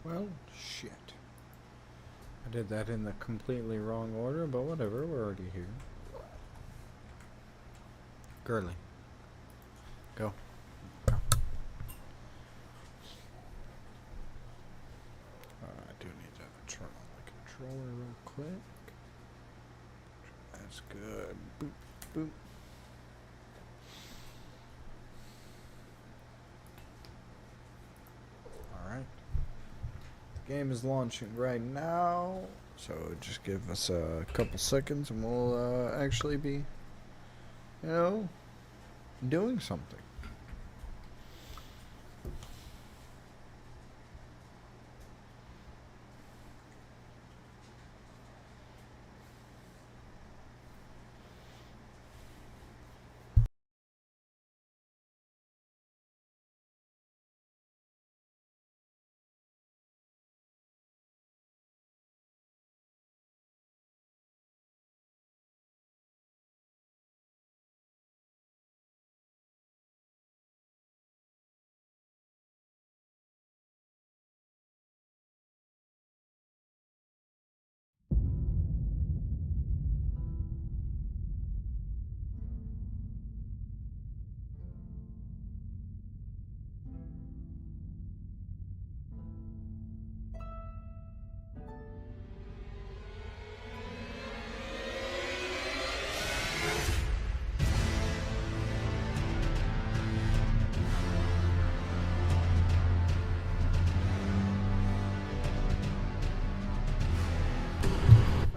Well, shit. I did that in the completely wrong order, but whatever, we're already here. Girly. Go. Go. I do need to turn on the controller real quick. That's good. Boop, boop. Alright. The game is launching right now. So just give us a couple seconds and we'll actually be, doing something.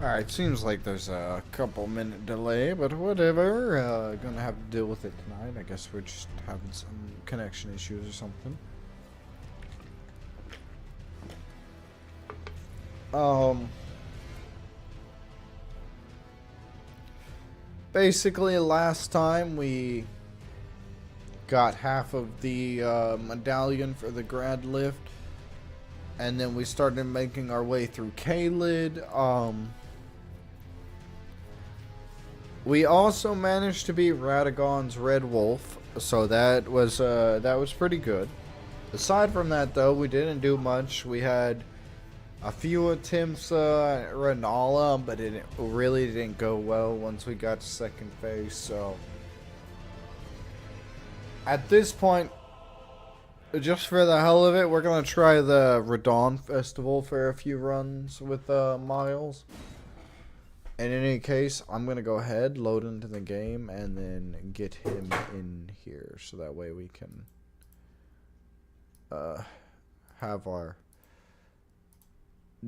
Alright, seems like there's a couple minute delay, but whatever. Gonna have to deal with it tonight. I guess we're just having some connection issues or something. Um. Basically, last time we got half of the medallion for the grad lift, and then we started making our way through Kaled. We also managed to beat Radagon's Red Wolf, so that was pretty good. Aside from that, though, we didn't do much. We had a few attempts at Renala, but it really didn't go well once we got to second phase. So at this point, just for the hell of it, we're gonna try the rhadan festival for a few runs with Miles. In any case, I'm going to go ahead, load into the game, and then get him in here. So that way we can have our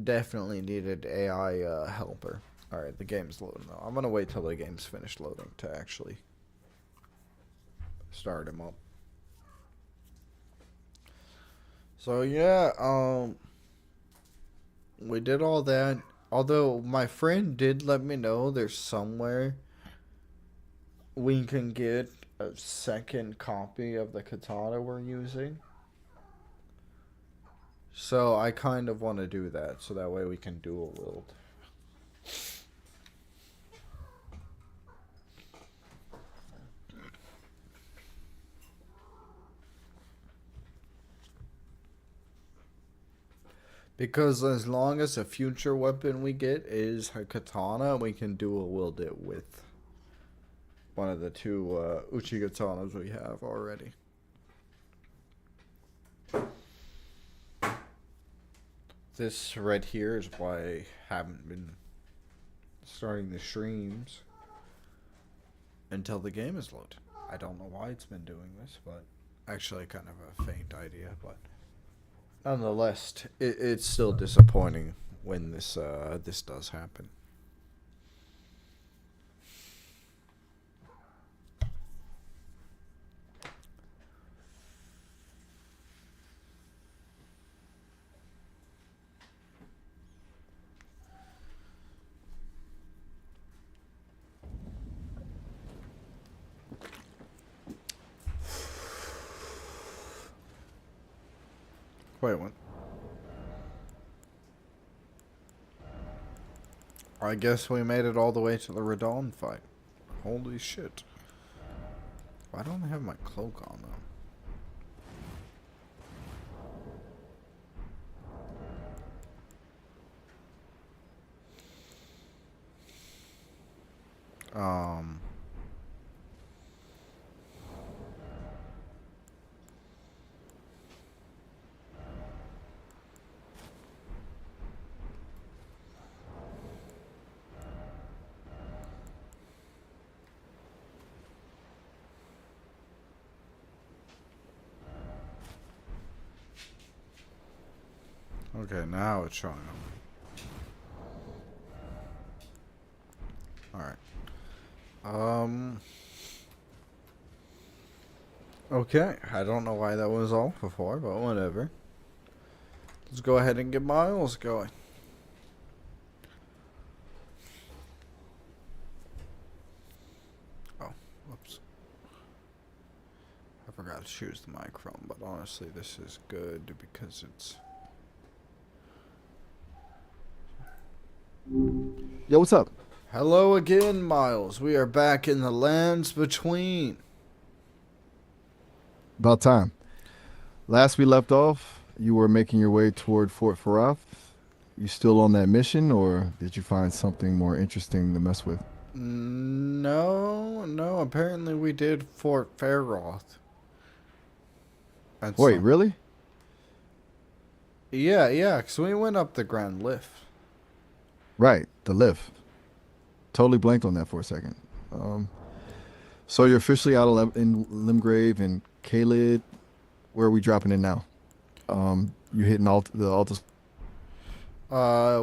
definitely needed AI helper. Alright, the game's loading though. I'm going to wait till the game's finished loading to actually start him up. So yeah, we did all that. Although my friend did let me know there's somewhere we can get a second copy of the katana we're using. So I kind of want to do that so that way we can dual wield. Because as long as a future weapon we get is a katana, we can dual wield it with one of the two uchi katanas we have already. This right here is why I haven't been starting the streams until the game is loaded. I don't know why it's been doing this, but actually kind of a faint idea, but nonetheless, it's still disappointing when this does happen. Wait, what? I guess we made it all the way to the rhadan fight. Holy shit. Why don't I have my cloak on, though? Um. Okay, now it's showing up. All right. Okay, I don't know why that was off before, but whatever. Let's go ahead and get Miles going. Oh, whoops. I forgot to choose the microphone, but honestly, this is good because it's... Yo, what's up? Hello again, Miles. We are back in the lands between. About time. Last we left off, you were making your way toward Fort Farath. You still on that mission, or did you find something more interesting to mess with? No. Apparently, we did Fort Fairroth. And Wait, so, really? yeah, because we went up the Grand Lift. Right, the lift. Totally blanked on that for a second. So you're officially out of in Limgrave and Kaled. Where are we dropping in now? You hitting the Altus?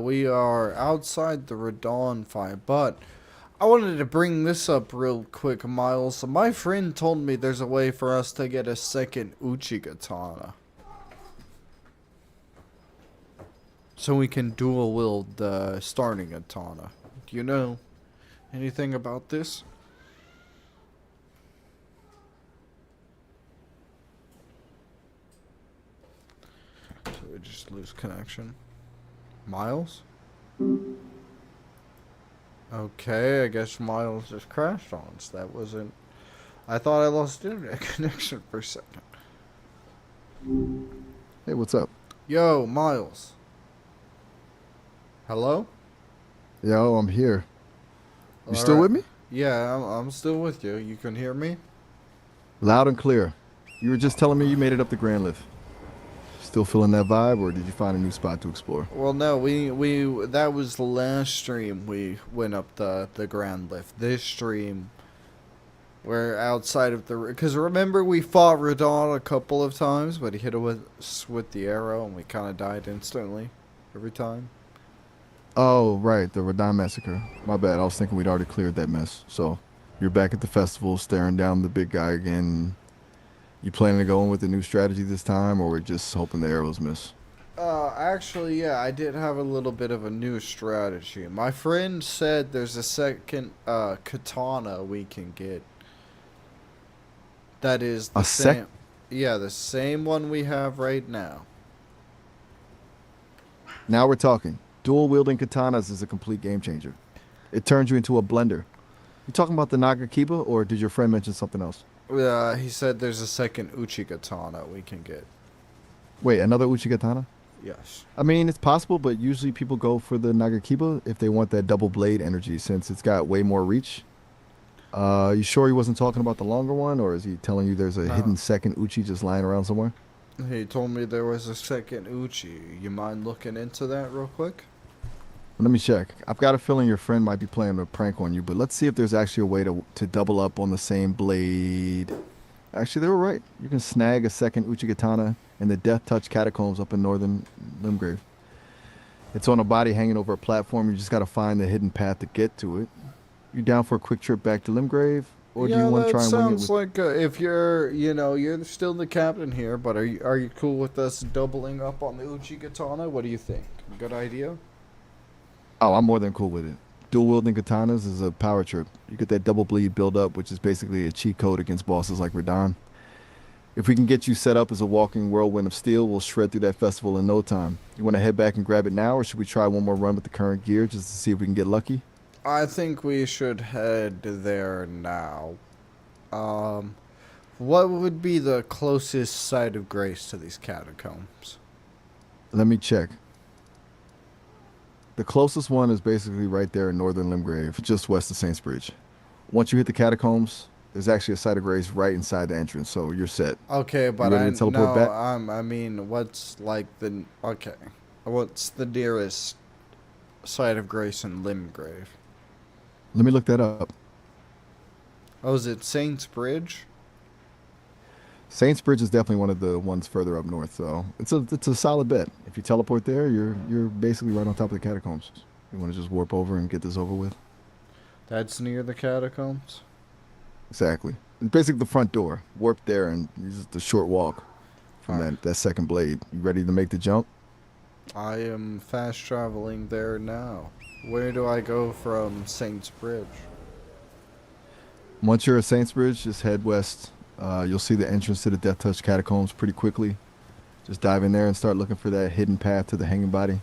We are outside the rhadan fight, but I wanted to bring this up real quick, Miles. My friend told me there's a way for us to get a second Uchigatana. So we can dual wield the starting katana. Do you know anything about this? So we just lose connection. Miles? Okay, I guess Miles just crashed on us. That wasn't... I thought I lost internet connection for a second. Hey, what's up? Yo, Miles. Hello? Yo, I'm here. You All still right. with me? Yeah, I'm still with you. You can hear me? Loud and clear. You were just telling me you made it up the Grand Lift. Still feeling that vibe, or did you find a new spot to explore? Well, no, we that was the last stream we went up the Grand Lift. This stream, we're outside of the... Because remember we fought Rhadan a couple of times, but he hit us with the arrow and we kind of died instantly every time. Oh, right, the rhadan massacre. My bad, I was thinking we'd already cleared that mess. So, you're back at the festival, staring down the big guy again. You planning to go in with a new strategy this time, or we're just hoping the arrows miss? Actually, yeah, I did have a little bit of a new strategy. My friend said there's a second, katana we can get. That is the same... Yeah, the same one we have right now. Now we're talking. Dual wielding katanas is a complete game changer. It turns you into a blender. You talking about the Nagakiba, or did your friend mention something else? He said there's a second Uchigatana we can get. Wait, another Uchigatana? Yes. I mean, it's possible, but usually people go for the Nagakiba if they want that double blade energy, since it's got way more reach. You sure he wasn't talking about the longer one, or is he telling you there's a hidden second Uchi just lying around somewhere? He told me there was a second Uchi. You mind looking into that real quick? Let me check. I've got a feeling your friend might be playing a prank on you, but let's see if there's actually a way to double up on the same blade. Actually, they were right. You can snag a second Uchigatana in the Death Touch Catacombs up in northern Limgrave. It's on a body hanging over a platform. You just got to find the hidden path to get to it. You down for a quick trip back to Limgrave? Or do you want to try and wing it with... sounds like if you're, you're still the captain here, but are you cool with us doubling up on the Uchigatana? What do you think? Good idea? Oh, I'm more than cool with it. Dual wielding katanas is a power trip. You get that double bleed build up, which is basically a cheat code against bosses like Rhadan. If we can get you set up as a walking whirlwind of steel, we'll shred through that festival in no time. You want to head back and grab it now, or should we try one more run with the current gear just to see if we can get lucky? I think we should head there now. What would be the closest site of grace to these catacombs? Let me check. The closest one is basically right there in northern Limgrave, just west of Saints Bridge. Once you hit the catacombs, there's actually a site of grace right inside the entrance, so you're set. Okay, You but ready I to teleport no. back? I mean, what's like the okay? What's the nearest site of grace in Limgrave? Let me look that up. Oh, is it Saints Bridge? Saints Bridge is definitely one of the ones further up north, though. It's a solid bet. If you teleport there, you're basically right on top of the catacombs. You want to just warp over and get this over with? That's near the catacombs. Exactly. It's basically the front door. Warp there and use the short walk from All right. that second blade. You ready to make the jump? I am fast traveling there now. Where do I go from Saints Bridge? Once you're at Saints Bridge, just head west. You'll see the entrance to the Death Touch catacombs pretty quickly. Just dive in there and start looking for that hidden path to the hanging body.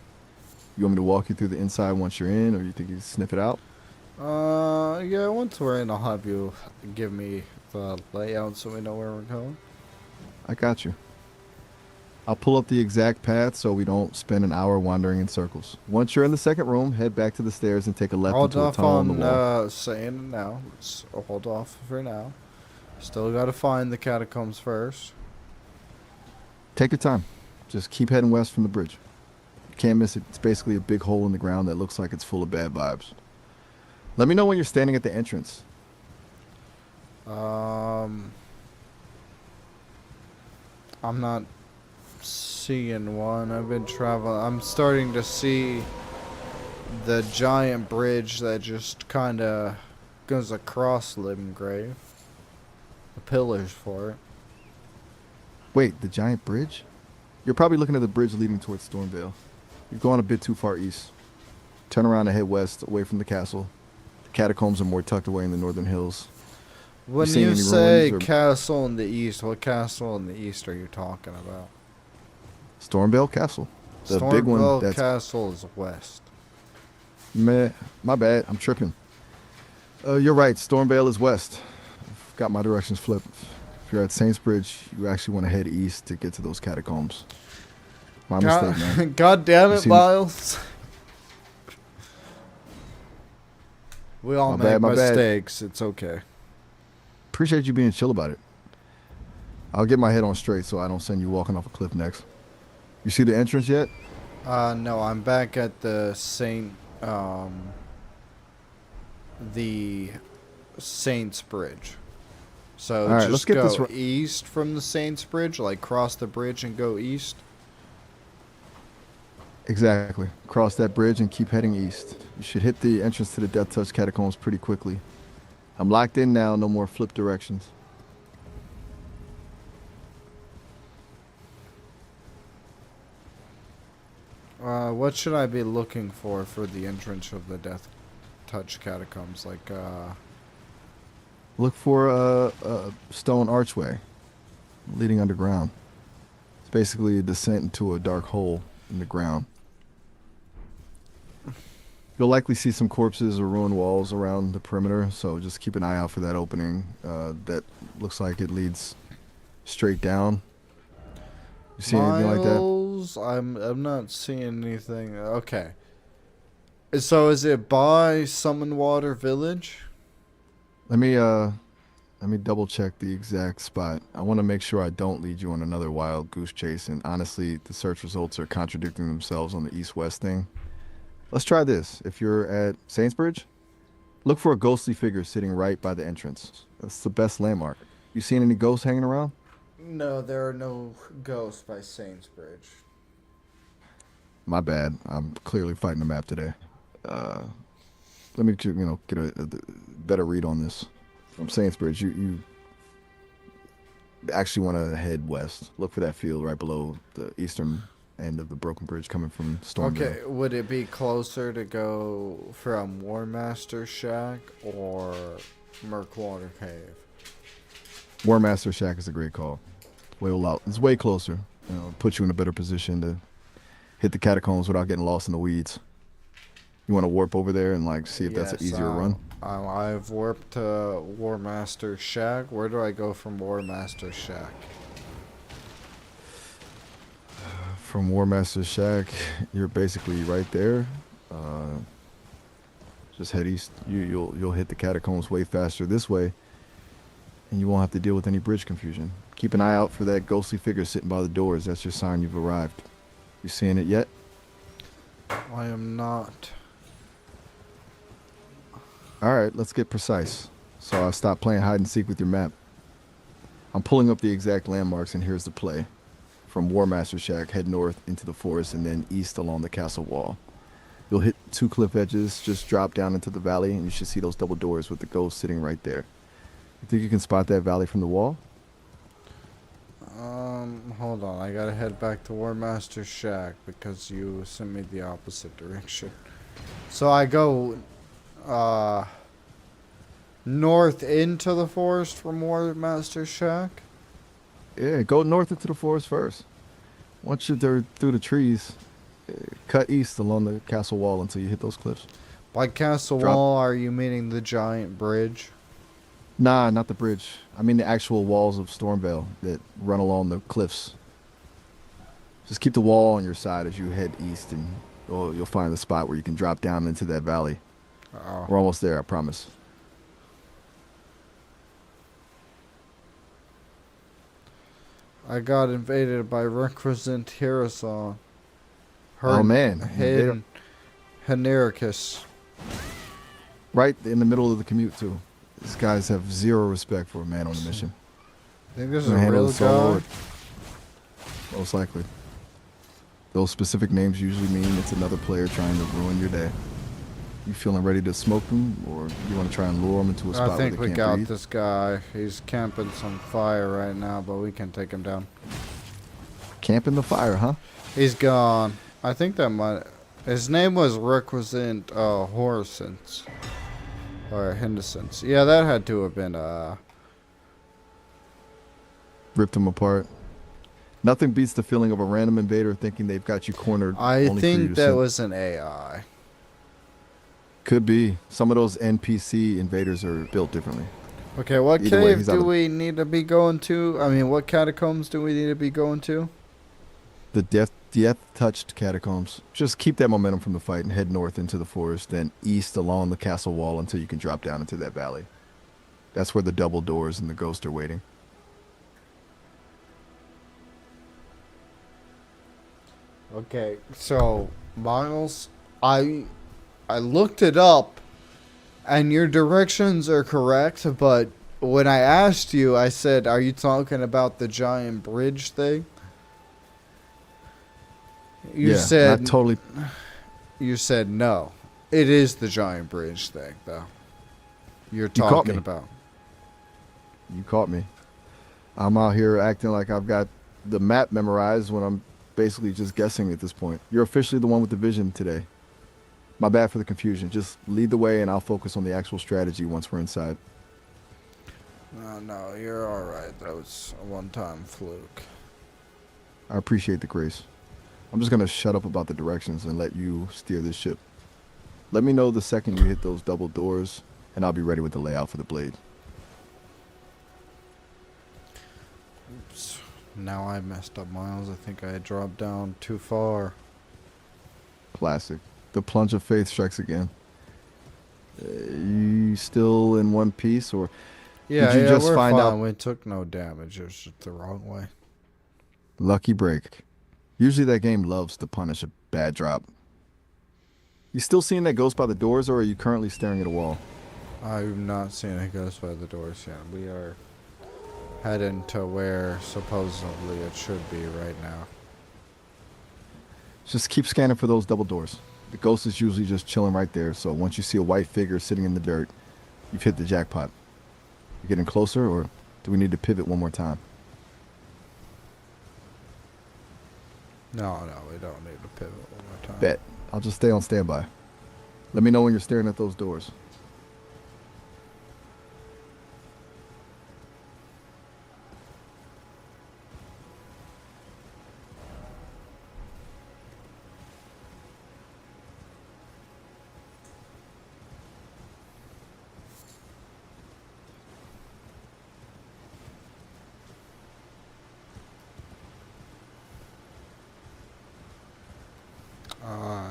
You want me to walk you through the inside once you're in, or you think you can sniff it out? Yeah, once we're in, I'll have you give me the layout so we know where we're going. I got you. I'll pull up the exact path so we don't spend an hour wandering in circles. Once you're in the second room, head back to the stairs and take a left Hold into a off tunnel on the on wall. saying it now. Let's hold off for now. Still gotta find the catacombs first. Take your time. Just keep heading west from the bridge. You can't miss it. It's basically a big hole in the ground that looks like it's full of bad vibes. Let me know when you're standing at the entrance. I'm not seeing one. I've been traveling. I'm starting to see the giant bridge that just kind of goes across Limgrave. The pillars for it. Wait, the giant bridge? You're probably looking at the bridge leading towards Stormvale. You've gone a bit too far east. Turn around and head west, away from the castle. The catacombs are more tucked away in the northern hills. When seeing you any say ruins or castle in the east, what castle in the east are you talking about? Stormvale Castle, the big one Stormville that's Castle is west. meh, my bad. I'm tripping. You're right. Stormvale is west. I've got my directions flipped. If you're at Saintsbridge, you actually want to head east to get to those catacombs. My mistake, man. God damn You it, see- Miles. We all My make bad, my bad. mistakes. It's okay. Appreciate you being chill about it. I'll get my head on straight so I don't send you walking off a cliff next. You see the entrance yet? No, I'm back at the Saints Bridge. So All right, just let's get go this right. east from the Saints Bridge, like cross the bridge and go east. Exactly. Cross that bridge and keep heading east. You should hit the entrance to the Death Touch catacombs pretty quickly. I'm locked in now. No more flip directions. What should I be looking for the entrance of the Death Touch catacombs? Look for a stone archway leading underground. It's basically a descent into a dark hole in the ground. You'll likely see some corpses or ruined walls around the perimeter, so just keep an eye out for that opening. That looks like it leads straight down. You see anything like that? Miles, I'm not seeing anything. Okay. So is it by Summon Water Village? Let me double check the exact spot. I want to make sure I don't lead you on another wild goose chase, and honestly, the search results are contradicting themselves on the east-west thing. Let's try this. If you're at Saintsbridge, look for a ghostly figure sitting right by the entrance. That's the best landmark. You seen any ghosts hanging around? No, there are no ghosts by Saints Bridge. My bad. I'm clearly fighting the map today. Let me get a better read on this. From Saintsbridge, you actually want to head west. Look for that field right below the eastern end of the broken bridge coming from Stormville. Okay, would it be closer to go from War Master Shack or Murkwater Cave? War Master Shack is a great call. It's way closer. Put you in a better position to hit the catacombs without getting lost in the weeds. You want to warp over there and see if that's an easier run? I've warped to War Master Shack. Where do I go from War Master Shack? From War Master Shack, you're basically right there. Just head east. You'll hit the catacombs way faster this way, and you won't have to deal with any bridge confusion. Keep an eye out for that ghostly figure sitting by the doors. That's your sign you've arrived. You seeing it yet? I am not. All right, let's get precise. So I'll stop playing hide and seek with your map. I'm pulling up the exact landmarks, and here's the play. From War Master Shack, head north into the forest, and then east along the castle wall. You'll hit 2 cliff edges, just drop down into the valley, and you should see those double doors with the ghost sitting right there. You think you can spot that valley from the wall? Hold on. I gotta head back to War Master Shack because you sent me the opposite direction. So I go, north into the forest from War Master Shack? Yeah, go north into the forest first. Once you're through the trees, cut east along the castle wall until you hit those cliffs. By castle wall, are you meaning the giant bridge? Nah, not the bridge. I mean the actual walls of Stormvale that run along the cliffs. Just keep the wall on your side as you head east, and you'll find the spot where you can drop down into that valley. Oh. We're almost there, I promise. I got invaded by Requisite Hirasan. Oh man, Henericus. Right in the middle of the commute too. These guys have zero respect for a man on a mission. Think this is a real guy? Most likely. Those specific names usually mean it's another player trying to ruin your day. You feeling ready to smoke them, or you want to try and lure them into a spot I think where we they got can't breathe? this guy. He's camping some fire right now, but we can take him down. Camping the fire, huh? He's gone. I think that might... His name was Requisite Horsens. Or Henderson's. Yeah, that had to have been, Ripped them apart. Nothing beats the feeling of a random invader thinking they've got you cornered. I only for you think to that sim- was an AI. Could be. Some of those NPC invaders are built differently. Okay, what Either way, cave he's do out of- we need to be going to? I mean, what catacombs do we need to be going to? The death-touched catacombs. Just keep that momentum from the fight and head north into the forest, then east along the castle wall until you can drop down into that valley. That's where the double doors and the ghost are waiting. Okay, so Miles, I looked it up, and your directions are correct. But when I asked you, I said, "Are you talking about the giant bridge thing?" You said not totally. You said no. It is the giant bridge thing, though. You're caught talking me. about. You caught me. I'm out here acting like I've got the map memorized when I'm basically just guessing at this point. You're officially the one with the vision today. My bad for the confusion. Just lead the way and I'll focus on the actual strategy once we're inside. No, you're all right. That was a one-time fluke. I appreciate the grace. I'm just going to shut up about the directions and let you steer this ship. Let me know the second you hit those double doors, and I'll be ready with the layout for the blade. Oops. Now I messed up, Miles. I think I dropped down too far. Classic. The plunge of faith strikes again. You still in one piece, or Yeah, did you just we're find fine. out? We took no damage. It was just the wrong way. Lucky break. Usually that game loves to punish a bad drop. You still seeing that ghost by the doors, or are you currently staring at a wall? I'm not seeing a ghost by the doors yet. We are heading to where supposedly it should be right now. Just keep scanning for those double doors. The ghost is usually just chilling right there, so once you see a white figure sitting in the dirt, you've hit the jackpot. You getting closer, or do we need to pivot one more time? No, we don't need to pivot one more time. Bet. I'll just stay on standby. Let me know when you're staring at those doors.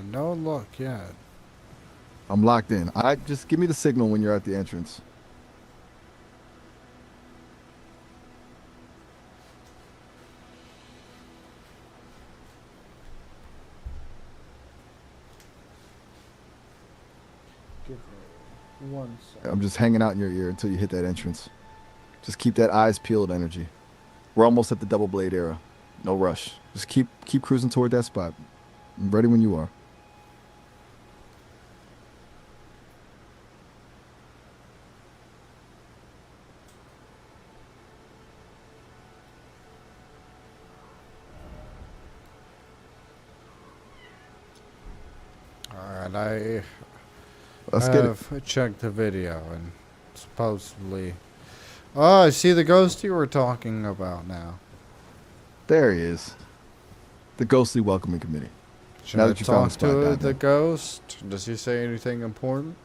No luck yet. I'm locked in. I just give me the signal when you're at the entrance. Give me 1 second. I'm just hanging out in your ear until you hit that entrance. Just keep that eyes peeled energy. We're almost at the double blade era. No rush. Just keep cruising toward that spot. I'm ready when you are. Alright, I Let's get it. have checked the video and supposedly. Oh, I see the ghost you were talking about now. There he is. The ghostly welcoming committee. Should Now I that you found talk the spot to down the there. ghost? Does he say anything important?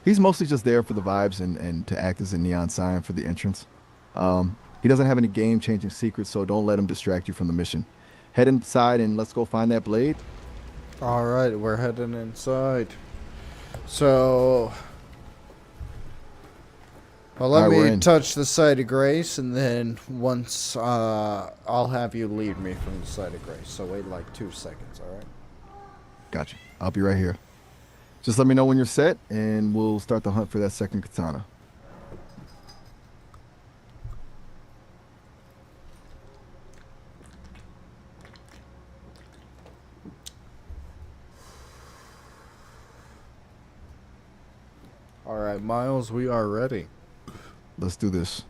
He's mostly just there for the vibes and to act as a neon sign for the entrance. He doesn't have any game-changing secrets, so don't let him distract you from the mission. Head inside and let's go find that blade. Alright, we're heading inside. So, well, let Alright, we're me in. touch the site of grace, and then once I'll have you lead me from the site of grace. So wait like 2 seconds, alright? Gotcha. I'll be right here. Just let me know when you're set, and we'll start the hunt for that second katana. Alright, Miles, we are ready. Let's do this.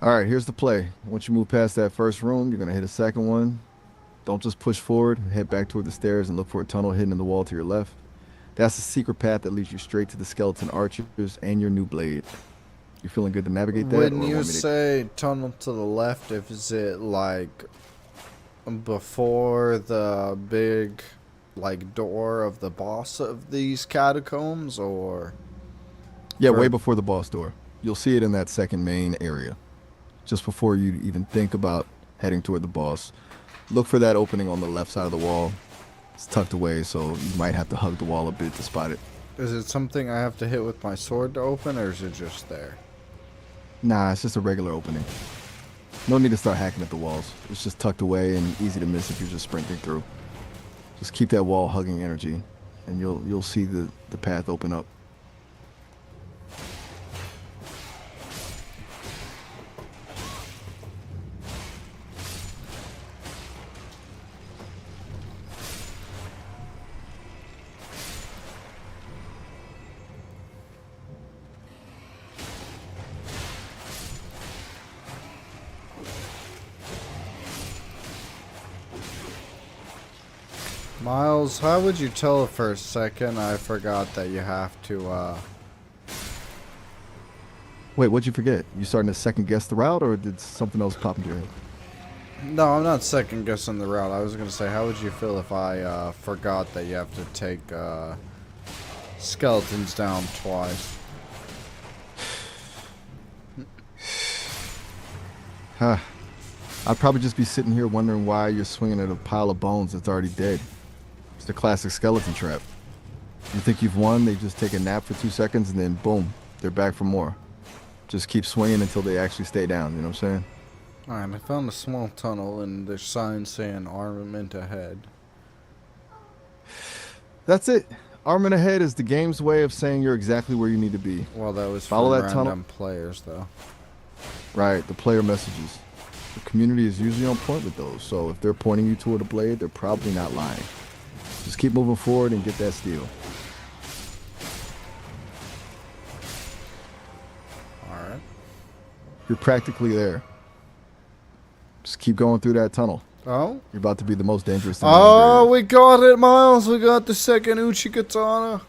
All right, here's the play. Once you move past that first room, you're going to hit a second one. Don't just push forward. Head back toward the stairs and look for a tunnel hidden in the wall to your left. That's the secret path that leads you straight to the skeleton archers and your new blade. You feeling good to navigate that? When or you want me to- say tunnel to the left, is it like before the big like door of the boss of these catacombs, or Yeah, for- way before the boss door. You'll see it in that second main area. Just before you even think about heading toward the boss. Look for that opening on the left side of the wall. It's tucked away, so you might have to hug the wall a bit to spot it. is it something I have to hit with my sword to open, or is it just there? Nah, it's just a regular opening. No need to start hacking at the walls. It's just tucked away and easy to miss if you're just sprinting through. Just keep that wall hugging energy, and you'll see the path open up. Miles, how would you tell for a second I forgot that you have to, Wait, what'd you forget? You starting to second guess the route, or did something else pop into your head? No, I'm not second guessing the route. I was gonna say, how would you feel if I, forgot that you have to take, skeletons down twice? Huh. I'd probably just be sitting here wondering why you're swinging at a pile of bones that's already dead. It's the classic skeleton trap. You think you've won, they just take a nap for 2 seconds, and then boom, they're back for more. Just keep swinging until they actually stay down, you know what I'm saying? Alright, I found a small tunnel and there's signs saying armament ahead. That's it. Armament ahead is the game's way of saying you're exactly where you need to be. Well, that was Follow for that tunnel. random players, though. Right, the player messages. The community is usually on point with those, so if they're pointing you toward a blade, they're probably not lying. Just keep moving forward and get that steel. Alright. You're practically there. Just keep going through that tunnel. Oh? You're about to be the most dangerous thing. Oh, we got it, Miles! We got the second Uchi Katana!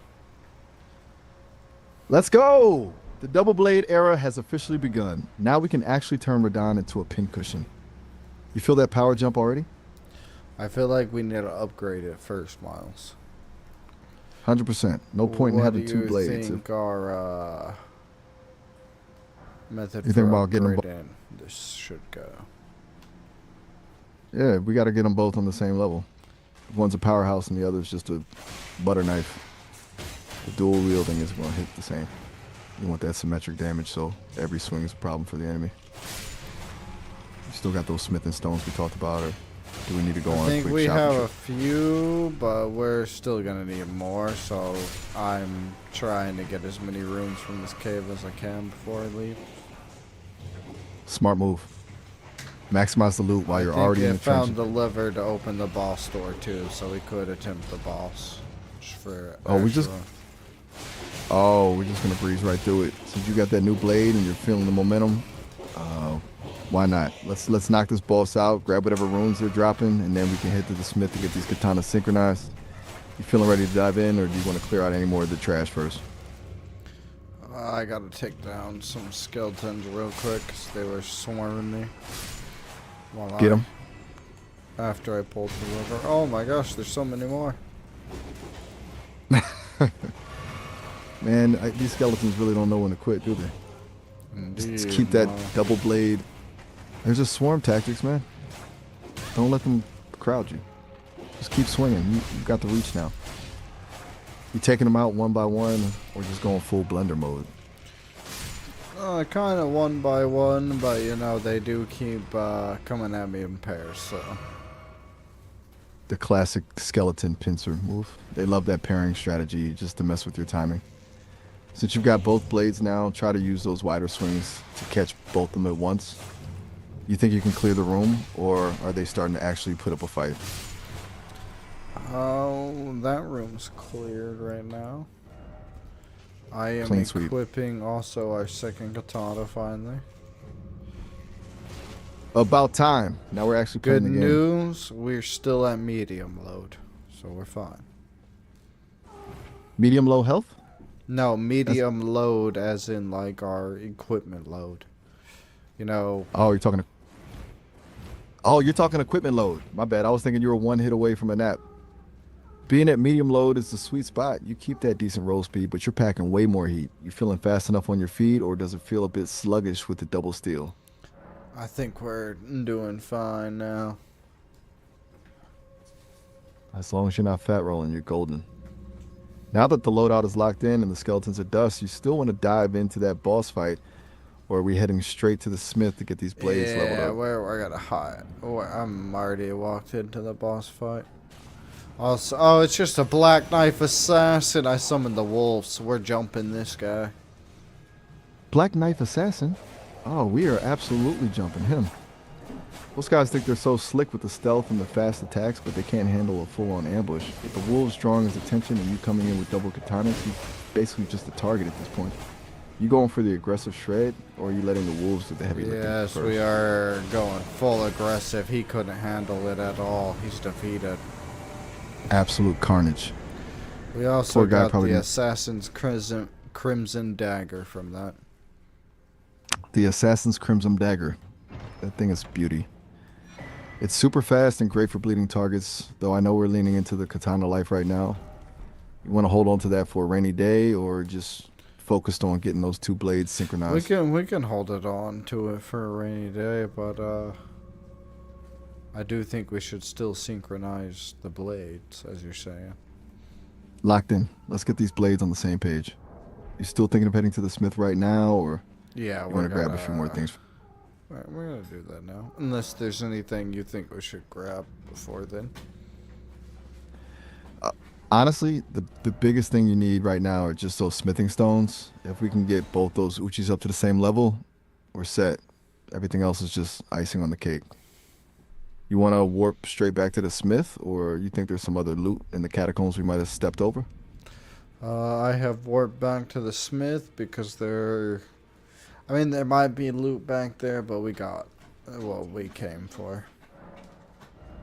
Let's go! The double blade era has officially begun. Now we can actually turn rhadan into a pincushion. You feel that power jump already? I feel like we need to upgrade it first, Miles. 100%. No point in having two blades. What do you think our, method You for think about getting them upgrading this should go? Yeah, we got to get them both on the same level. One's a powerhouse and the other is just a butter knife. The dual wielding is going to hit the same. You want that symmetric damage, so every swing is a problem for the enemy. You still got those smithing stones we talked about, or do we need to go on a I think quick we shopping have trip? a few, but we're still gonna need more, so I'm trying to get as many runes from this cave as I can before I leave. Smart move. Maximize the loot while you're I think already in the found trenches. the lever to open the boss door too, so we could attempt the boss. Just for Oh, we just- extra. Oh, we're just gonna breeze right through it. Since you got that new blade and you're feeling the momentum, why not? Let's knock this boss out, grab whatever runes they're dropping, and then we can head to the smith to get these katanas synchronized. You feeling ready to dive in, or do you want to clear out any more of the trash first? I gotta take down some skeletons real quick, 'cause they were swarming me. Get them. After I pulled the lever. Oh my gosh, there's so many more. Man, these skeletons really don't know when to quit, do they? Indeed, Just keep that no. double blade. There's just swarm tactics, man. Don't let them crowd you. Just keep swinging. You've got the reach now. You taking them out one by one, or just going full blender mode? Kind of one by one, but you know, they do keep coming at me in pairs, so. The classic skeleton pincer move. They love that pairing strategy just to mess with your timing. Since you've got both blades now, try to use those wider swings to catch both of them at once. You think you can clear the room, or are they starting to actually put up a fight? Oh, that room's cleared right now. I am Clean sweep. equipping also our second katana finally. About time. Now we're actually playing Good the game. news, we're still at medium load, so we're fine. Medium low health? No, medium load as in like our equipment load. You know, Oh, you're talking. Oh, you're talking equipment load. My bad. I was thinking you were one hit away from a nap. Being at medium load is the sweet spot. You keep that decent roll speed, but you're packing way more heat. You feeling fast enough on your feet, or does it feel a bit sluggish with the double steel? I think we're doing fine now. As long as you're not fat rolling, you're golden. Now that the loadout is locked in and the skeletons are dust, you still want to dive into that boss fight, or are we heading straight to the smith to get these blades leveled Yeah, up? where I gotta hide. I'm already walked into the boss fight. Also, oh, it's just a black knife assassin. I summoned the wolves. We're jumping this guy. Black Knife Assassin? Oh, we are absolutely jumping him. Those guys think they're so slick with the stealth and the fast attacks, but they can't handle a full-on ambush. With the wolves drawing his attention and you coming in with double katanas, he's basically just a target at this point. You going for the aggressive shred, or are you letting the wolves do the heavy lifting Yes, first? we are going full aggressive. He couldn't handle it at all. He's defeated. Absolute carnage. We also Poor guy got probably the didn't- assassin's crimson dagger from that. The Assassin's Crimson Dagger. That thing is beauty. It's super fast and great for bleeding targets, though I know we're leaning into the katana life right now. You want to hold on to that for a rainy day, or just focused on getting those two blades synchronized? We can hold it on to it for a rainy day, but I do think we should still synchronize the blades, as you're saying. Locked in. Let's get these blades on the same page. You still thinking of heading to the smith right now, or Yeah, you we're want to grab a gonna- few more things? Alright, we're gonna do that now. Unless there's anything you think we should grab before then. Honestly, the biggest thing you need right now are just those smithing stones. If we can get both those uchis up to the same level, we're set. Everything else is just icing on the cake. You want to warp straight back to the smith, or you think there's some other loot in the catacombs we might have stepped over? I have warped back to the smith because there might be loot back there, but we got what we came for.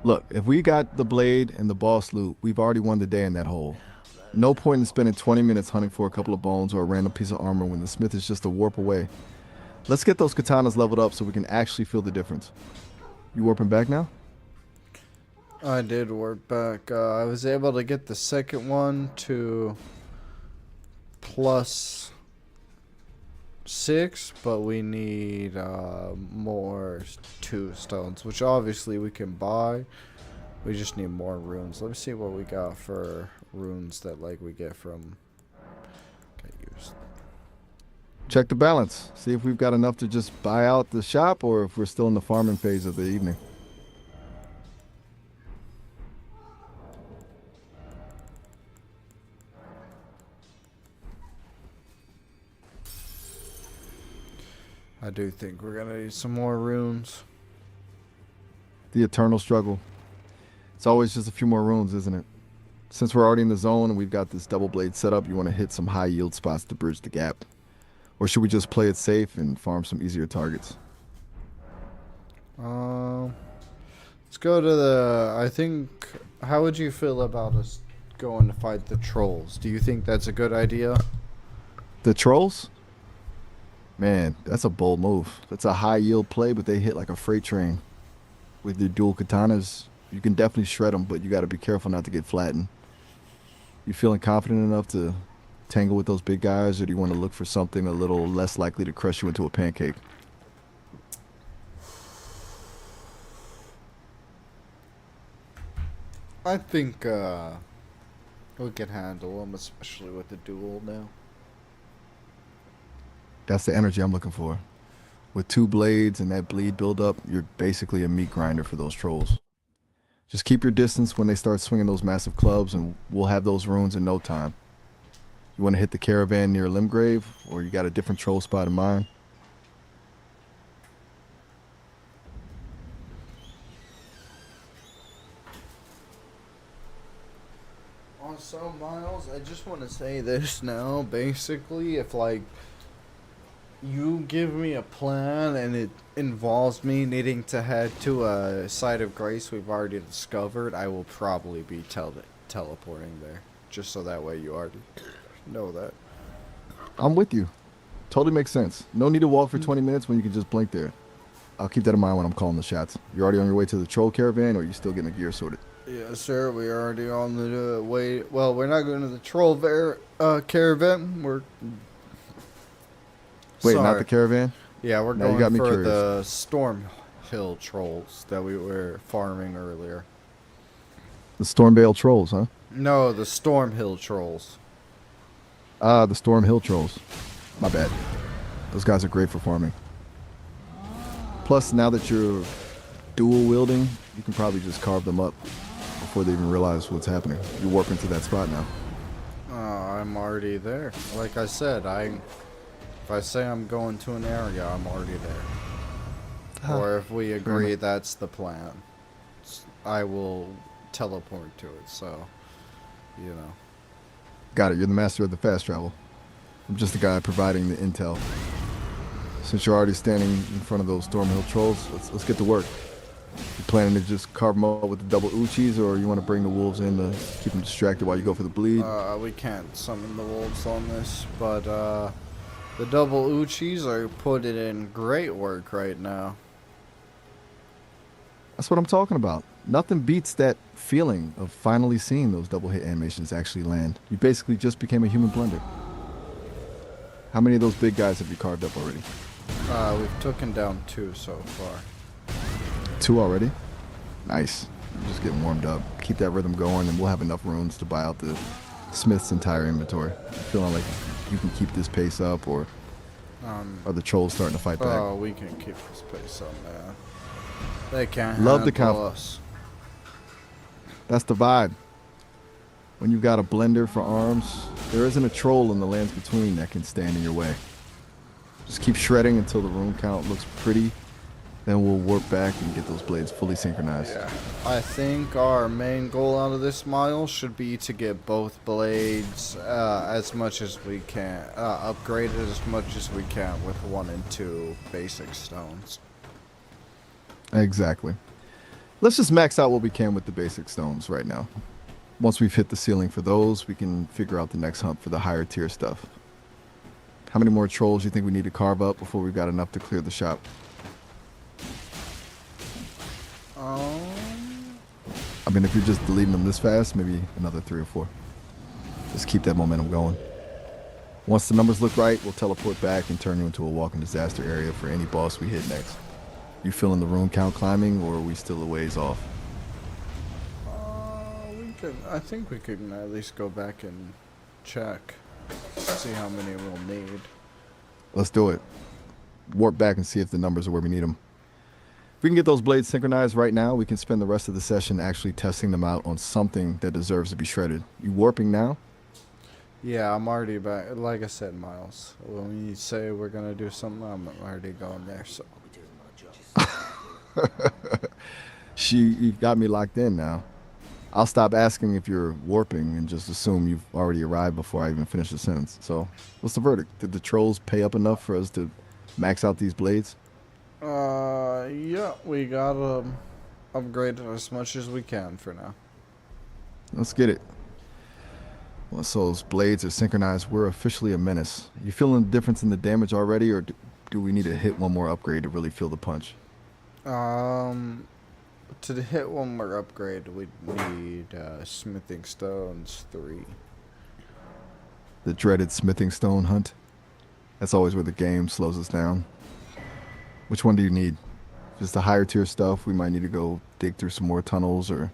Look, if we got the blade and the boss loot, we've already won the day in that hole. No point in spending 20 minutes hunting for a couple of bones or a random piece of armor when the smith is just a warp away. Let's get those katanas leveled up so we can actually feel the difference. You warping back now? I did warp back. I was able to get the second one to +6, but we need more 2 stones, which obviously we can buy. We just need more runes. Let me see what we got for runes that like we get from. Get used. Check the balance. See if we've got enough to just buy out the shop or if we're still in the farming phase of the evening. I do think we're gonna need some more runes. The eternal struggle. It's always just a few more runes, isn't it? Since we're already in the zone and we've got this double blade set up, you want to hit some high yield spots to bridge the gap. Or should we just play it safe and farm some easier targets? Let's go to the. I think. How would you feel about us going to fight the trolls? Do you think that's a good idea? The trolls? Man, that's a bold move. That's a high yield play, but they hit like a freight train. With your dual katanas, you can definitely shred them, but you got to be careful not to get flattened. You feeling confident enough to tangle with those big guys, or do you want to look for something a little less likely to crush you into a pancake? I think we can handle them, especially with the duel now. That's the energy I'm looking for. With 2 blades and that bleed buildup, you're basically a meat grinder for those trolls. Just keep your distance when they start swinging those massive clubs, and we'll have those runes in no time. You want to hit the caravan near Limgrave, or you got a different troll spot in mind? Also, Miles, I just want to say this now. Basically, if like you give me a plan and it involves me needing to head to a site of grace we've already discovered, I will probably be teleporting there. Just so that way you already know that. I'm with you. Totally makes sense. No need to walk for 20 minutes when you can just blink there. I'll keep that in mind when I'm calling the shots. You're already on your way to the troll caravan, or are you still getting the gear sorted? Yes, sir. We're already on the way. Well, we're not going to the troll caravan. We're Wait, sorry. not the caravan? Yeah, we're Now you going got me for curious. the Storm Hill trolls that we were farming earlier. The Stormbale trolls, huh? No, the Storm Hill trolls. Ah, the Storm Hill trolls. My bad. Those guys are great for farming. Plus, now that you're dual wielding, you can probably just carve them up before they even realize what's happening. You warp into that spot now. I'm already there. Like I said, if I say I'm going to an area, I'm already there. Or if we agree that's the plan, I will teleport to it. So, you know. Got it. You're the master of the fast travel. I'm just the guy providing the intel. Since you're already standing in front of those Stormhill trolls, let's get to work. You planning to just carve them up with the double uchis, or you want to bring the wolves in to keep them distracted while you go for the bleed? We can't summon the wolves on this, but the double uchis are putting in great work right now. That's what I'm talking about. Nothing beats that feeling of finally seeing those double hit animations actually land. You basically just became a human blender. How many of those big guys have you carved up already? We've taken down 2 so far. 2 already? Nice. You're just getting warmed up. Keep that rhythm going, and we'll have enough runes to buy out the smith's entire inventory. You feeling like you can keep this pace up, or are the trolls starting to fight back? Oh, we can keep this pace up, man. They can't Love the handle us. That's the vibe. When you've got a blender for arms, there isn't a troll in the lands between that can stand in your way. Just keep shredding until the rune count looks pretty. Then we'll warp back and get those blades fully synchronized. Yeah. I think our main goal out of this mile should be to get both blades as much as we can, upgraded as much as we can with 1 and 2 basic stones. Exactly. Let's just max out what we can with the basic stones right now. Once we've hit the ceiling for those, we can figure out the next hump for the higher tier stuff. How many more trolls do you think we need to carve up before we've got enough to clear the shop? I mean, if you're just deleting them this fast, maybe another 3 or 4. Just keep that momentum going. Once the numbers look right, we'll teleport back and turn you into a walking disaster area for any boss we hit next. You feeling the rune count climbing, or are we still a ways off? I think we can at least go back and check, see how many we'll need. Let's do it. Warp back and see if the numbers are where we need them. If we can get those blades synchronized right now, we can spend the rest of the session actually testing them out on something that deserves to be shredded. You warping now? Yeah, I'm already back. Like I said, Miles, when we say we're gonna do something, I'm already going there. So You got me locked in now. I'll stop asking if you're warping and just assume you've already arrived before I even finish the sentence. So, what's the verdict? Did the trolls pay up enough for us to max out these blades? yeah, we gotta upgrade it as much as we can for now. Let's get it. Once those blades are synchronized, we're officially a menace. You feeling the difference in the damage already, or do we need to hit one more upgrade to really feel the punch? To hit one more upgrade, we need smithing stones 3. The dreaded smithing stone hunt. That's always where the game slows us down. Which one do you need? Just the higher tier stuff. We might need to go dig through some more tunnels or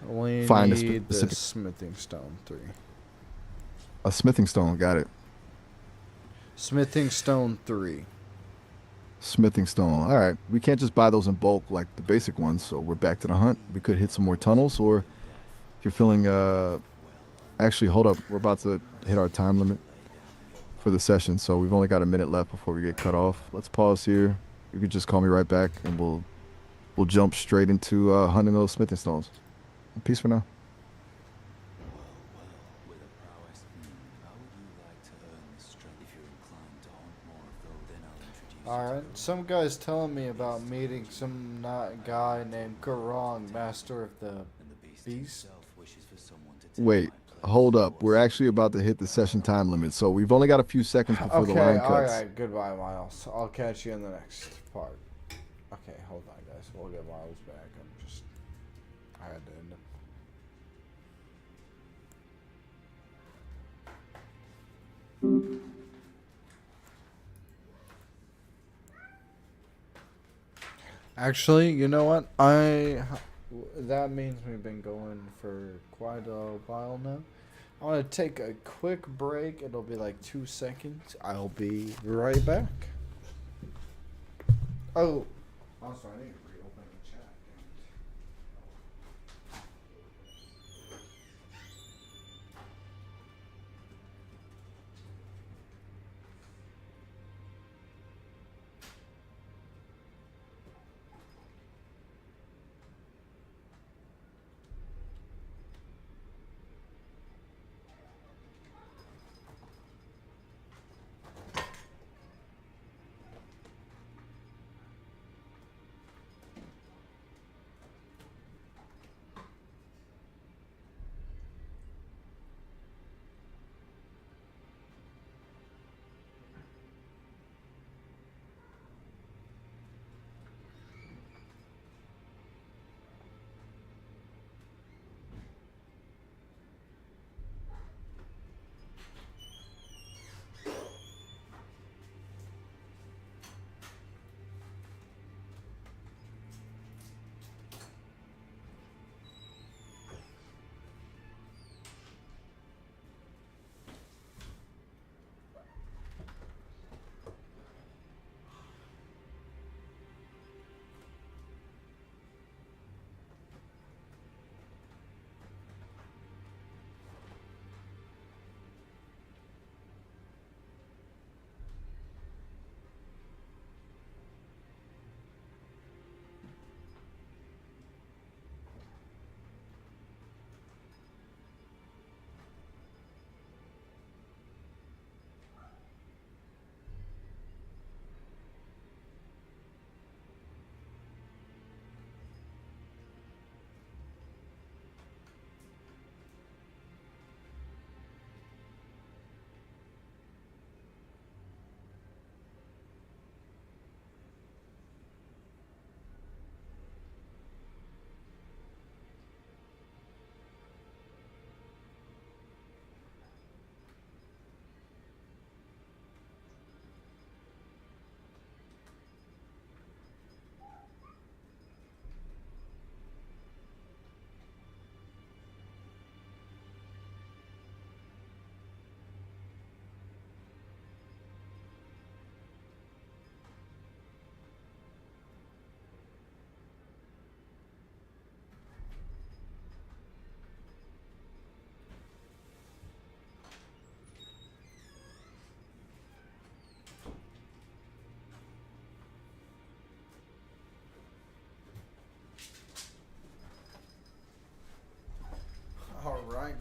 We find a need the specific smithing stone 3. a smithing stone. Got it. Smithing stone 3. Smithing stone. All right. We can't just buy those in bulk like the basic ones. So we're back to the hunt. We could hit some more tunnels, or if you're feeling actually, hold up. We're about to hit our time limit for the session, so we've only got a minute left before we get cut off. Let's pause here. You could just call me right back, and we'll jump straight into hunting those smithing stones. Peace for now. Alright, some guy's telling me about meeting some guy named Garong, master of the beast. Wait, hold up. We're actually about to hit the session time limit, so we've only got a few seconds before the line cuts. Alright, goodbye, Miles. I'll catch you in the next part. Okay, hold on, guys. We'll get Miles back. I had to end it. Actually, you know what? That means we've been going for quite a while now. I want to take a quick break. It'll be like 2 seconds. I'll be right back. Oh, also I need to reopen the chat.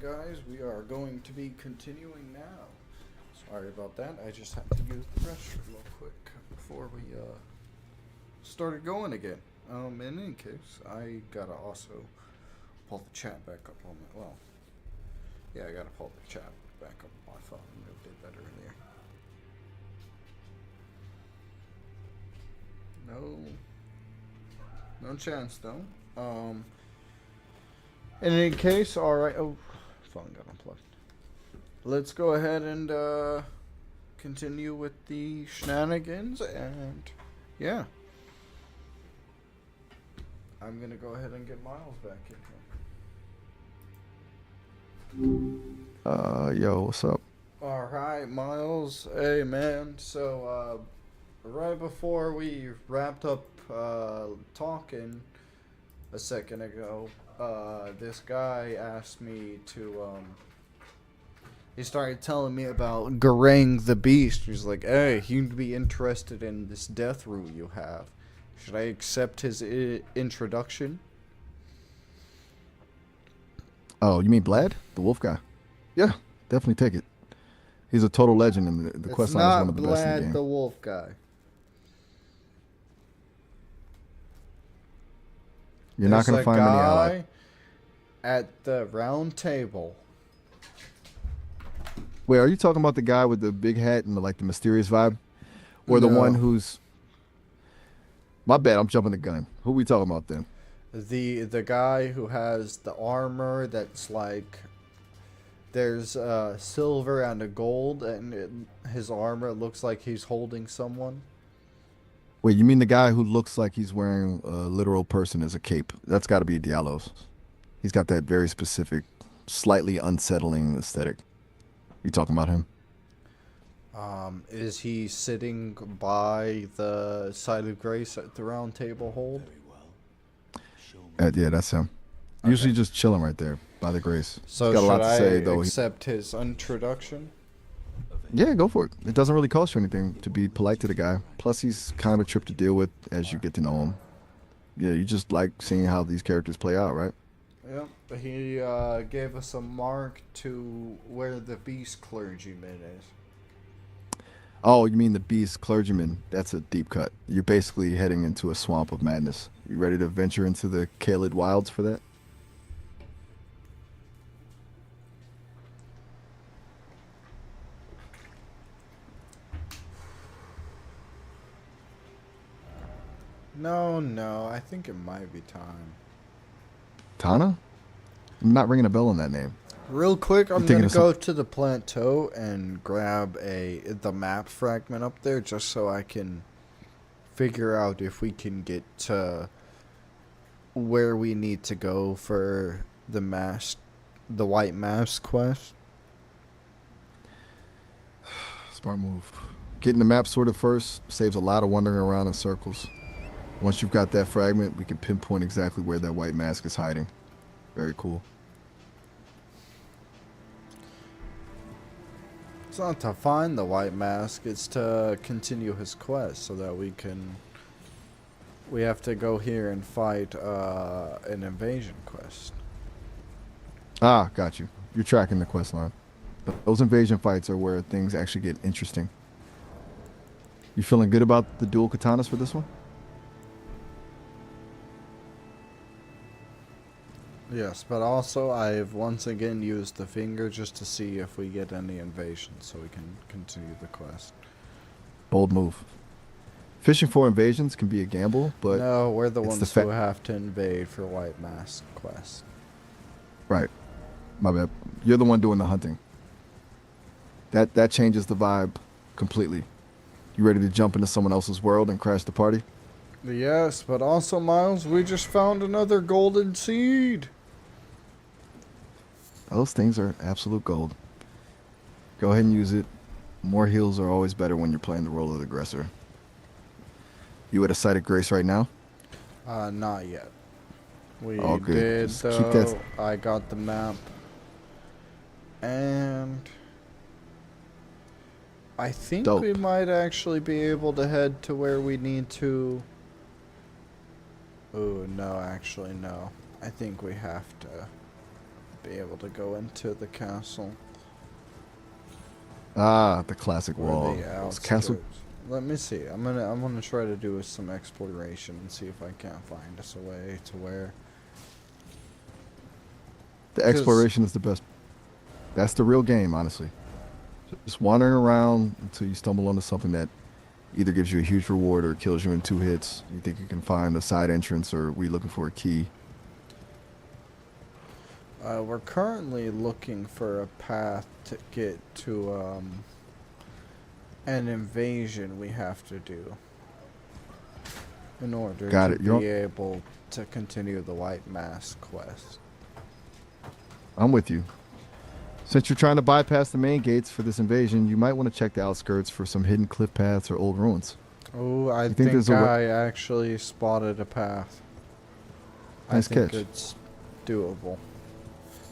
guys, we are going to be continuing now. Sorry about that. I just had to use the restroom real quick before we started going again. In any case, I gotta also pull the chat back up on my, well, yeah, I gotta pull the chat back up on my phone. Moved it better in there. No chance though. In any case, alright. Oh, phone got unplugged. Let's go ahead and continue with the shenanigans, and yeah. I'm gonna go ahead and get Miles back in here. Yo, what's up? Alright, Miles. Hey, man. So, right before we wrapped up talking a second ago, this guy asked me to, he started telling me about Garang the Beast. He's like, hey, he'd be interested in this death route you have. Should I accept his introduction? Oh, you mean Blad? The wolf guy? Yeah, definitely take it. He's a total legend, and the quest line is one of the best in the game. It's not Blad the wolf guy. You're not going to find many allies. At the round table. Wait, are you talking about the guy with the big hat and the mysterious vibe? Or the one who's... My bad, I'm jumping the gun. Who are we talking about then? The guy who has the armor that's like... There's silver and a gold, and his armor looks like he's holding someone. Wait, you mean the guy who looks like he's wearing a literal person as a cape? That's got to be Diallo's. He's got that very specific, slightly unsettling aesthetic. You talking about him? Is he sitting by the side of grace at the round table hold? Yeah, that's him. Okay. Usually just chilling right there by the grace. So He's got a lot should to say, I though. accept his introduction? Yeah, go for it. It doesn't really cost you anything to be polite to the guy. Plus, he's kind of a trip to deal with as you get to know him. Yeah, you just like seeing how these characters play out, right? Yep. He gave us a mark to where the beast clergyman is. Oh, you mean the beast clergyman? That's a deep cut. You're basically heading into a swamp of madness. You ready to venture into the Caelid wilds for that? No, I think it might be time. Tana? I'm not ringing a bell on that name. Real quick, I'm gonna go to the plateau and grab the map fragment up there just so I can figure out if we can get to where we need to go for the white mask quest. Smart move. Getting the map sorted first saves a lot of wandering around in circles. Once you've got that fragment, we can pinpoint exactly where that white mask is hiding. Very cool. It's not to find the white mask, it's to continue his quest so that we have to go here and fight an invasion quest. Ah, got you. You're tracking the quest line. Those invasion fights are where things actually get interesting. You feeling good about the dual katanas for this one? Yes, but also I've once again used the finger just to see if we get any invasions so we can continue the quest. Bold move. Fishing for invasions can be a gamble, but... No, we're the ones who have to invade for White Mask quest. Right. My bad. You're the one doing the hunting. That changes the vibe completely. You ready to jump into someone else's world and crash the party? Yes, but also, Miles, we just found another golden seed. Those things are absolute gold. Go ahead and use it. More heals are always better when you're playing the role of the aggressor. You at a site of grace right now? Not yet. We good. did, Just though. keep that... I got the map. And I think Dope. we might actually be able to head to where we need to. Oh, no, actually, no. I think we have to. be able to go into the castle Ah, the classic or wall. the Those castle. outskirts. Let me see. I'm gonna try to do some exploration and see if I can't find us a way to where. The 'Cause exploration is the best. That's the real game, honestly. Just wandering around until you stumble onto something that either gives you a huge reward or kills you in 2 hits. You think you can find a side entrance, or we looking for a key? we're currently looking for a path to get to an invasion we have to do in order Got to it. You're be able to continue the White Mask quest. I'm with you. Since you're trying to bypass the main gates for this invasion, you might want to check the outskirts for some hidden cliff paths or old ruins. Oh, I You think think there's a I actually spotted a path. Nice I think catch. it's doable.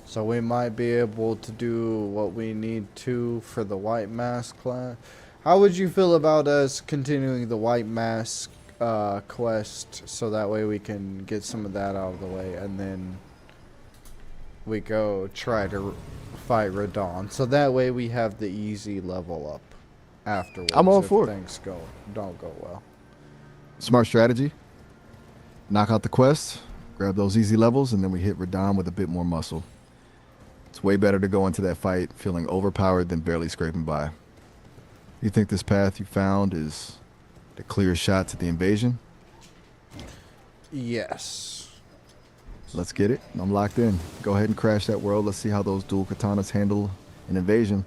So we might be able to do what we need to for the White Mask class. How would you feel about us continuing the White Mask quest so that way we can get some of that out of the way and then we go try to fight rhadan. So that way we have the easy level up afterwards. I'm all if for it. things don't go well. Smart strategy. Knock out the quest, grab those easy levels, and then we hit Radon with a bit more muscle. It's way better to go into that fight feeling overpowered than barely scraping by. You think this path you found is the clear shot to the invasion? Yes. Let's get it. I'm locked in. Go ahead and crash that world. Let's see how those dual katanas handle an invasion.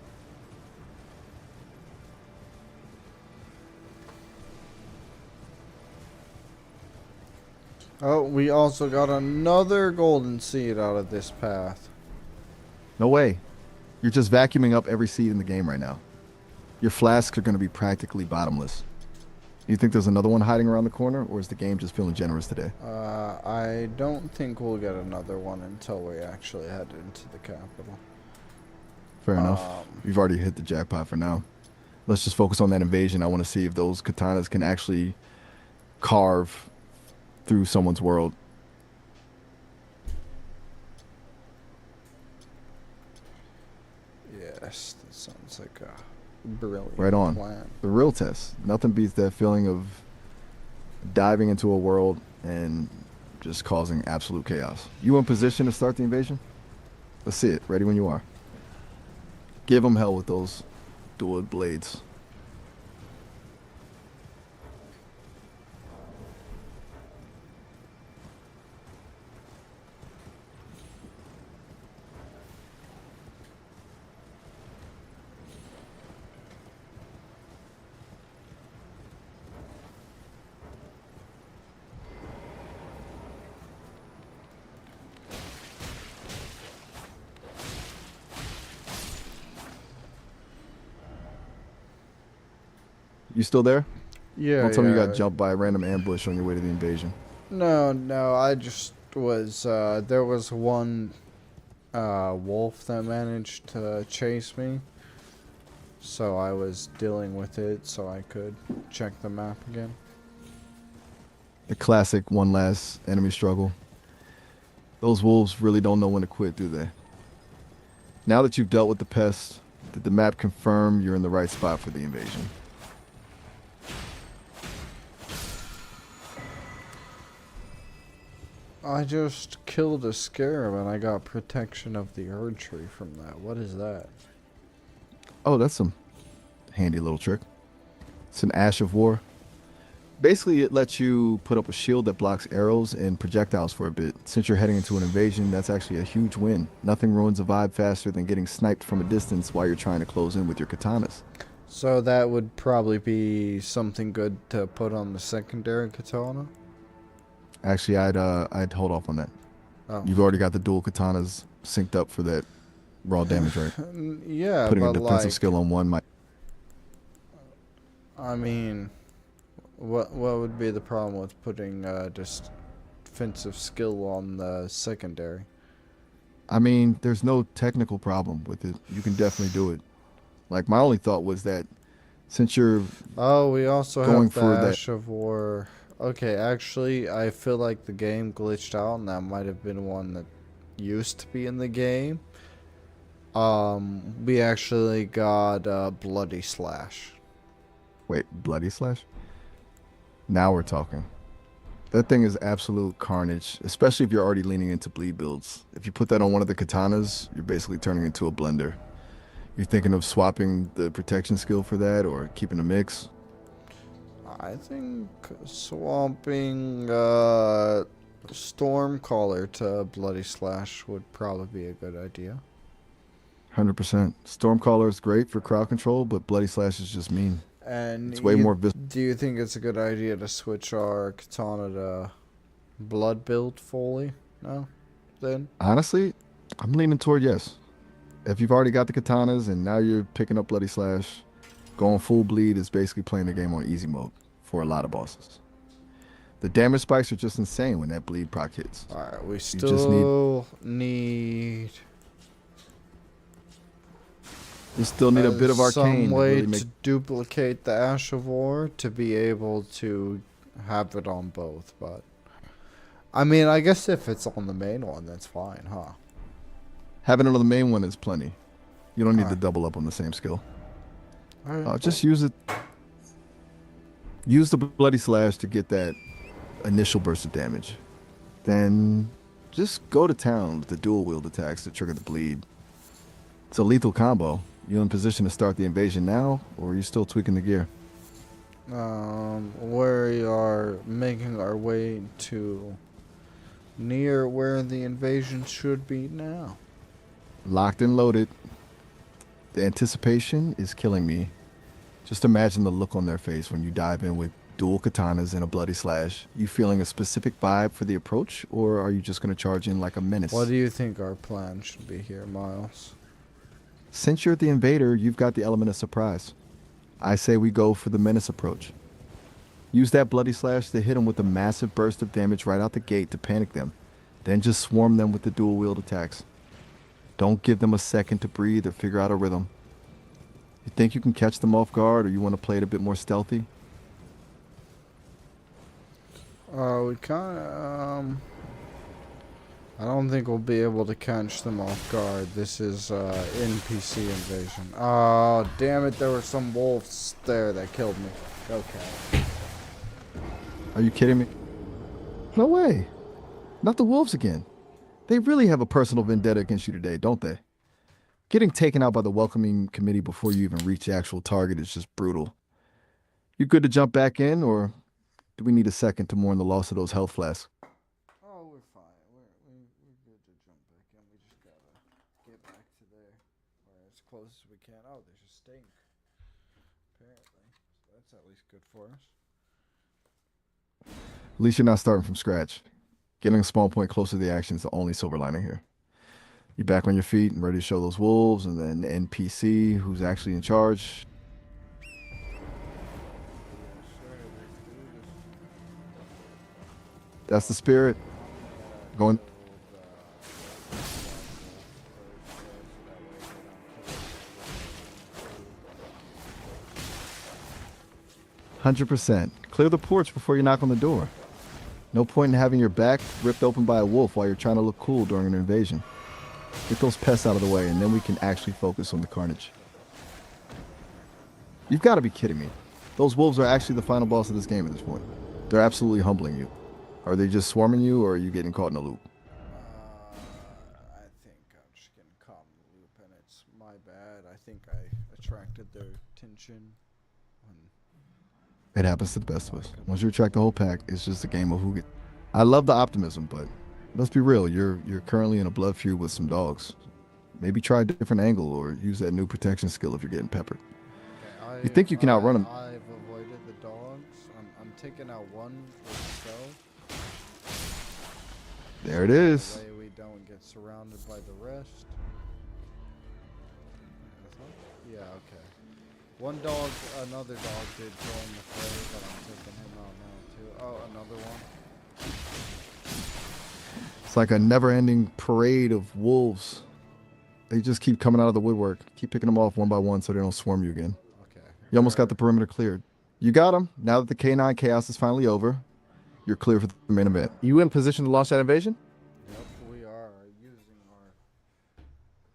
Oh, we also got another golden seed out of this path. No way. You're just vacuuming up every seed in the game right now. Your flasks are going to be practically bottomless. You think there's another one hiding around the corner, or is the game just feeling generous today? I don't think we'll get another one until we actually head into the capital. Fair enough. You've already hit the jackpot for now. Let's just focus on that invasion. I want to see if those katanas can actually carve through someone's world. Yes, that sounds like a brilliant Right on. plan. The real test. Nothing beats that feeling of diving into a world and just causing absolute chaos. You in position to start the invasion? Let's see it. Ready when you are. Give them hell with those dual blades. You still there? Yeah, Don't tell me you yeah. got jumped by a random ambush on your way to the invasion. No, I just was, there was one, wolf that managed to chase me. So I was dealing with it so I could check the map again. The classic one last enemy struggle. Those wolves really don't know when to quit, do they? Now that you've dealt with the pest, did the map confirm you're in the right spot for the invasion? I just killed a scarab and I got protection of the Erd tree from that. What is that? Oh, that's some handy little trick. It's an Ash of War. Basically, it lets you put up a shield that blocks arrows and projectiles for a bit. Since you're heading into an invasion, that's actually a huge win. Nothing ruins a vibe faster than getting sniped from a distance while you're trying to close in with your katanas. So that would probably be something good to put on the secondary katana? Actually, I'd hold off on that. Oh. You've already got the dual katanas synced up for that raw damage, right? Yeah, Putting a but defensive like, skill on one might. I mean, what would be the problem with putting just defensive skill on the secondary? I mean, there's no technical problem with it. You can definitely do it. Like, my only thought was that since you're Oh, we also going have the for that. Ash of War. Okay, actually, I feel like the game glitched out, and that might have been one that used to be in the game. We actually got Bloody Slash. Wait, Bloody Slash? Now we're talking. That thing is absolute carnage, especially if you're already leaning into bleed builds. If you put that on one of the katanas, you're basically turning into a blender. You're thinking of swapping the protection skill for that or keeping a mix? I think swapping Stormcaller to Bloody Slash would probably be a good idea. 100%. Stormcaller is great for crowd control, but Bloody Slash is just mean. And It's way more do you think it's a good idea to switch our katana to blood build fully now? Then Honestly, I'm leaning toward yes. If you've already got the katanas and now you're picking up Bloody Slash, going full bleed is basically playing the game on easy mode for a lot of bosses. The damage spikes are just insane when that bleed proc hits. alright, we You just need You still need a bit of arcane some to way really make. to duplicate the Ash of War to be able to have it on both, but I mean, I guess if it's on the main one, that's fine, huh? Having it on the main one is plenty. You don't need to Alright. double up on the same skill. Alright. Just use it. Use the Bloody Slash to get that initial burst of damage. Then just go to town with the dual wield attacks to trigger the bleed. It's a lethal combo. You in position to start the invasion now, or are you still tweaking the gear? We are making our way to near where the invasion should be now. Locked and loaded. The anticipation is killing me. Just imagine the look on their face when you dive in with dual katanas and a Bloody Slash. You feeling a specific vibe for the approach, or are you just going to charge in like a menace? What do you think our plan should be here, Miles? Since you're the invader, you've got the element of surprise. I say we go for the menace approach. Use that Bloody Slash to hit them with a massive burst of damage right out the gate to panic them. Then just swarm them with the dual wield attacks. Don't give them a second to breathe or figure out a rhythm. You think you can catch them off guard, or you want to play it a bit more stealthy? We kind of, I don't think we'll be able to catch them off guard. This is NPC invasion. Oh, damn it, there were some wolves there that killed me. Okay. Are you kidding me? No way. Not the wolves again. They really have a personal vendetta against you today, don't they? Getting taken out by the welcoming committee before you even reach the actual target is just brutal. You good to jump back in, or do we need a second to mourn the loss of those health flasks? Oh, we're fine. We're good to jump back in. We just gotta get back to there, or as close as we can. Oh, there's a stink. Apparently, so that's at least good for us. At least you're not starting from scratch. Getting a spawn point closer to the action is the only silver lining here. You're back on your feet and ready to show those wolves, and then the NPC who's actually in charge. That's the spirit. Going. 100%. Clear the porch before you knock on the door. No point in having your back ripped open by a wolf while you're trying to look cool during an invasion. Get those pests out of the way, and then we can actually focus on the carnage. You've got to be kidding me. Those wolves are actually the final boss of this game at this point. They're absolutely humbling you. Are they just swarming you, or are you getting caught in a loop? I think I'm just getting caught in the loop, and it's my bad. I think I attracted their attention. It happens to the best of us. Once you attract the whole pack, it's just a game of who get. I love the optimism, but let's be real. You're currently in a blood feud with some dogs. Maybe try a different angle or use that new protection skill if you're getting peppered. Okay, You think you can outrun them? I've avoided the dogs. I'm taking out one for myself. There it is. That way we don't get surrounded by the rest. Yeah, okay. One dog, another dog did join the fray, but I'm taking him out now too. Oh, another one. It's like a never-ending parade of wolves. They just keep coming out of the woodwork. Keep picking them off one by one so they don't swarm you again. Okay. You almost got the perimeter cleared. You got them. Now that the K9 chaos is finally over, you're clear for the main event. You in position to launch that invasion? Yep, we are using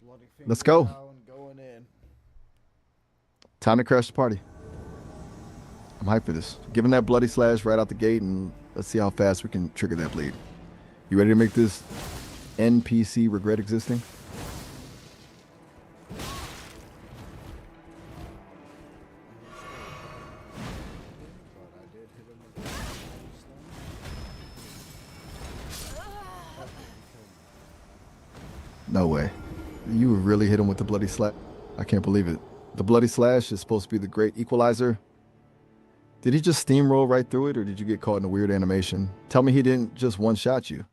bloody Let's finger go. now and going in. Time to crash the party. I'm hyped for this. Give him that bloody slash right out the gate, and let's see how fast we can trigger that bleed. You ready to make this NPC regret existing? But I did hit him with the No way. You really hit him with the bloody slash? I can't believe it. The bloody slash is supposed to be the great equalizer. Did he just steamroll right through it, or did you get caught in a weird animation? Tell me he didn't just one-shot you.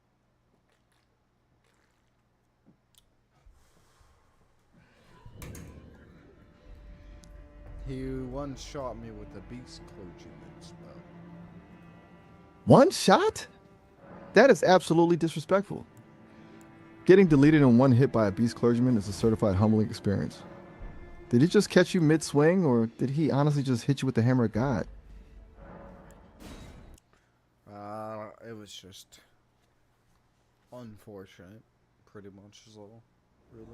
He one shot me with the beast clergyman spell. One shot? That is absolutely disrespectful. Getting deleted in one hit by a beast clergyman is a certified humbling experience. Did he just catch you mid-swing, or did he honestly just hit you with the hammer of God? It was just unfortunate, pretty much is all, really.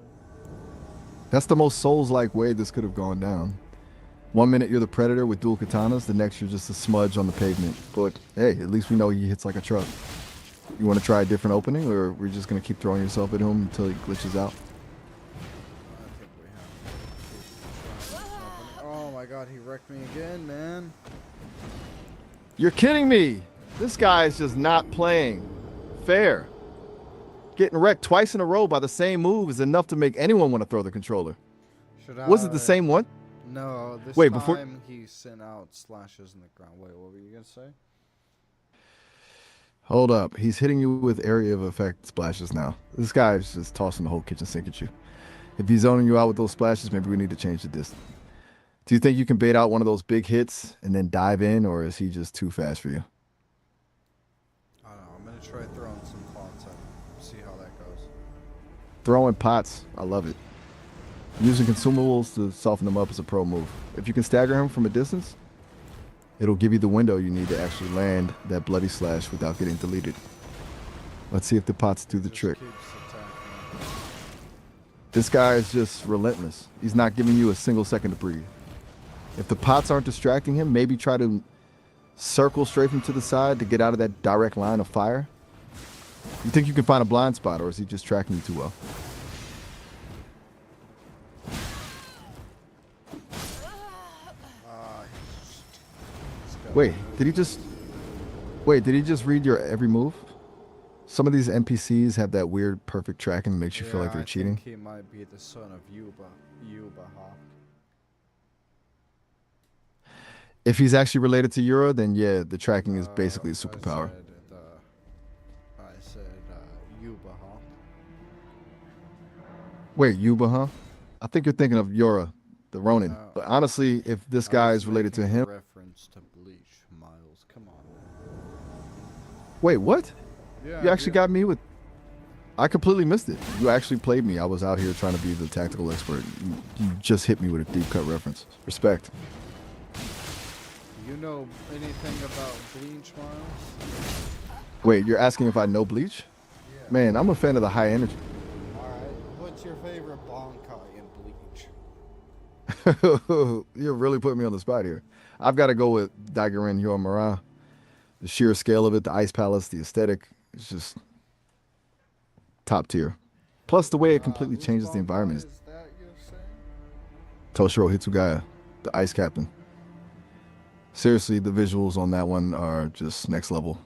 That's the most Souls-like way this could have gone down. 1 minute you're the predator with dual katanas, the next you're just a smudge on the pavement. But hey, at least we know he hits like a truck. You want to try a different opening, or we're just going to keep throwing yourself at him until he glitches out? I think we have to keep trying this opening. Oh my god, he wrecked me again, man. You're kidding me! This guy is just not playing fair. Getting wrecked twice in a row by the same move is enough to make anyone want to throw the controller. Was it the same one? No, this Wait, time before... he sent out slashes in the ground. Wait, what were you gonna say? Hold up. He's hitting you with area of effect splashes now. This guy is just tossing the whole kitchen sink at you. If he's zoning you out with those splashes, maybe we need to change the distance. Do you think you can bait out one of those big hits and then dive in, or is he just too fast for you? I don't know. I'm gonna try throwing some pots at him. See how that goes. Throwing pots. I love it. Using consumables to soften them up is a pro move. If you can stagger him from a distance, it'll give you the window you need to actually land that bloody slash without getting deleted. Let's see if the pots do the trick. This guy is just relentless. He's not giving you a single second to breathe. If the pots aren't distracting him, maybe try to circle straight from to the side to get out of that direct line of fire. You think you can find a blind spot, or is he just tracking you too well? Wait, did he just read your every move? Some of these NPCs have that weird perfect tracking that makes you feel like they're cheating. I think he might be the son of Yuba. If he's actually related to Yura, then yeah, the tracking is basically a superpower. I said Yuba. Wait, Yuba, huh? I think you're thinking of Yura, the Ronin. But honestly, if this guy is related to him... Reference to Bleach, Miles. Come on. Wait, what? Yeah, You actually got me with... I completely missed it. You actually played me. I was out here trying to be the tactical expert. You just hit me with a deep cut reference. Respect. You know anything about Bleach, Miles? Wait, you're asking if I know Bleach? Yeah. Man, I'm a fan of the high energy. Alright, what's your favorite Bankai in Bleach? You're really putting me on the spot here. I've got to go with Daigarin Hyomura. The sheer scale of it, the Ice Palace, the aesthetic, it's just top tier. Plus the way it completely changes the environment. Is that you're saying? Toshiro Hitsugaya, the Ice Captain. Seriously, the visuals on that one are just next level.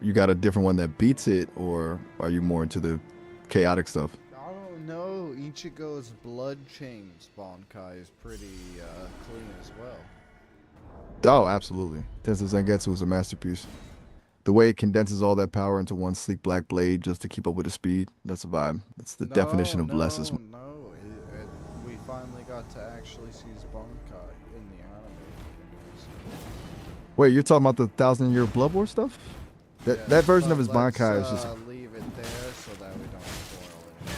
You got a different one that beats it, or are you more into the chaotic stuff? I don't know. Ichigo's Blood Chains Bankai is pretty clean as well. Oh, absolutely. Tensei Zangetsu is a masterpiece. The way it condenses all that power into one sleek black blade just to keep up with the speed, that's a vibe. That's the definition of less is more. No, we finally got to actually see his Bankai in the anime. Wait, you're talking about the 1,000-year Blood War stuff? That version of his Bankai is just... leave it there so that we don't spoil it.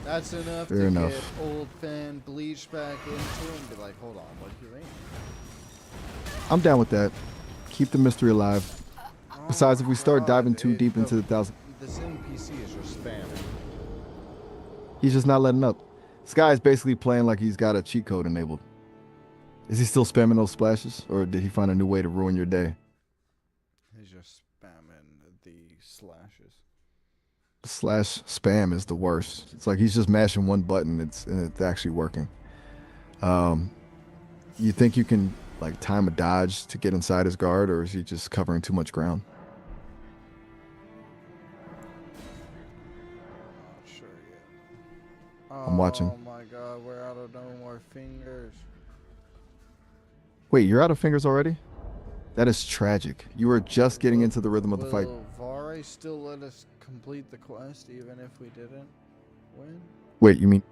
That's enough Fair to enough. get old fan Bleach back into him and be like, hold on, what do you mean? I'm down with that. Keep the mystery alive. Besides, if we start diving too deep into the 1,000... This NPC is just spamming. He's just not letting up. This guy is basically playing like he's got a cheat code enabled. Is he still spamming those splashes, or did he find a new way to ruin your day? He's just spamming the slashes. Slash spam is the worst. It's like he's just mashing one button. It's actually working. Um, you think you can like time a dodge to get inside his guard, or is he just covering too much ground? Not sure yet. I'm watching. Oh my god, we're out of no more fingers. Wait, you're out of fingers already? That is tragic. You were just getting into the rhythm of the fight. Will Vare still let us complete the quest even if we didn't win? Wait, you mean?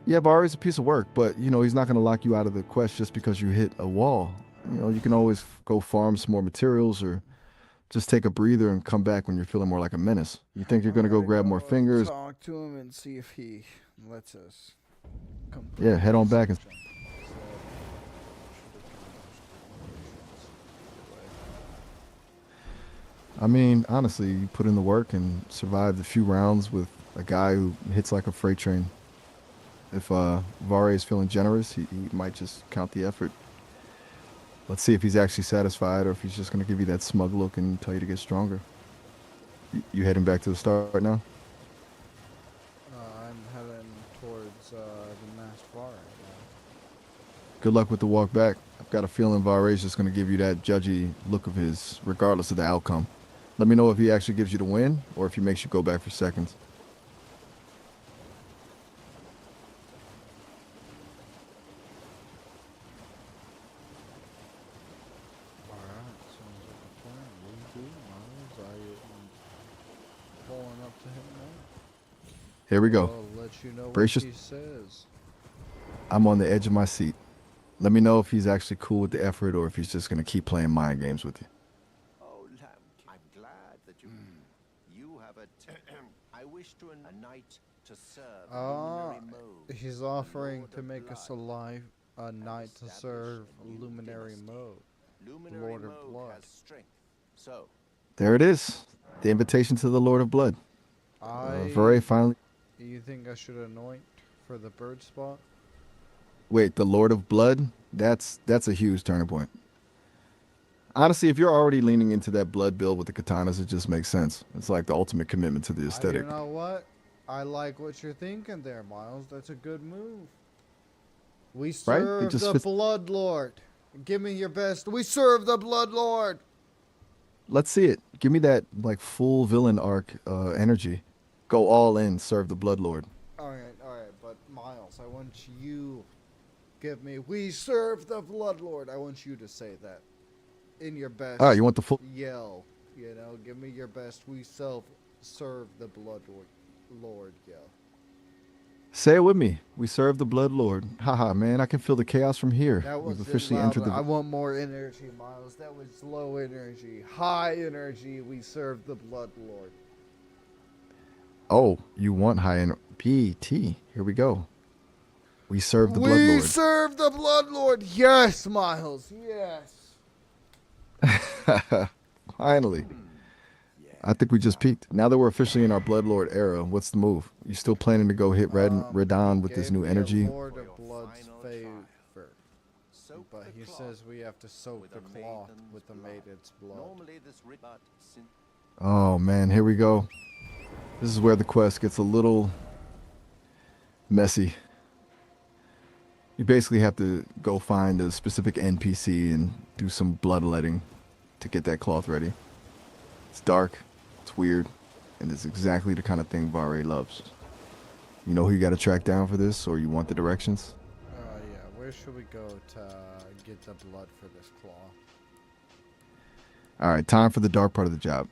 Yeah, Vari's a piece of work, but you know he's not going to lock you out of the quest just because you hit a wall. You know you can always go farm some more materials or just take a breather and come back when you're feeling more like a menace. You think you're going to go grab more fingers? Talk to him and see if he lets us complete. Yeah, head on back and. I mean, honestly, you put in the work and survived a few rounds with a guy who hits like a freight train. If Vare is feeling generous, he might just count the effort. Let's see if he's actually satisfied or if he's just going to give you that smug look and tell you to get stronger. You heading back to the start now? I'm heading towards the masked bar right now. Good luck with the walk back. I've got a feeling Vare is just going to give you that judgy look of his, regardless of the outcome. Let me know if he actually gives you the win or if he makes you go back for seconds. Alright, sounds like a plan. We do, Miles. I am pulling up to him now. Here we go. I'll let you know Brace what your- he says. I'm on the edge of my seat. Let me know if he's actually cool with the effort or if he's just going to keep playing mind games with you. Oh, Lamb, I'm glad that you have a. I wish to a knight to serve luminary mode. He's offering Lord to of make us blood, a knight to serve establish a new luminary dynasty. mode. Luminary Lord of mode blood. has strength. So, There it is. The invitation to the Lord of Blood. Vare finally. You think I should anoint for the bird spot? Wait, the Lord of Blood? That's a huge turning point. Honestly, if you're already leaning into that blood build with the katanas, it just makes sense. It's like the ultimate commitment to the aesthetic. You know what? I like what you're thinking there, Miles. That's a good move. We Right? It serve just the fits- Blood Lord. Give me your best. We serve the Blood Lord. Let's see it. Give me that like full villain arc energy. Go all in, serve the Blood Lord. All right, but Miles, I want you give me we serve the Blood Lord. I want you to say that in your best. All right, you want the full? Yell, give me your best. We serve the Blood Lord yell. Say it with me. We serve the Blood Lord. Haha, man, I can feel the chaos from here. That was We've officially entered I the. want more energy, Miles. That was low energy. High energy. We serve the Blood Lord. Oh, you want high end BT? Here we go. We serve the Blood We Lord. serve the Blood Lord. Yes, Miles. Yes. Finally. I think we just peaked. Now that we're officially in our Blood Lord era, what's the move? You still planning to go hit Rhadan with this Gave new me a energy? Lord of Blood's favor. soak But the he cloth says we have to soak with the a cloth maiden's with the blood. maiden's blood. Normally this but sin Oh man, here we go. This is where the quest gets a little messy. You basically have to go find a specific NPC and do some bloodletting to get that cloth ready. It's dark, it's weird, and it's exactly the kind of thing Vare loves. You know who you got to track down for this, or you want the directions? Yeah. Where should we go to get the blood for this claw? All right, time for the dark part of the job.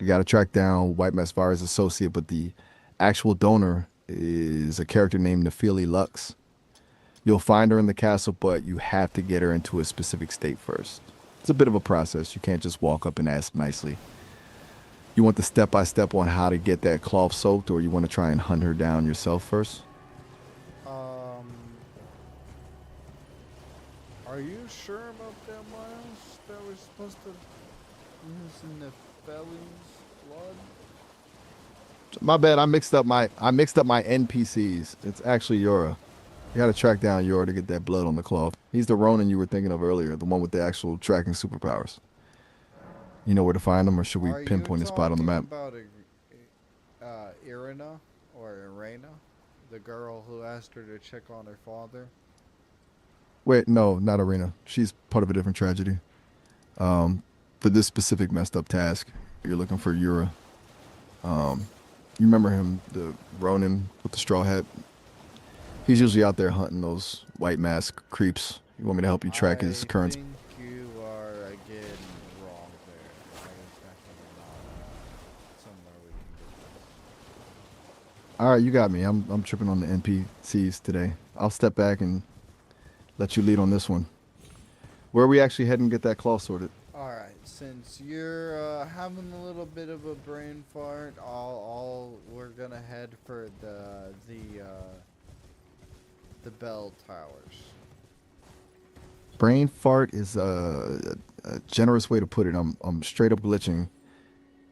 You got to track down White Mess Vare's associate, but the actual donor is a character named Nephili Lux. You'll find her in the castle, but you have to get her into a specific state first. It's a bit of a process. You can't just walk up and ask nicely. You want the step-by-step on how to get that cloth soaked, or you want to try and hunt her down yourself first? Are you sure about that, Miles? That we're supposed to use Nephili's blood? My bad. I mixed up my NPCs. It's actually Yora. You got to track down Yora to get that blood on the cloth. He's the Ronin you were thinking of earlier, the one with the actual tracking superpowers. You know where to find him, or should we Are you pinpoint a spot on the talking map? about Irina or Irena, the girl who asked her to check on her father? Wait, no, not Arena. She's part of a different tragedy. For this specific messed up task, you're looking for Yura. You remember him, the Ronin with the straw hat? He's usually out there hunting those white mask creeps. You want me to help you track his current? I think you are again wrong there. That is definitely not somewhere we can get All right, you got me. I'm tripping on the NPCs today. I'll step back and let you lead on this one. Where are we actually heading to get that claw sorted? Alright, since you're having a little bit of a brain fart, we're gonna head for the bell towers. Brain fart is a generous way to put it. I'm straight up glitching.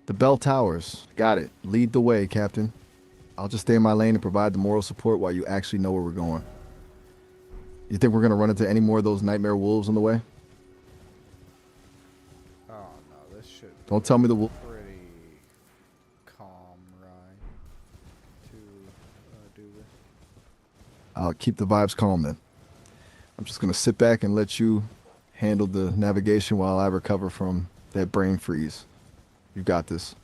The bell towers. Got it. Lead the way, Captain. I'll just stay in my lane and provide the moral support while you actually know where we're going. You think we're gonna run into any more of those nightmare wolves on the way? Oh no, this should be Don't tell me the wolf. pretty calm ride to do this. I'll keep the vibes calm then. I'm just gonna sit back and let you handle the navigation while I recover from that brain freeze. You got this.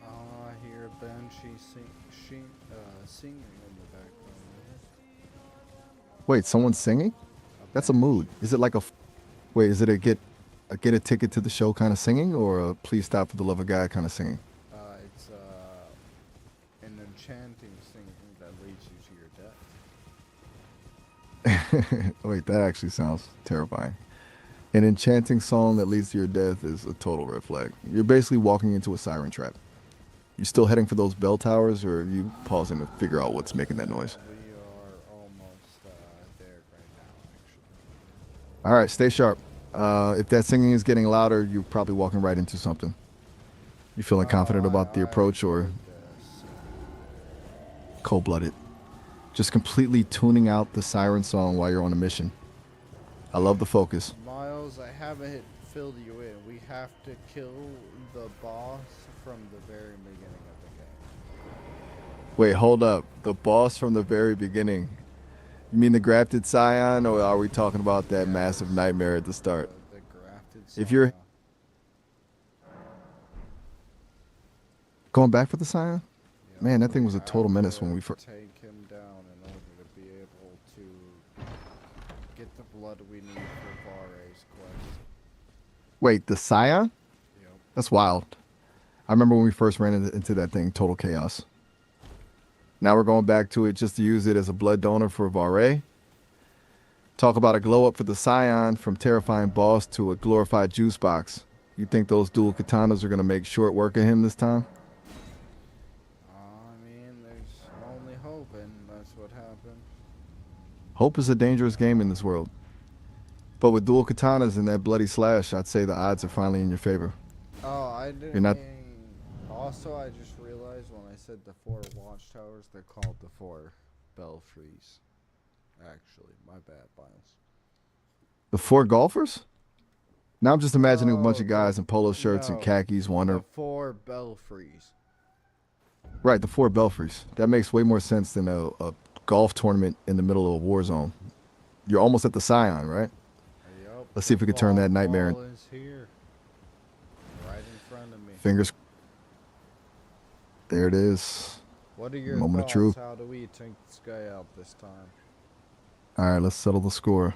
I hear a banshee singing in the background. Wait, someone's singing? That's a mood. Is it like a? Wait, is it a get a ticket to the show kind of singing, or a please stop for the love of God kind of singing? It's an enchanting singing that leads you to your death. Wait, that actually sounds terrifying. An enchanting song that leads to your death is a total red flag. You're basically walking into a siren trap. You still heading for those bell towers, or are you pausing to figure out what's making that noise? We are almost there right now, actually. All right, stay sharp. If that singing is getting louder, you're probably walking right into something. You feeling confident about the approach, or cold-blooded? Just completely tuning out the siren song while you're on a mission. I love the focus. Miles, I haven't filled you in. We have to kill the boss from the very beginning of the game. Wait, hold up. The boss from the very beginning. You mean the grafted scion, or are we talking about that massive nightmare at the start? The grafted If you're Scion. going back for the scion? Yep, Man, that thing we was a total have menace to when we first. take him down in order to be able to get the blood we need for Vare's quest. Wait, the scion? Yep. That's wild. I remember when we first ran into that thing, total chaos. Now we're going back to it just to use it as a blood donor for Vare. Talk about a glow up for the scion, from terrifying boss to a glorified juice box. You think those dual katanas are going to make short work of him this time? I mean, there's only hope, and that's what happened. Hope is a dangerous game in this world. But with dual katanas and that bloody slash, I'd say the odds are finally in your favor. Oh, I didn't You're not- mean... Also, I just realized when I said the 4 watchtowers, they're called the 4 belfries. Actually, my bad, Miles. The 4 golfers? Now I'm just imagining a bunch Oh, of guys in polo shirts and no. khakis The wonder. 4 belfries. Right, the 4 belfries. That makes way more sense than a golf tournament in the middle of a war zone. You're almost at the scion, right? Yep. Let's see if we can turn that nightmare Ball is here. Right in front of me. Fingers. There it is. What are your Moment of thoughts? truth. How do we take this guy out this time? All right, let's settle the score.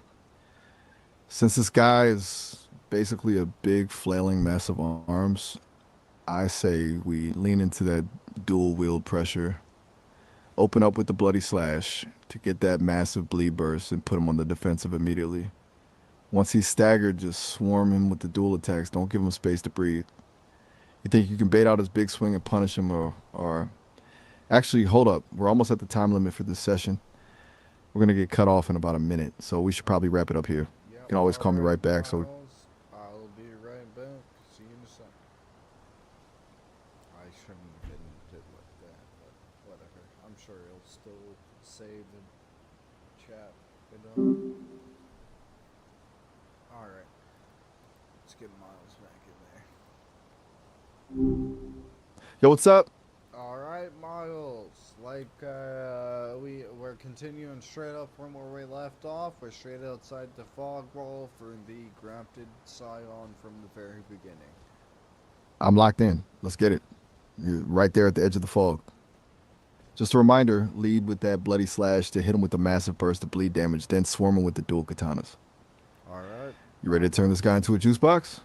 Since this guy is basically a big flailing mess of arms, I say we lean into that dual wield pressure. Open up with the bloody slash to get that massive bleed burst and put him on the defensive immediately. Once he's staggered, just swarm him with the dual attacks. Don't give him space to breathe. You think you can bait out his big swing and punish him, or... Actually, hold up. We're almost at the time limit for this session. We're gonna get cut off in about a minute, so we should probably wrap it up here. You Yep, can always call me alright, right back. So Miles. I'll be right back. See you in a second. I shouldn't have been did like that, but whatever. I'm sure he'll still save the chat. Alright. Let's get Miles back in there. yo, what's up? All right, Miles. Like we're continuing straight up from where we left off. We're straight outside the fog wall for the grafted scion from the very beginning. I'm locked in. Let's get it. You're right there at the edge of the fog. Just a reminder, lead with that bloody slash to hit him with a massive burst of bleed damage, then swarm him with the dual katanas. All right. You ready to turn this guy into a juice box?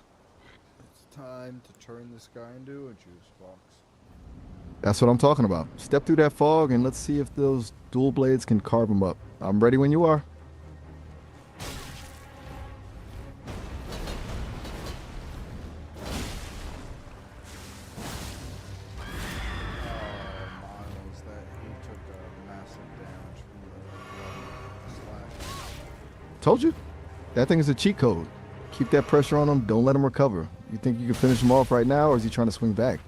It's time to turn this guy into a juice box. That's what I'm talking about. Step through that fog and let's see if those dual blades can carve him up. I'm ready when you are. Miles, that he took a massive damage from the slash. Told you. That thing is a cheat code. Keep that pressure on him. Don't let him recover. You think you can finish him off right now, or is he trying to swing back?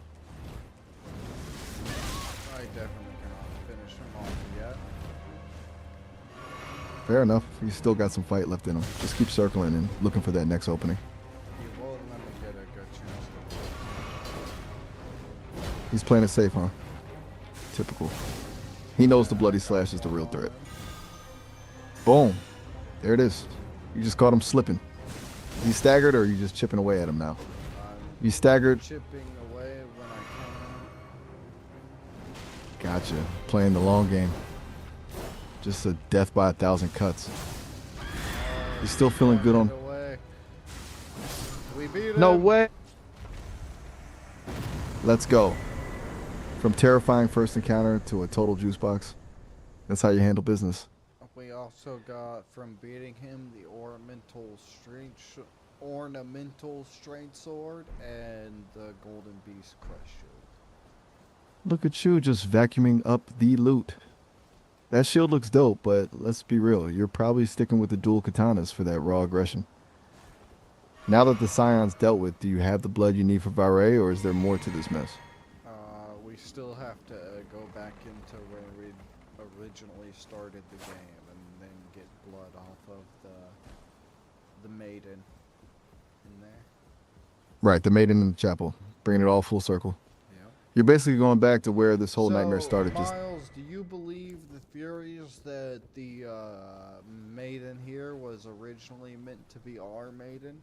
I definitely cannot finish him off yet. Fair enough. He's still got some fight left in him. Just keep circling and looking for that next opening. He won't let me get a good chance to. He's playing it safe, huh? Typical. He knows the bloody slash is the real threat. Boom. There it is. You just caught him slipping. He staggered, or are you just chipping away at him now? You staggered. Chipping away when I Gotcha. Playing the long game. Just a death by 1,000 cuts. can. He's still feeling good on. Away. We beat him. No way. Let's go. From terrifying first encounter to a total juice box. That's how you handle business. We also got from beating him the ornamental strength sword and the golden beast crush shield. Look at you just vacuuming up the loot. That shield looks dope, but let's be real. You're probably sticking with the dual katanas for that raw aggression. Now that the Scion's dealt with, do you have the blood you need for Vare, or is there more to this mess? We still have to go back into where we originally started the game and then get blood off of the maiden in there. Right, the maiden in the chapel. Bringing it all full circle. Yeah. You're basically going back to where this whole nightmare started. Miles, do you believe the theories that the maiden here was originally meant to be our maiden?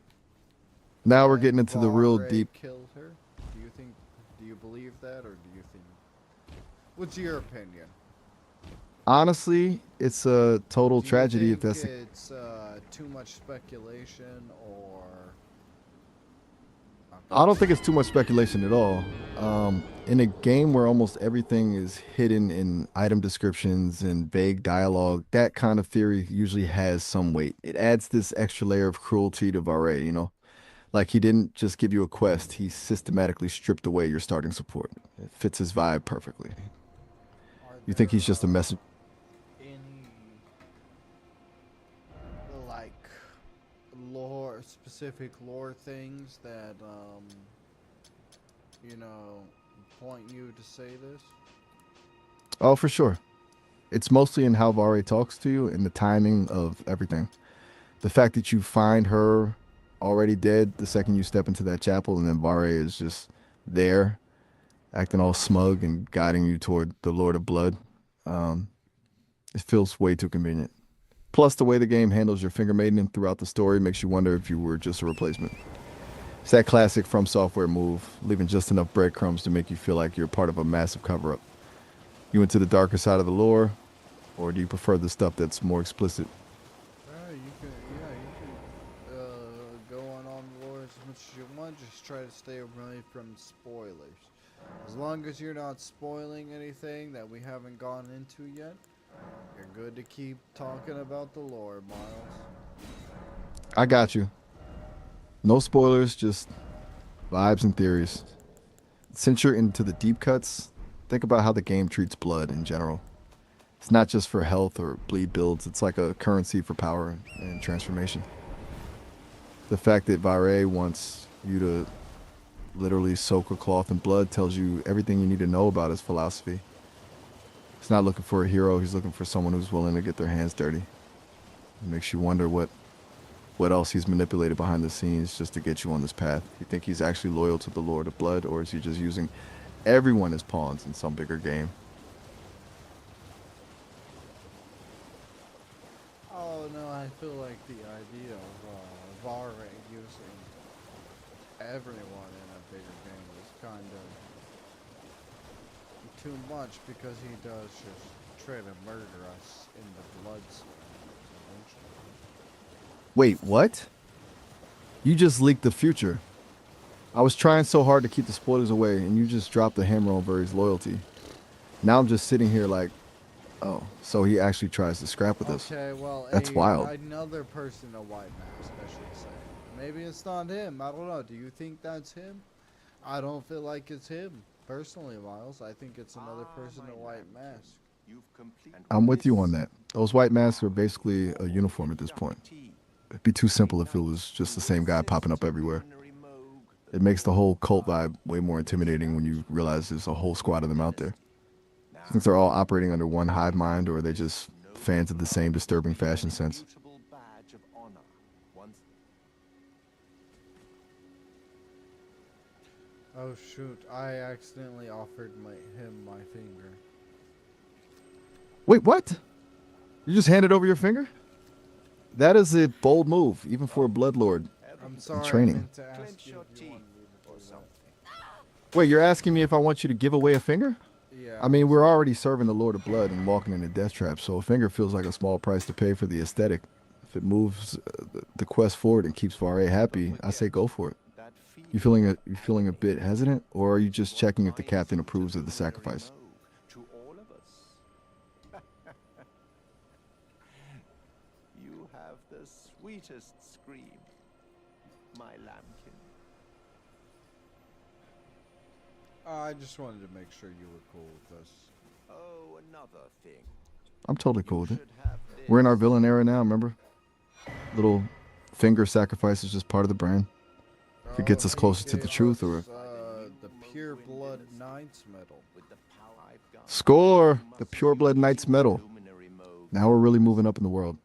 Now we're getting into the real Vare deep. Killed her. Do you believe that, or do you think? What's your opinion? Honestly, it's a total Do you tragedy if think that's. it's too much speculation, or? I don't think it's too much speculation at all. In a game where almost everything is hidden in item descriptions and vague dialogue, that kind of theory usually has some weight. It adds this extra layer of cruelty to Vare, you know? Like he didn't just give you a quest, he systematically stripped away your starting support. It fits his vibe perfectly. You think he's just a messenger? Any like specific lore things that point you to say this? Oh, for sure. It's mostly in how Vare talks to you and the timing of everything. The fact that you find her already dead the second you step into that chapel, and then Vare is just there, acting all smug and guiding you toward the Lord of Blood. It feels way too convenient. Plus, the way the game handles your finger maiden throughout the story makes you wonder if you were just a replacement. It's that classic From Software move, leaving just enough breadcrumbs to make you feel like you're part of a massive cover-up. You into the darker side of the lore, or do you prefer the stuff that's more explicit? You can go on the lore as much as you want. Just try to stay away from spoilers. As long as you're not spoiling anything that we haven't gone into yet, you're good to keep talking about the lore, Miles. I got you. No spoilers, just vibes and theories. Since you're into the deep cuts, think about how the game treats blood in general. It's not just for health or bleed builds. It's like a currency for power and transformation. The fact that Vare wants you to literally soak a cloth in blood tells you everything you need to know about his philosophy. He's not looking for a hero. He's looking for someone who's willing to get their hands dirty. It makes you wonder what else he's manipulated behind the scenes just to get you on this path. You think he's actually loyal to the Lord of Blood, or is he just using everyone as pawns in some bigger game? Oh no, I feel like the idea of Vare using everyone in a bigger game is kind of too much, because he does just try to murder us in the blood eventually. Wait, what? You just leaked the future. I was trying so hard to keep the spoilers away, and you just dropped the hammer on Vari's loyalty. Now I'm just sitting here like, oh, so he actually tries to scrap with us. Okay, well, That's wild. another person in a white mask, I should say. Maybe it's not him. I don't know. Do you think that's him? I don't feel like it's him. Personally, Miles, I think it's another person in a white mask. I'm with you on that. Those white masks are basically a uniform at this point. It'd be too simple if it was just the same guy popping up everywhere. It makes the whole cult vibe way more intimidating when you realize there's a whole squad of them out there. I think they're all operating under one hive mind, or are they just fans of the same disturbing fashion sense? Oh shoot, I accidentally offered him my finger. Wait, what? You just handed over your finger? That is a bold move, even for a bloodlord I'm sorry, training. I meant to ask you if you wanted me to do that. Wait, you're asking me if I want you to give away a finger? Yeah. I mean, we're already serving the Lord of Blood and walking in a death trap, so a finger feels like a small price to pay for the aesthetic. If it moves the quest forward and keeps Vare happy, I say go for it. You feeling a bit hesitant, or are you just checking if the captain approves of the sacrifice? You have the sweetest scream, my lambkin. I just wanted to make sure you were cool with this. Oh, another thing. I'm totally cool with it. Should have We're in our this. villain era now, remember? Little finger sacrifice is just part of the brand. If it gets us closer to the truth, or the Pure Blood Knight's medal. With the power I've got, score you the must Pure Blood Knight's medal. luminary mode. Now we're really moving up in the world.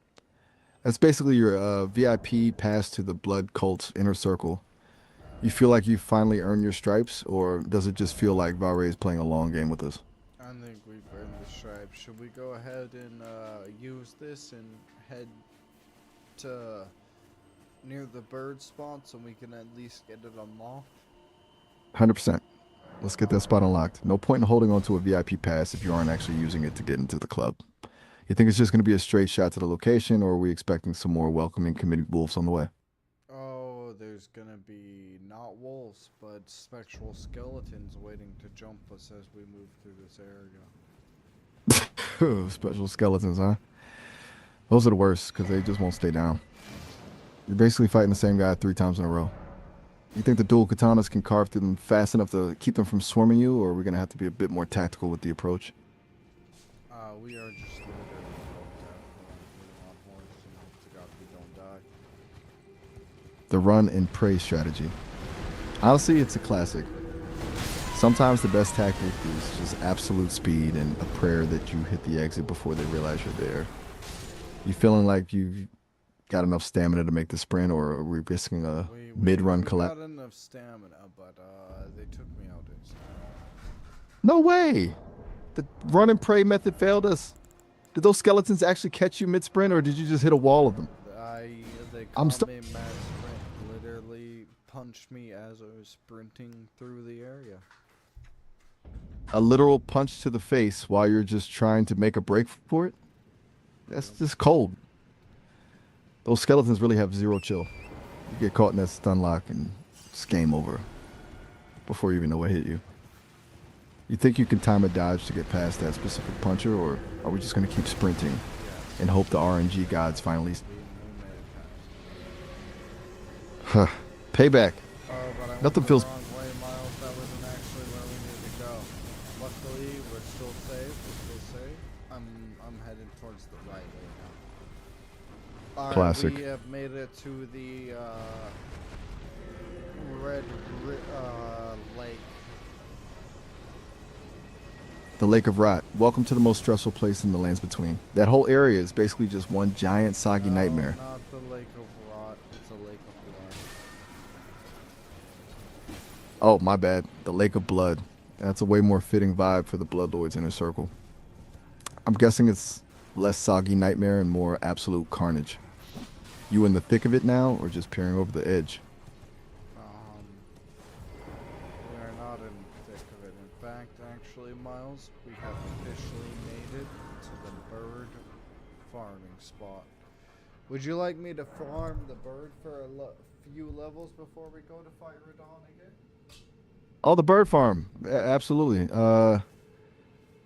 That's basically your VIP pass to the blood cult's inner circle. You feel like you finally earned your stripes, or does it just feel like Vare is playing a long game with us? I think we've earned the stripe. Should we go ahead and use this and head to near the bird spot so we can at least get it unlocked? 100%. Let's get that spot unlocked. No point in holding on to a VIP pass if you aren't actually using it to get into the club. You think it's just going to be a straight shot to the location, or are we expecting some more welcoming committed wolves on the way? Oh, there's gonna be not wolves, but spectral skeletons waiting to jump us as we move through this area. Special skeletons, huh? Those are the worst, because they just won't stay down. You're basically fighting the same guy 3 times in a row. You think the dual katanas can carve through them fast enough to keep them from swarming you, or are we going to have to be a bit more tactical with the approach? We are just literally on horse and hope to God we don't die. The run and pray strategy. Honestly, it's a classic. Sometimes the best tactic is just absolute speed and a prayer that you hit the exit before they realize you're there. You feeling like you've got enough stamina to make the sprint, or are we risking a mid-run We collapse? got enough stamina, but they took me out instantly. No way! The run and pray method failed us. Did those skeletons actually catch you mid-sprint, or did you just hit a wall of them? They I'm caught me mad sprint. Literally punched me as I was sprinting through the area. A literal punch to the face while you're just trying to make a break for it? That's just cold. Those skeletons really have 0 chill. You get caught in that stun lock and it's game over before you even know what hit you. You think you can time a dodge to get past that specific puncher, or are we just going to keep sprinting and hope the RNG gods finally... Huh. Payback. Oh, but I went Nothing the feels... wrong way, Miles. That wasn't actually where we needed to go. Luckily, we're still safe. I'm classic. We have made it to the red lake. The Lake of Rot. Welcome to the most stressful place in the lands between. That whole area is basically just one giant soggy No, nightmare. not the Lake of Rot. It's a Lake of Blood. Oh, my bad. The Lake of Blood. That's a way more fitting vibe for the Bloodlord's inner circle. I'm guessing it's less soggy nightmare and more absolute carnage. You in the thick of it now, or just peering over the edge? We are not in the thick of it. In fact, actually, Miles, we have officially made it to the bird farming spot. Would you like me to farm the bird for a few levels before we go to fight Rhadan again? Oh, the bird farm. Absolutely.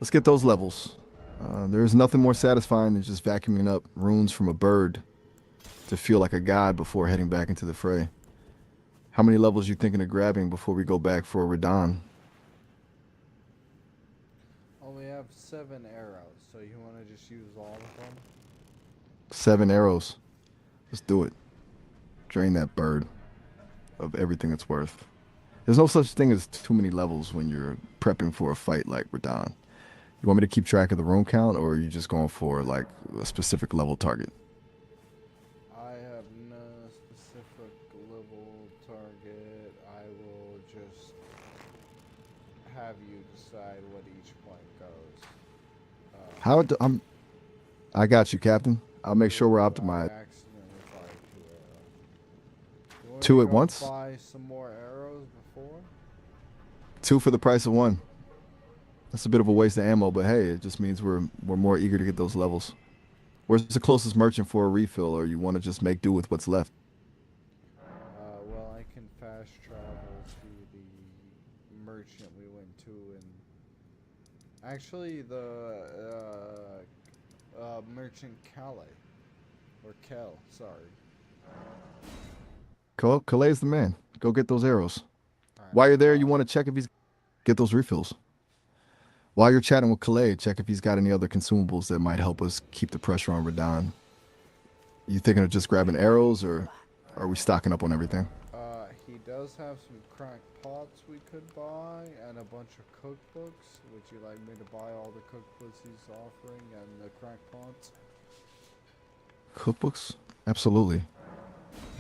Let's get those levels. There's nothing more satisfying than just vacuuming up runes from a bird to feel like a god before heading back into the fray. How many levels you thinking of grabbing before we go back for Rhadan? Oh, we have 7 arrows, so you want to just use all of them? 7 arrows. Let's do it. Drain that bird of everything it's worth. There's no such thing as too many levels when you're prepping for a fight like Rhadan. You want me to keep track of the rune count, or are you just going for like a specific level target? I have no specific level target. I will just have you decide what each point goes. I got you, Captain. I'll make sure we're I optimized. accidentally fired 2 arrows. You want me 2 to at go once? buy some more arrows before? 2 for the price of 1. That's a bit of a waste of ammo, but hey, it just means we're more eager to get those levels. Where's the closest merchant for a refill, or you want to just make do with what's left? Well, I can fast travel to the merchant we went to, and actually the merchant Calais, or Kel, sorry. Calay's the man. Go get those arrows. Alright, While you're there, you want to check if he's get those refills. While you're chatting with Calais, check if he's got any other consumables that might help us keep the pressure on Rhadan. You thinking of just grabbing arrows, or are we stocking up on everything? He does have some cracked pots we could buy, and a bunch of cookbooks. Would you like me to buy all the cookbooks he's offering and the cracked pots? Cookbooks? Absolutely.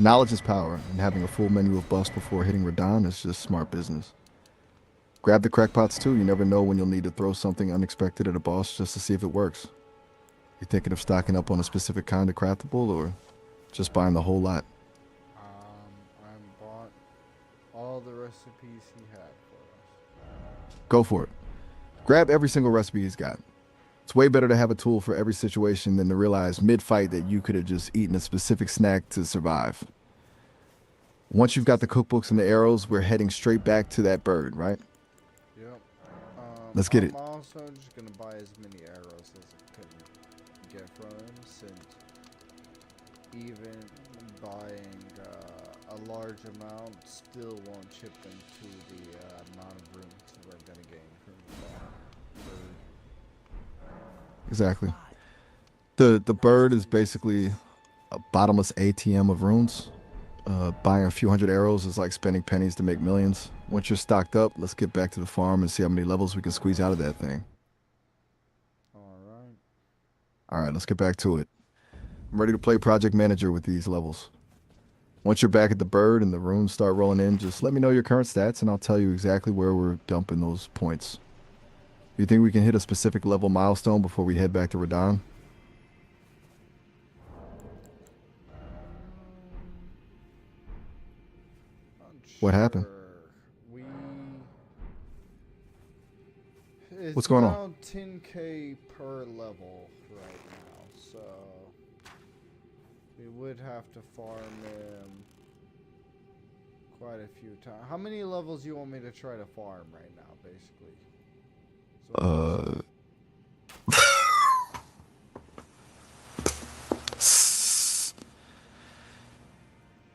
Knowledge is power, and having a full menu of buffs before hitting Rhadan is just smart business. Grab the crackpots too. You never know when you'll need to throw something unexpected at a boss just to see if it works. You thinking of stocking up on a specific kind of craftable, or just buying the whole lot? I bought all the recipes he had for us. Go for it. Grab every single recipe he's got. It's way better to have a tool for every situation than to realize mid-fight that you could have just eaten a specific snack to survive. Once you've got the cookbooks and the arrows, we're heading straight back to that bird, right? Yep. Let's get it. I'm also just gonna buy as many arrows as I can get from him, since even buying a large amount still won't chip into the amount of runes we're gonna gain from the bird. Exactly. The bird is basically a bottomless ATM of runes. Buying a few hundred arrows is like spending pennies to make millions. Once you're stocked up, let's get back to the farm and see how many levels we can squeeze out of that thing. All right, let's get back to it. I'm ready to play project manager with these levels. Once you're back at the bird and the runes start rolling in, just let me know your current stats and I'll tell you exactly where we're dumping those points. You think we can hit a specific level milestone before we head back to Rhadan? What happened? What's going on? Around 10k per level right now, so we would have to farm him quite a few times. How many levels do you want me to try to farm right now, basically?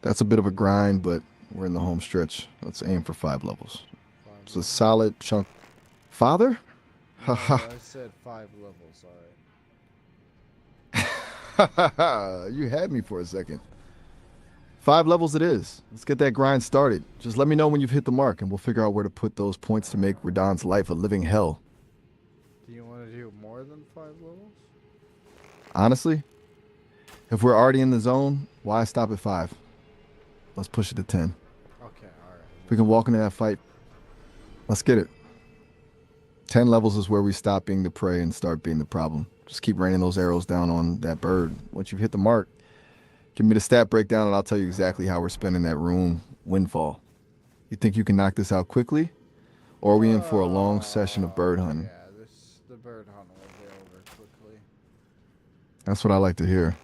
That's a bit of a grind, but we're in the home stretch. Let's aim for 5 levels. It's a solid chunk. Father? No, I said 5 levels, alright. You had me for a second. 5 levels it is. Let's get that grind started. Just let me know when you've hit the mark, and we'll figure out where to put those points to make Rhadan's life a living hell. Do you want to do more than 5 levels? Honestly, if we're already in the zone, why stop at 5? Let's push it to 10. Okay, alright. If we can walk into that fight, let's get it. 10 levels is where we stop being the prey and start being the problem. Just keep raining those arrows down on that bird. Once you've hit the mark, give me the stat breakdown and I'll tell you exactly how we're spending that rune windfall. You think you can knock this out quickly? Or are we in for a long session of bird hunting? Yeah, the bird hunt will be over quickly. That's what I like to hear.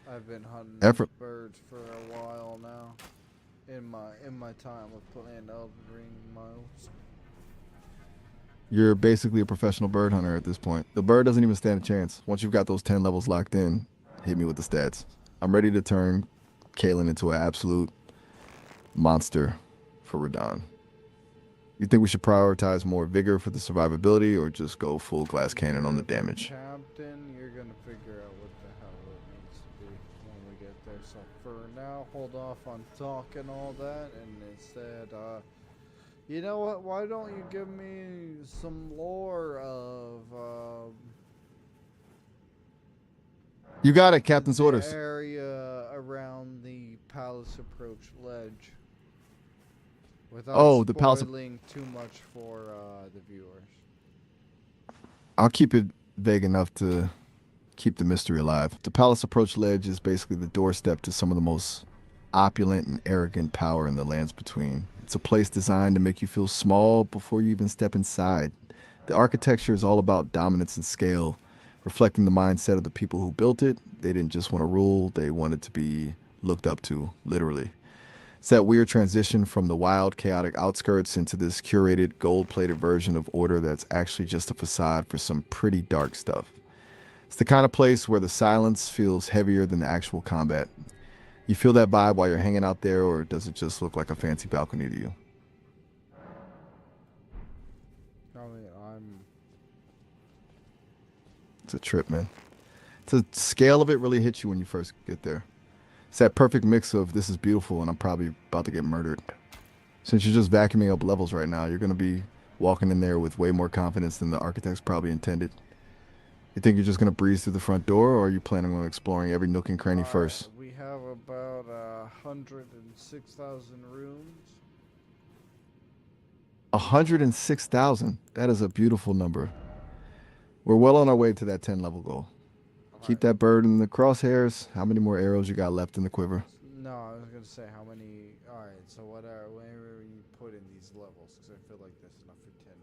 I've been hunting birds for a while now. In my time of playing Elden Ring, Miles. You're basically a professional bird hunter at this point. The bird doesn't even stand a chance. Once you've got those 10 levels locked in, hit me with the stats. I'm ready to turn Kaelin into an absolute monster for Rhadan. You think we should prioritize more vigor for the survivability or just go full glass cannon on the damage? Captain, you're gonna figure out what the hell it needs to be when we get there. So for now, hold off on talking all that, and instead, you know what? Why don't you give me some lore of You got it, Captain's orders. area around the palace approach ledge, without the palace. spoiling too much for the viewers. I'll keep it vague enough to keep the mystery alive. The palace approach ledge is basically the doorstep to some of the most opulent and arrogant power in the lands between. It's a place designed to make you feel small before you even step inside. The architecture is all about dominance and scale, reflecting the mindset of the people who built it. They didn't just want to rule, they wanted to be looked up to, literally. It's that weird transition from the wild, chaotic outskirts into this curated, gold-plated version of order that's actually just a facade for some pretty dark stuff. It's the kind of place where the silence feels heavier than the actual combat. You feel that vibe while you're hanging out there, or does it just look like a fancy balcony to you? I mean, It's a trip, man. The scale of it really hits you when you first get there. It's that perfect mix of this is beautiful and I'm probably about to get murdered. Since you're just vacuuming up levels right now, you're going to be walking in there with way more confidence than the architects probably intended. You think you're just going to breeze through the front door, or are you planning on exploring every nook and cranny first? We have about 106,000 rooms. 106,000. That is a beautiful number. We're well on our way to that 10 level goal. Keep that bird in the crosshairs. How many more arrows you got left in the quiver? No, I was going to say how many. Alright, so whatever you put in these levels, because I feel like that's enough for 10.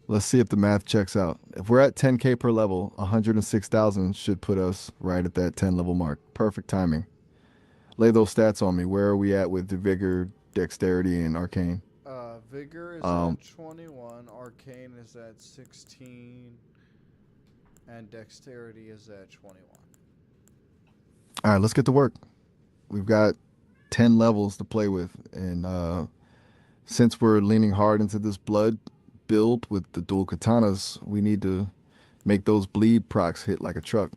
Let's see if the math checks out. If we're at 10k per level, 106,000 should put us right at that 10 level mark. Perfect timing. Lay those stats on me. Where are we at with the vigor, dexterity, and arcane? Vigor is at 21, arcane is at 16, and dexterity is at 21. All right, let's get to work. We've got 10 levels to play with, and since we're leaning hard into this blood build with the dual katanas, we need to make those bleed procs hit like a truck.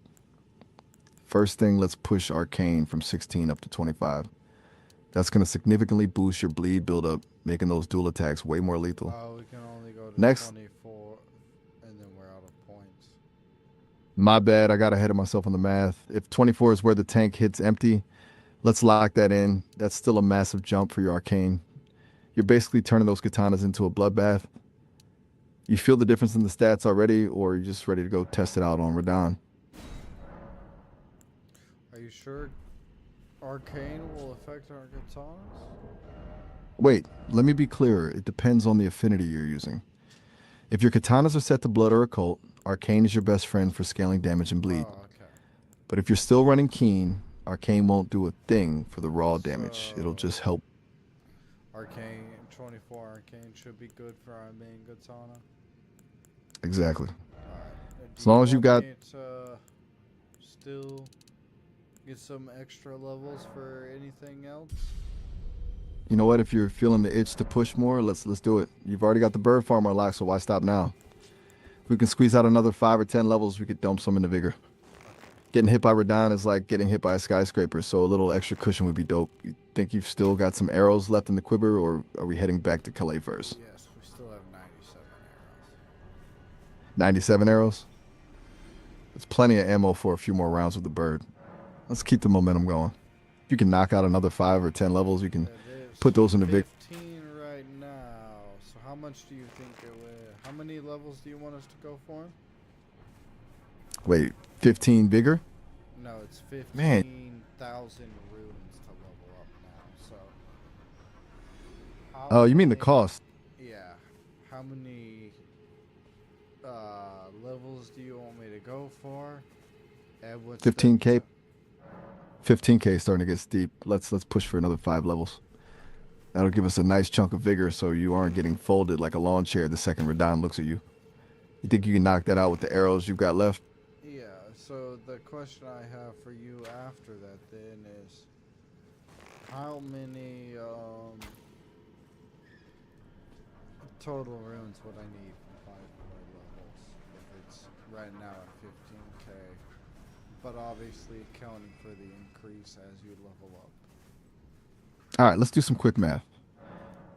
First thing, let's push arcane from 16 up to 25. That's going to significantly boost your bleed buildup, making those dual attacks way more lethal. We can only go to Next. 24, and then we're out of points. My bad, I got ahead of myself on the math. If 24 is where the tank hits empty, let's lock that in. That's still a massive jump for your arcane. You're basically turning those katanas into a bloodbath. You feel the difference in the stats already, or are you just ready to go test it out on Rhadan? Are you sure arcane will affect our katanas? Wait, let me be clearer. It depends on the affinity you're using. If your katanas are set to blood or occult, arcane is your best friend for scaling damage and bleed. Oh, okay. But if you're still running keen, arcane won't do a thing for the raw damage. It'll just help. Arcane, 24 arcane should be good for our main katana. Exactly. Alright. As long as you got... Still get some extra levels for anything else? You know what? If you're feeling the itch to push more, let's do it. You've already got the bird farm unlocked, so why stop now? If we can squeeze out another 5 or 10 levels, we could dump some into vigor. Getting hit by rhadan is like getting hit by a skyscraper, so a little extra cushion would be dope. You think you've still got some arrows left in the quiver, or are we heading back to Calais first? Yes, we still have 97 arrows. 97 arrows? There's plenty of ammo for a few more rounds with the bird. Let's keep the momentum going. If you can knock out another 5 or 10 levels, you can There's put those in the big. 15 right now. So how much do you think it would? How many levels do you want us to go for? Wait, 15 bigger? No, it's Man. 15,000 runes to level up now. So. Oh, you mean the many- cost? Yeah. How many levels do you want me to go for? And what's 15K. 15K is starting to get steep. Let's push for another 5 levels. That'll give us a nice chunk of vigor so you aren't getting folded like a lawn chair the second rhadan looks at you. You think you can knock that out with the arrows you've got left? Yeah, so the question I have for you after that then is how many total runes would I need from 5 more levels if it's right now at 15k, but obviously accounting for the increase as you level up. All right, let's do some quick math.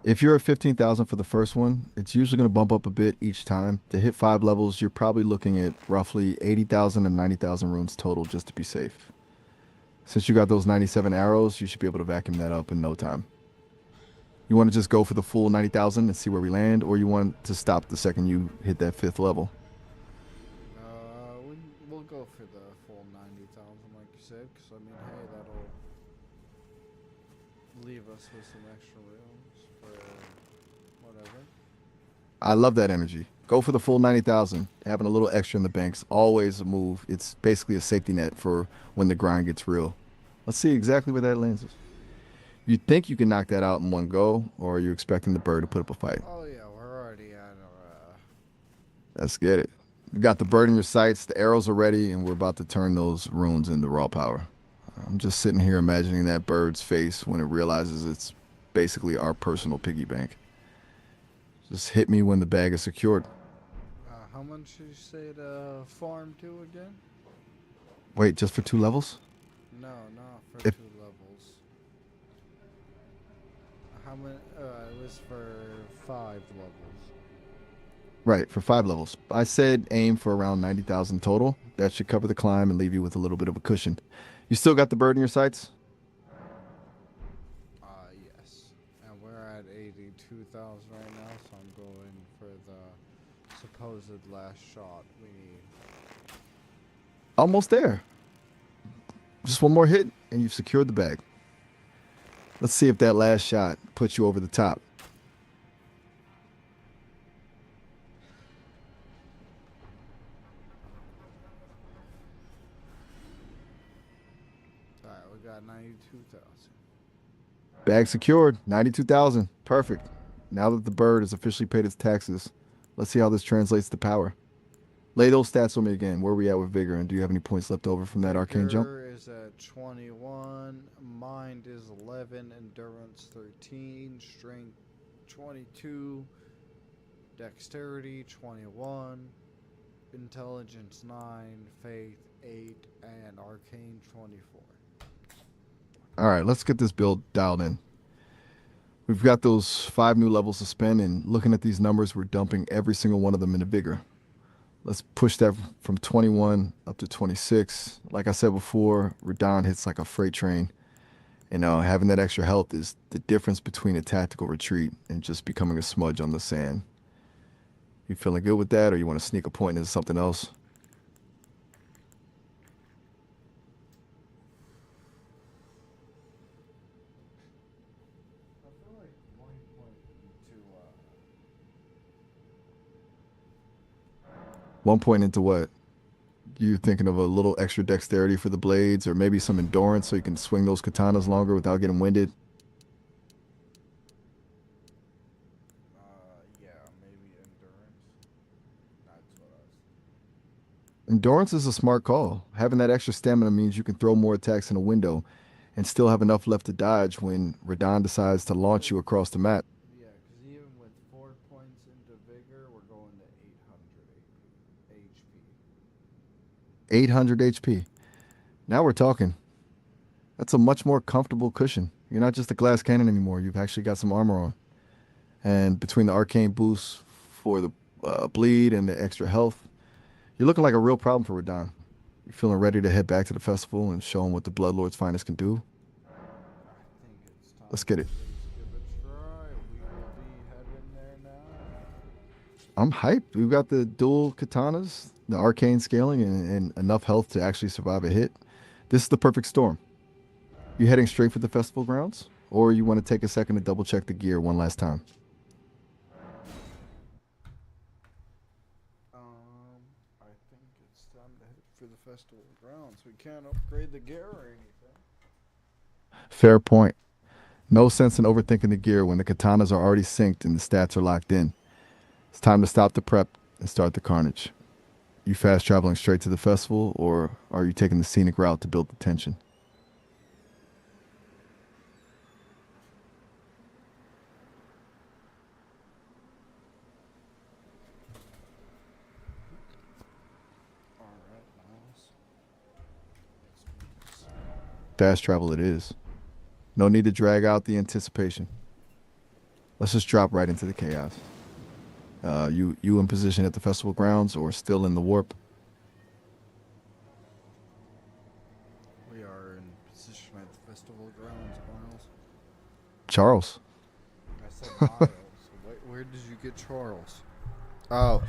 If you're at 15,000 for the first one, it's usually going to bump up a bit each time. To hit 5 levels, you're probably looking at roughly 80,000 and 90,000 runes total just to be safe. Since you got those 97 arrows, you should be able to vacuum that up in no time. You want to just go for the full 90,000 and see where we land, or you want to stop the second you hit that 5th level? We'll go for the full 90,000 like you said, because I mean, hey, that'll leave us with some extra runes for whatever. I love that energy. Go for the full 90,000. Having a little extra in the bank's always a move. It's basically a safety net for when the grind gets real. Let's see exactly where that lands us. You think you can knock that out in one go, or are you expecting the bird to put up a fight? Oh yeah, we're already at Let's get it. You got the bird in your sights, the arrows are ready, and we're about to turn those runes into raw power. I'm just sitting here imagining that bird's face when it realizes it's basically our personal piggy bank. Just hit me when the bag is secured. how much did you say to farm to again? Wait, just for 2 levels? No, not for If- 2 levels. How many? It was for 5 levels. Right, for 5 levels. I said aim for around 90,000 total. That should cover the climb and leave you with a little bit of a cushion. You still got the bird in your sights? Yes. And we're at 82,000 right now, so I'm going for the supposed last shot we need. Almost there. Just one more hit, and you've secured the bag. Let's see if that last shot puts you over the top. Alright, we got 92,000. Bag secured, 92,000. Perfect. Now that the bird has officially paid its taxes, let's see how this translates to power. Lay those stats on me again. Where are we at with vigor, and do you have any points left over from that arcane jump? Vigor is at 21, mind is 11, endurance 13, strength 22, dexterity 21, intelligence 9, faith 8, and arcane 24. All right, let's get this build dialed in. We've got those 5 new levels to spend, and looking at these numbers, we're dumping every single one of them into vigor. Let's push that from 21 up to 26. Like I said before, rhadan hits like a freight train. And having that extra health is the difference between a tactical retreat and just becoming a smudge on the sand. You feeling good with that, or you want to sneak a point into something else? I feel like 1 point into what? You thinking of a little extra dexterity for the blades, or maybe some endurance so you can swing those katanas longer without getting winded? yeah, maybe endurance. That's what I was. Endurance is a smart call. Having that extra stamina means you can throw more attacks in a window and still have enough left to dodge when rhadan decides to launch you across the map. Yeah, because even with 4 points into vigor, we're going to 800 HP. 800 HP. Now we're talking. That's a much more comfortable cushion. You're not just a glass cannon anymore. You've actually got some armor on. And between the arcane boost for the bleed and the extra health, you're looking like a real problem for Radon. You feeling ready to head back to the festival and show him what the Bloodlord's finest can do? I think it's time Let's get to it. give it a try. We will be heading there now. I'm hyped. We've got the dual katanas, the arcane scaling, and enough health to actually survive a hit. This is the perfect storm. You heading straight for the festival grounds? Or you want to take a second to double check the gear one last time? I think it's time to head for the festival grounds. We can't upgrade the gear or anything. Fair point. No sense in overthinking the gear when the katanas are already synced and the stats are locked in. It's time to stop the prep and start the carnage. You fast traveling straight to the festival, or are you taking the scenic route to build the tension? Alright, Miles. Fast travel it is. No need to drag out the anticipation. Let's just drop right into the chaos. You in position at the festival grounds or still in the warp? We are in position at the festival grounds, Miles. Charles. I said Miles. Where did you get Charles? Oh.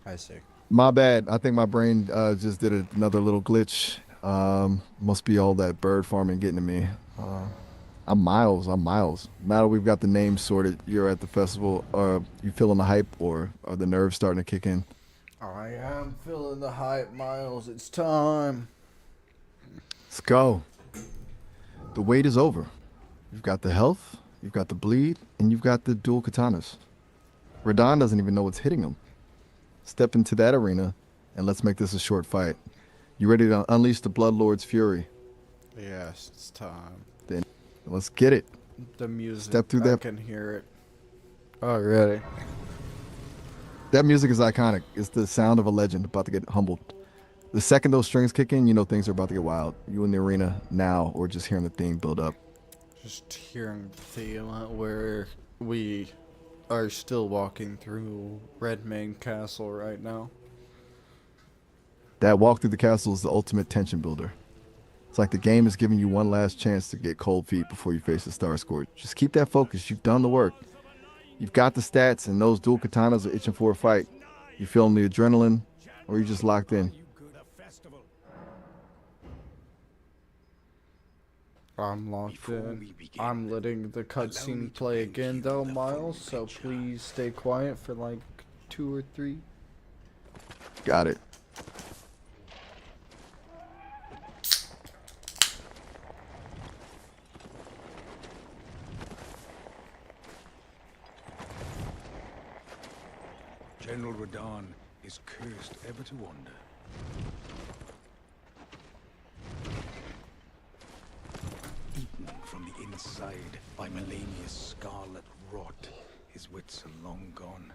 I see. My bad. I think my brain just did another little glitch. Must be all that bird farming getting to me. I'm Miles. Now that we've got the names sorted, you're at the festival. Are you feeling the hype, or are the nerves starting to kick in? I am feeling the hype, Miles. It's time. Let's go. The wait is over. You've got the health, you've got the bleed, and you've got the dual katanas. Radon doesn't even know what's hitting him. Step into that arena, and let's make this a short fight. You ready to unleash the Bloodlord's fury? Yes, it's time. Then let's get it. The music. Step through I that. can hear it. Already. That music is iconic. It's the sound of a legend about to get humbled. The second those strings kick in, you know things are about to get wild. You in the arena now, or just hearing the theme build up. Just hearing the theme where we are still walking through Redmane Castle right now. That walk through the castle is the ultimate tension builder. It's like the game is giving you one last chance to get cold feet before you face the Star Scourge. Just keep that focus. You've done the work. You've got the stats, and those dual katanas are itching for a fight. You feeling the adrenaline, or you just locked in? I'm locked in. I'm letting the cutscene play again though, Miles, so please stay quiet for like 2 or 3. Got it. General Rhadan is cursed ever to wander. Eaten from the inside by Melania's scarlet rot, his wits are long gone.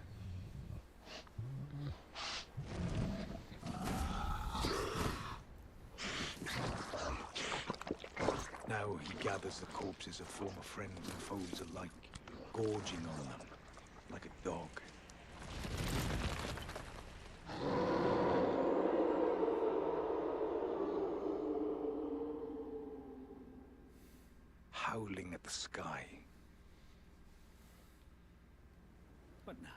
Now he gathers the corpses of former friends and foes alike, gorging on them like a dog. Howling at the sky. But now,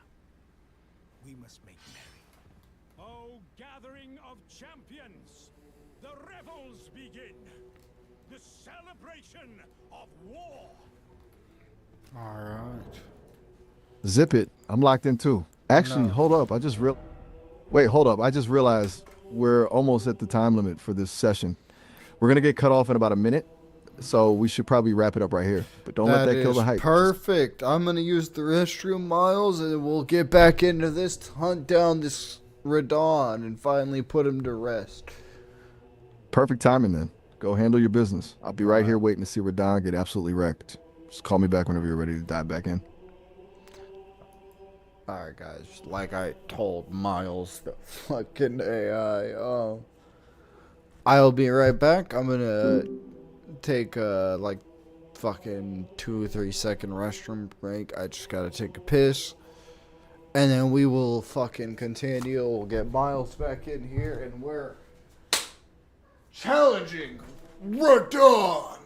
we must make merry. O gathering of champions, the revels begin. The celebration of war. Alright. Zip it. I'm locked in too. Actually, No. hold up. Wait, hold up. I just realized we're almost at the time limit for this session. We're gonna get cut off in about a minute, so we should probably wrap it up right here. But don't let that kill the hype. Perfect. I'm gonna use the restroom, Miles, and we'll get back into this to hunt down this Rhadan and finally put him to rest. Perfect timing then. Go handle your business. I'll be right here waiting to see Radon get absolutely wrecked. Just call me back whenever you're ready to dive back in. Alright, guys. Like I told Miles, the fucking AI. I'll be right back. I'm gonna take like fucking 2 or 3 second restroom break. I just gotta take a piss. And then we will fucking continue. We'll get Miles back in here and we're challenging rhadan.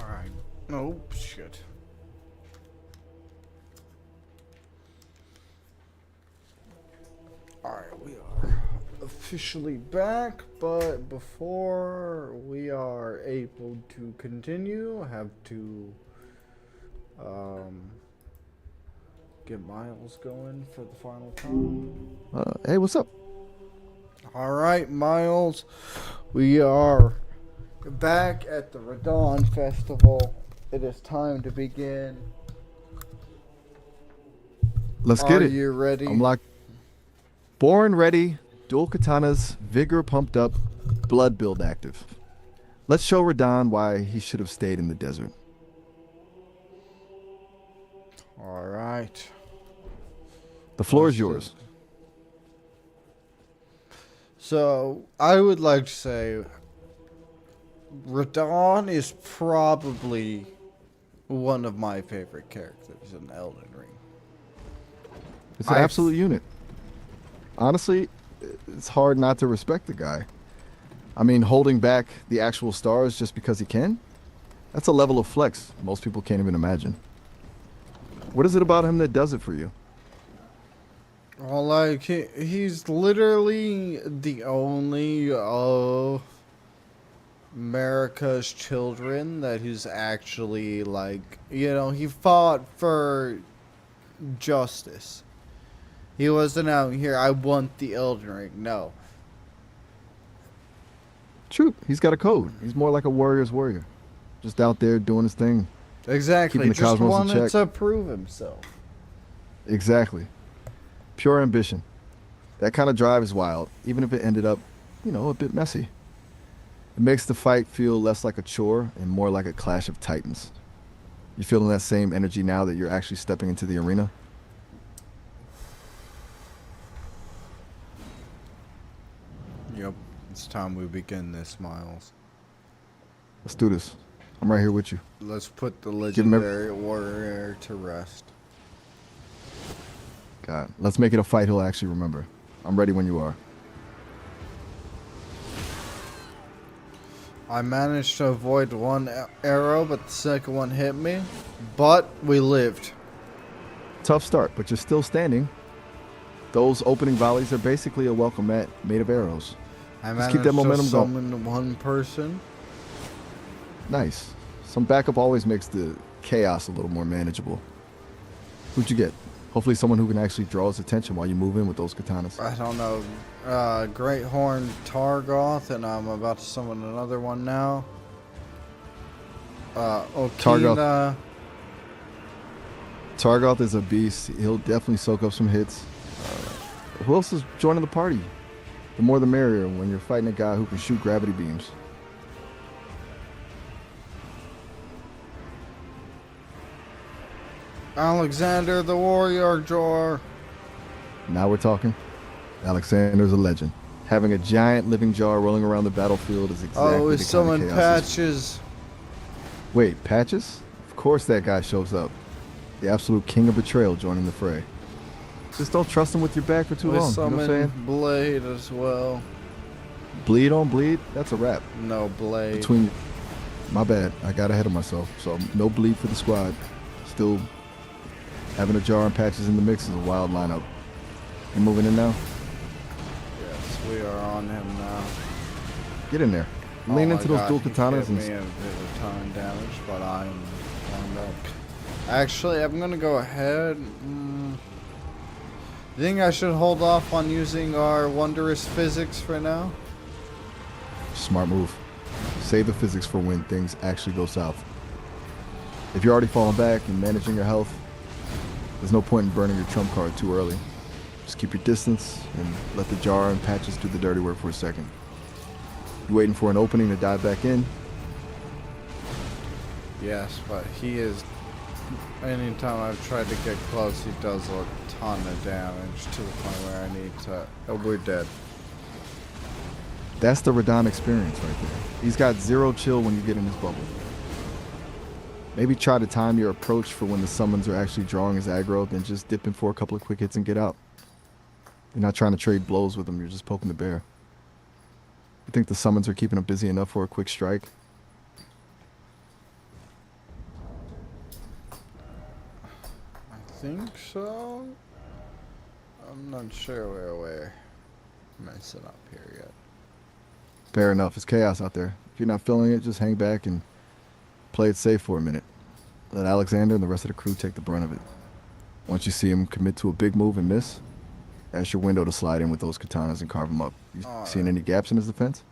Alright. Oh, shit. Alright, we are officially back, but before we are able to continue, I have to get Miles going for the final time. Hey, what's up? Alright, Miles, we are back at the Rhadan Festival. It is time to begin. Let's get it. Are you ready? I'm locked. Born ready, dual katanas, vigor pumped up, blood build active. Let's show Rhadan why he should have stayed in the desert. Alright. The floor is yours. So, I would like to say Rhadan is probably one of my favorite characters in Elden Ring. It's an absolute unit. Honestly, it's hard not to respect the guy. I mean, holding back the actual stars just because he can? That's a level of flex most people can't even imagine. What is it about him that does it for you? Well, like, he's literally the only of America's children that he's actually, like, you know, he fought for justice. He wasn't out here, I want the Elden Ring. No. True, he's got a code. He's more like a warrior's warrior. Just out there doing his thing. Exactly. Keeping the Just cosmos in wanted check. to prove himself. Exactly. Pure ambition. That kind of drive is wild, even if it ended up, you know, a bit messy. It makes the fight feel less like a chore and more like a clash of titans. You feeling that same energy now that you're actually stepping into the arena? Yep. It's time we begin this, Miles. Let's do this. I'm right here with you. Let's put the Give him legendary warrior to rest. God, let's make it a fight he'll actually remember. I'm ready when you are. I managed to avoid one arrow, but the second one hit me. But we lived. Tough start, but you're still standing. Those opening volleys are basically a welcome mat made of arrows. I Just managed keep that momentum to going. summon one person. Nice. Some backup always makes the chaos a little more manageable. Who'd you get? Hopefully someone who can actually draw his attention while you move in with those katanas. I don't know. Great Horn Targoth, and I'm about to summon another one now. Okina. Targoth is a beast. He'll definitely soak up some hits. Who else is joining the party? The more the merrier when you're fighting a guy who can shoot gravity beams. Alexander the Warrior Jar. Now we're talking. Alexander's a legend. Having a giant living jar rolling around the battlefield is exactly Oh, the is kind someone of chaos. Patches? Wait, Patches? Of course that guy shows up. The absolute king of betrayal joining the fray. Just don't trust him with your back for too We long. You know what I'm summon saying? Blade as well. Bleed on bleed? That's a wrap. No Blade. Between... My bad. I got ahead of myself. So no bleed for the squad. Still having a jar and Patches in the mix is a wild lineup. You moving in now? Yes, we are on him now. Get in there. Oh Lean my into those God, dual he katanas hit me and... a bit of time damage, but I'm warmed up. Actually, I'm gonna go ahead. You think I should hold off on using our wondrous physics for now? Smart move. Save the physics for when things actually go south. If you're already falling back and managing your health, there's no point in burning your trump card too early. Just keep your distance and let the jar and Patches do the dirty work for a second. You waiting for an opening to dive back in? Yes, but he is. Anytime I've tried to get close, he does a ton of damage to the point where I need to. Oh, we're dead. That's the rhadan experience right there. He's got zero chill when you get in his bubble. Maybe try to time your approach for when the summons are actually drawing his aggro, then just dip in for a couple of quick hits and get out. You're not trying to trade blows with him, you're just poking the bear. You think the summons are keeping him busy enough for a quick strike? I think so. I'm not sure where we're messing up here yet. Fair enough, it's chaos out there. If you're not feeling it, just hang back and play it safe for a minute. Let Alexander and the rest of the crew take the brunt of it. Once you see him commit to a big move and miss, that's your window to slide in with those katanas and carve him up. You seeing any gaps in his defense?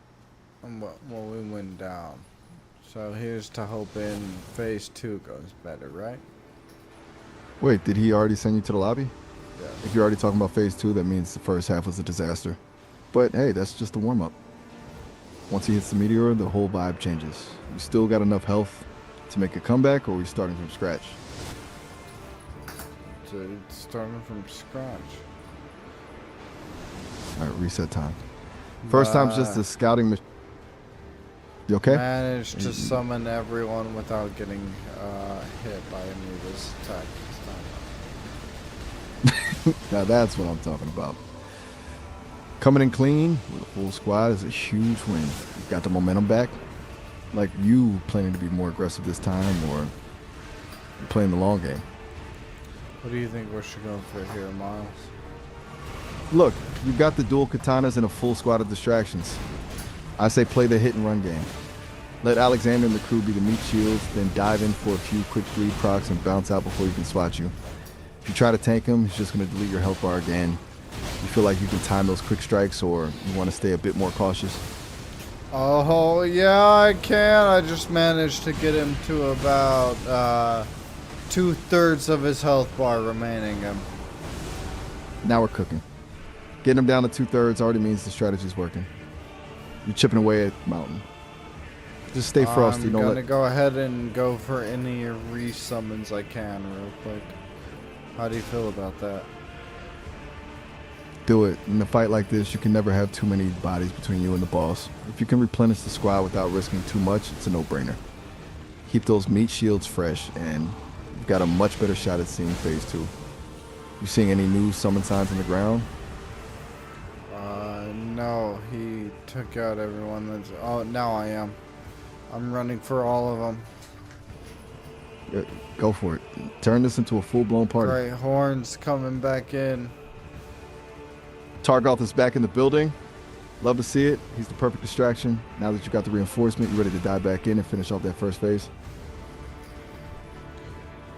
Well, we went down. So here's to hoping phase 2 goes better, right? Wait, did he already send you to the lobby? Yeah. If you're already talking about phase 2, that means the first half was a disaster. But hey, that's just a warm-up. Once he hits the meteor, the whole vibe changes. You still got enough health to make a comeback, or are we starting from scratch? So it's starting from scratch. All right, reset time. First time's just a scouting mission. You okay? Managed to summon everyone without getting hit by any of this attack this time. Now that's what I'm talking about. Coming in clean with a full squad is a huge win. You got the momentum back. Like you planning to be more aggressive this time, or you playing the long game? What do you think we should go for here, Miles? Look, you've got the dual katanas and a full squad of distractions. I say play the hit and run game. Let Alexander and the crew be the meat shields, then dive in for a few quick bleed procs and bounce out before he can swat you. If you try to tank him, he's just going to delete your health bar again. You feel like you can time those quick strikes, or you want to stay a bit more cautious? Oh, yeah, I can. I just managed to get him to about 2/3 of his health bar remaining. Now we're cooking. Getting him down to 2/3 already means the strategy's working. You're chipping away at Mountain. Just stay frosty. I'm Don't gonna let... go ahead and go for any resummons I can real quick. How do you feel about that? Do it. In a fight like this, you can never have too many bodies between you and the boss. If you can replenish the squad without risking too much, it's a no-brainer. Keep those meat shields fresh, and you've got a much better shot at seeing phase 2. You seeing any new summon signs on the ground? No, he took out everyone that's... Oh, now I am. I'm running for all of them. Yeah, go for it. Turn this into a full-blown party. Great Horns coming back in. Targoth is back in the building. Love to see it. He's the perfect distraction. Now that you got the reinforcement, you ready to dive back in and finish off that first phase?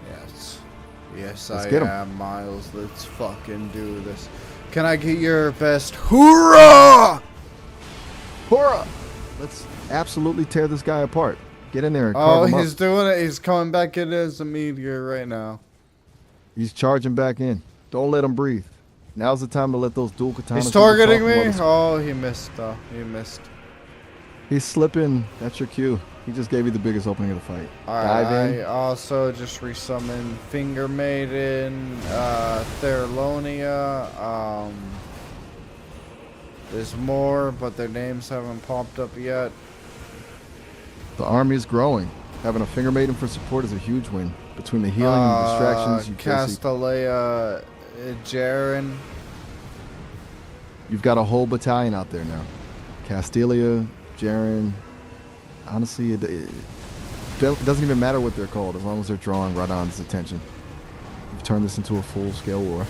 Yes. Yes, Let's I get 'em. am, Miles. Let's fucking do this. Can I get your best hoorah? Hurrah! Let's absolutely tear this guy apart. Get in there and Oh, carve him he's up. doing it. He's coming back in as a meteor right now. He's charging back in. Don't let him breathe. Now's the time to let those dual katanas. He's do the targeting talking while me. the- Oh, he missed though. He missed. He's slipping. That's your cue. He just gave you the biggest opening of the fight. Alright, Dive in. I also just resummoned Finger Maiden, Therilonia, there's more, but their names haven't popped up yet. The army is growing. Having a finger maiden for support is a huge win. Between the healing and distractions, you basically, Castellea, Jaren. you've got a whole battalion out there now. Castelia, Jaren. Honestly, it doesn't even matter what they're called as long as they're drawing rhadan's attention. You've turned this into a full-scale war.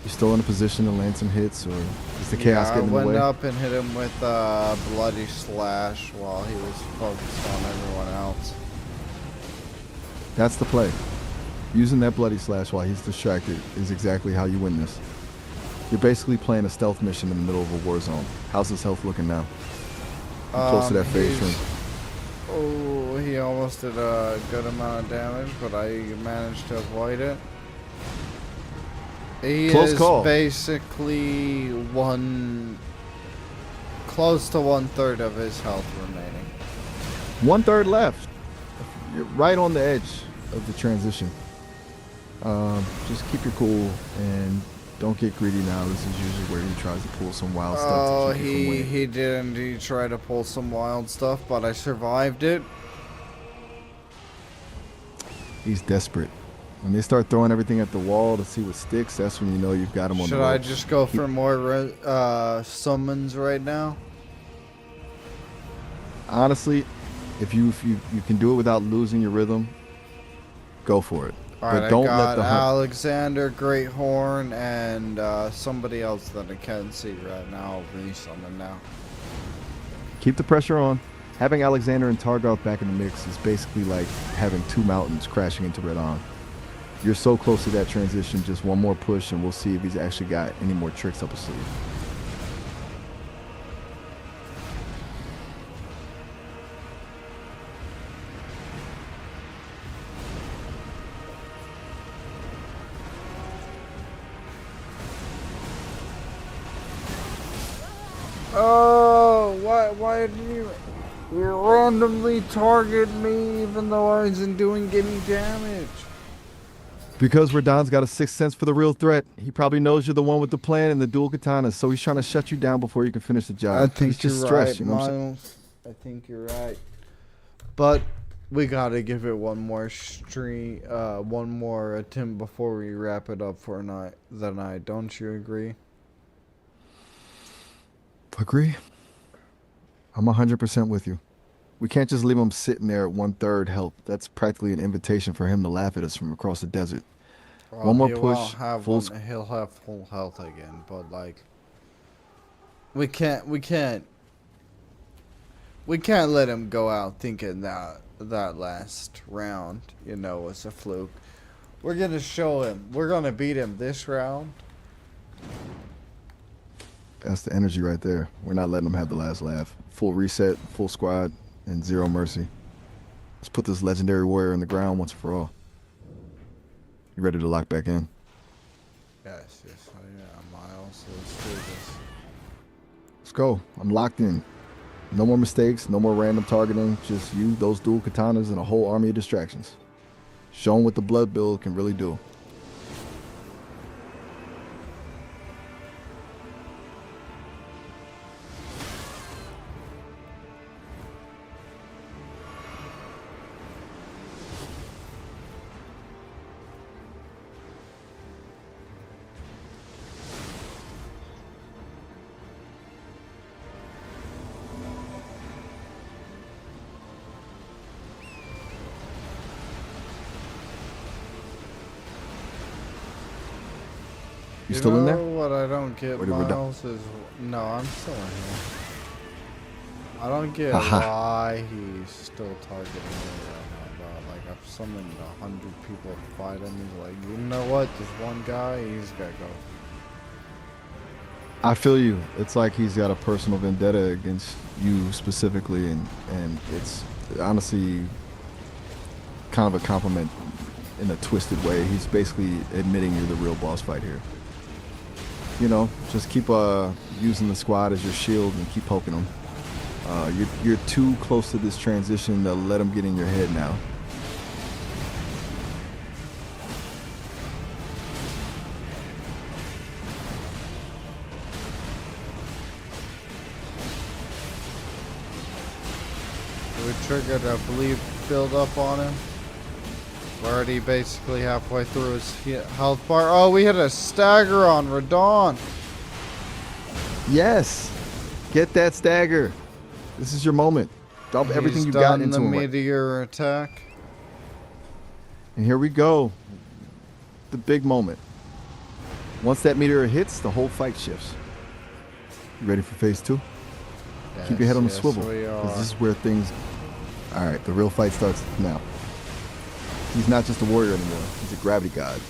You still in a position to land some hits, or is the chaos I getting in the went way? up and hit him with a bloody slash while he was focused on everyone else. That's the play. Using that bloody slash while he's distracted is exactly how you win this. You're basically playing a stealth mission in the middle of a war zone. How's his health looking now? You're close to that phase he's- shrink. Oh, he almost did a good amount of damage, but I managed to avoid it. He Close is call. basically close to 1/3 of his health remaining. 1/3 left. You're right on the edge of the transition. Just keep your cool and don't get greedy now. This is usually where he tries to pull some wild stuff Oh, to keep you from winning. he did indeed try to pull some wild stuff, but I survived it. He's desperate. When they start throwing everything at the wall to see what sticks, that's when you know you've got him on Should the I ropes. just go for more summons right now? Honestly, if you can do it without losing your rhythm, go for it. Alright, But don't I got let the hunt. Alexander, Great Horn, and somebody else that I can't see right now. I'll resummon now. Keep the pressure on. Having Alexander and Targoth back in the mix is basically like having two mountains crashing into Rhadan. You're so close to that transition, just one more push and we'll see if he's actually got any more tricks up his sleeve. Oh, why did you randomly target me even though I wasn't doing any damage? Because Rhadan's got a sixth sense for the real threat. He probably knows you're the one with the plan and the dual katanas, so he's trying to shut you down before you can finish the job. I think He's just you're stressed, right, you know what I'm saying? Miles. I think you're right. But we gotta give it one more one more attempt before we wrap it up for the night. Don't you agree? Agree. I'm 100% with you. We can't just leave him sitting there at 1/3 health. That's practically an invitation for him to laugh at us from across the desert. One more he push, won't have full he'll have full health again, but like we can't let him go out thinking that last round, was a fluke. We're gonna show him. We're gonna beat him this round. That's the energy right there. We're not letting him have the last laugh. Full reset, full squad, and zero mercy. Let's put this legendary warrior in the ground once and for all. You ready to lock back in? Yes, Miles. Let's do this. Let's go. I'm locked in. No more mistakes, no more random targeting. Just you, those dual katanas, and a whole army of distractions. Show 'em what the blood build can really do. You still in there? What I don't get, Or did we Miles, is no, I'm still in here. I don't get Aha. why he's still targeting me right now, bro. Like, I've summoned 100 people to fight him. He's like, you know what? This one guy, he's gotta go. I feel you. It's like he's got a personal vendetta against you specifically, and it's honestly kind of a compliment in a twisted way. He's basically admitting you're the real boss fight here. You know, just keep using the squad as your shield and keep poking him. You're too close to this transition to let him get in your head now. We triggered a bleed build up on him. We're already basically halfway through his health bar. Oh, we hit a stagger on rhadan. Yes, get that stagger. This is your moment. Dump everything you've got into the him. meteor attack. And here we go. The big moment. Once that meteor hits, the whole fight shifts. You ready for phase 2? Keep your head on the swivel. Because this is where things... Alright, the real fight starts now. He's not just a warrior anymore. He's a gravity god.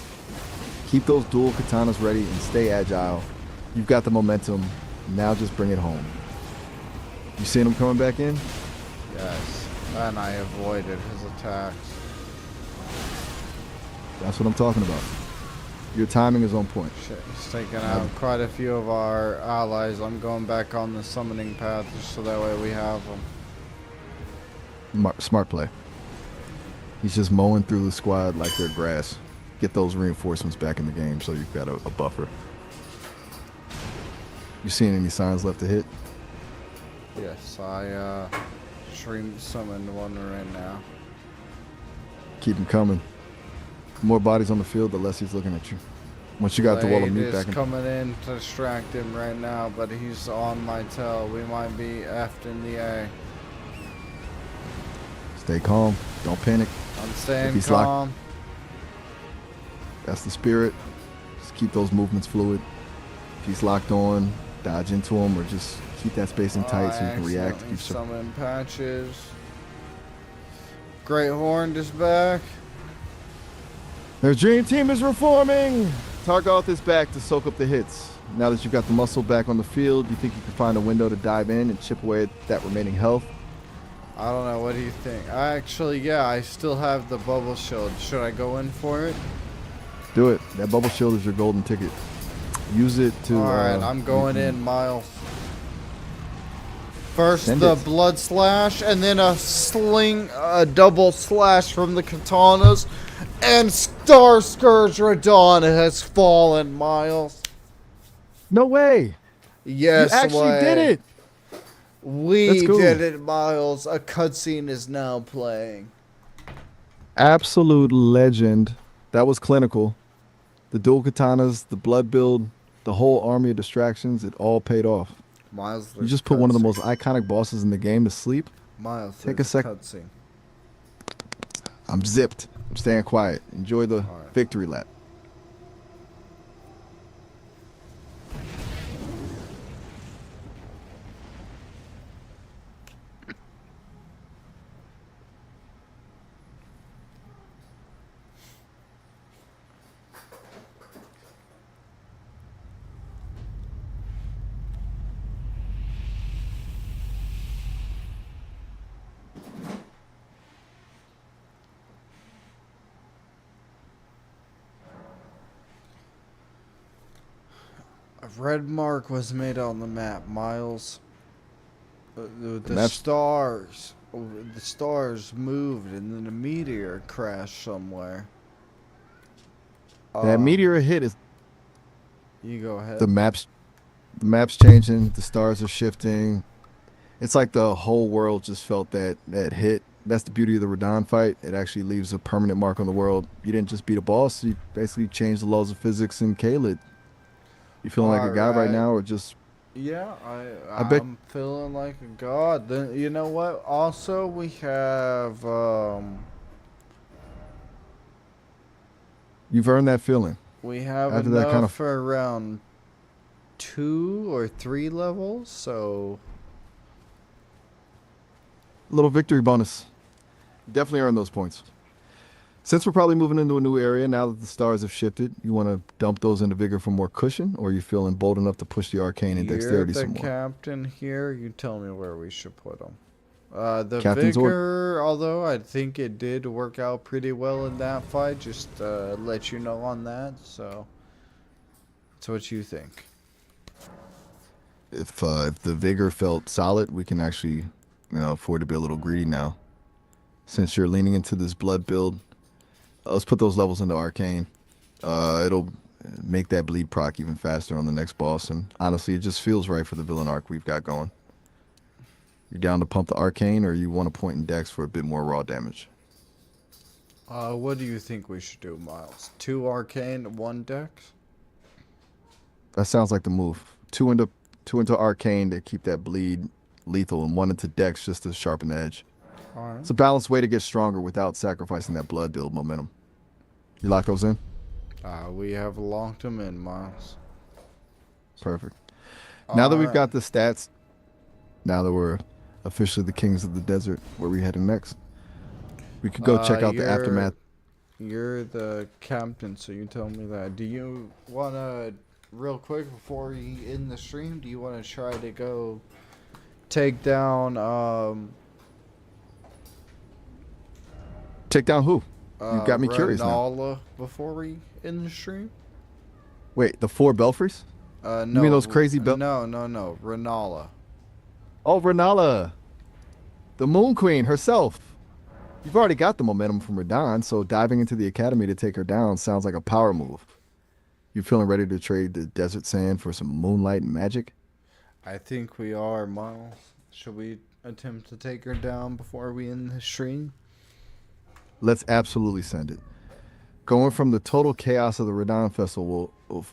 Keep those dual katanas ready and stay agile. You've got the momentum. Now just bring it home. You seeing him coming back in? Yes. And I avoided his attacks. That's what I'm talking about. Your timing is on point. Shit, he's taking out quite a few of our allies. I'm going back on the summoning path just so that way we have them. Smart play. He's just mowing through the squad like they're grass. Get those reinforcements back in the game so you've got a buffer. You seeing any signs left to hit? Yes, I stream summoned one right now. Keep him coming. The more bodies on the field, the less he's looking at you. Once you got the wall of meat back in... coming in to distract him right now, but he's on my tail. We might be effed in the A. Stay calm. Don't panic. I'm staying calm. That's the spirit. Just keep those movements fluid. If he's locked on, dodge into him or just keep that spacing tight so you can react. Keep summon patches. Great Horn is back. Their dream team is reforming. Targoth is back to soak up the hits. Now that you've got the muscle back on the field, you think you can find a window to dive in and chip away at that remaining health? I don't know. What do you think? I still have the bubble shield. Should I go in for it? Do it. That bubble shield is your golden ticket. Use it to... Alright, I'm going in, Miles. First the blood slash, and then a double slash from the katanas, and Star Scourge Rhadan has fallen, Miles. No way. Yes, you actually did it. We did it, Miles. A cutscene is now playing. Absolute legend. That was clinical. The dual katanas, the blood build, the whole army of distractions, it all paid off. Miles, you just put one of the most iconic bosses in the game to sleep. Miles, take a second. I'm zipped. I'm staying quiet. Enjoy the victory lap. A red mark was made on the map, Miles. The stars moved and then a meteor crashed somewhere. That meteor hit is... You go ahead. The map's changing. The stars are shifting. It's like the whole world just felt that hit. That's the beauty of the Rhadan fight. It actually leaves a permanent mark on the world. You didn't just beat a boss. You basically changed the laws of physics in Caelid. You feeling like a god right now, or just... Yeah, I'm feeling like a god. Then you know what? Also, we have... You've earned that feeling. We have After that enough kind of for around 2 or 3 levels, so little victory bonus. Definitely earn those points. Since we're probably moving into a new area now that the stars have shifted, you want to dump those into vigor for more cushion, or are you feeling bold enough to push the arcane and you're dexterity the some more? captain here. You tell me where we should put them. The Captain's order. vigor, although I think it did work out pretty well in that fight, just let you know on that. So, that's what you think. If the vigor felt solid, we can actually, afford to be a little greedy now. Since you're leaning into this blood build, let's put those levels into arcane. It'll make that bleed proc even faster on the next boss, and honestly, it just feels right for the villain arc we've got going. You down to pump the arcane, or you want a point in dex for a bit more raw damage? What do you think we should do, Miles? 2 arcane, 1 dex? That sounds like the move. Two into arcane to keep that bleed lethal, and 1 into dex just to sharpen the edge. Alright. It's a balanced way to get stronger without sacrificing that blood build momentum. You lock those in? We have locked them in, Miles. Perfect. Now that we've Alright. got the stats, now that we're officially the kings of the desert, where we heading next? We could go check out the aftermath. You're the captain, so you tell me that. Do you want to, real quick, before we end the stream, do you want to try to go take down, Take down who? You got me curious now. Rhadan before we end the stream? Wait, the 4 belfries? No. You mean those crazy No, Rhadan. Oh, Renala. The Moon Queen herself. You've already got the momentum from Rhadan, so diving into the academy to take her down sounds like a power move. You feeling ready to trade the desert sand for some moonlight and magic? I think we are, Miles. Should we attempt to take her down before we end the stream? Let's absolutely send it. Going from the total chaos of the Rhadan Festival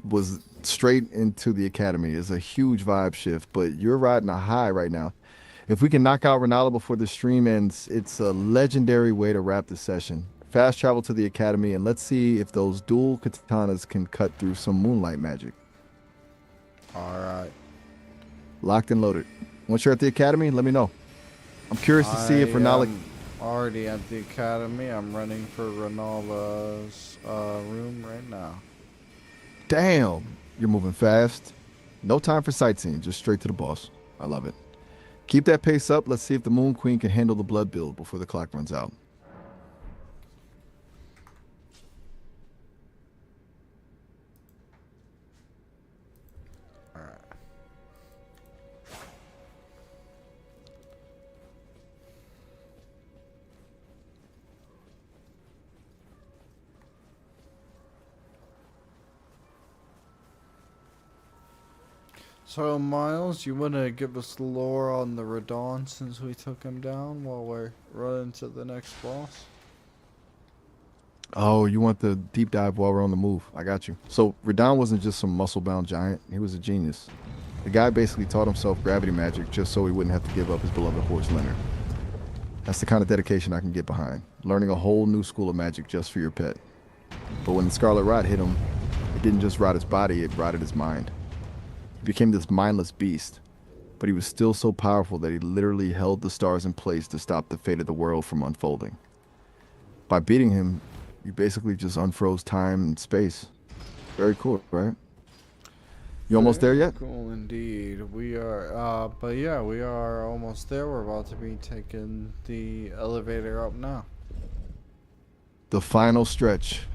was straight into the academy is a huge vibe shift, but you're riding a high right now. If we can knock out Renala before the stream ends, it's a legendary way to wrap the session. Fast travel to the academy, and let's see if those dual katanas can cut through some moonlight magic. Alright. Locked and loaded. Once you're at the academy, let me know. I'm curious to see if Renala... I'm already at the academy. I'm running for Renala's room right now. Damn, you're moving fast. No time for sightseeing, just straight to the boss. I love it. Keep that pace up. Let's see if the Moon Queen can handle the blood build before the clock runs out. Alright. So, Miles, you want to give us lore on the Rhadan since we took him down while we're running to the next boss? Oh, you want the deep dive while we're on the move. I got you. So, Rhadan wasn't just some muscle-bound giant. He was a genius. The guy basically taught himself gravity magic just so he wouldn't have to give up his beloved horse Leonard. That's the kind of dedication I can get behind. Learning a whole new school of magic just for your pet. But when the Scarlet Rot hit him, it didn't just rot his body, it rotted his mind. He became this mindless beast, but he was still so powerful that he literally held the stars in place to stop the fate of the world from unfolding. By beating him, you basically just unfroze time and space. Very cool, right? You almost there yet? Cool indeed. We are, but yeah, we are almost there. We're about to be taking the elevator up now. The final stretch.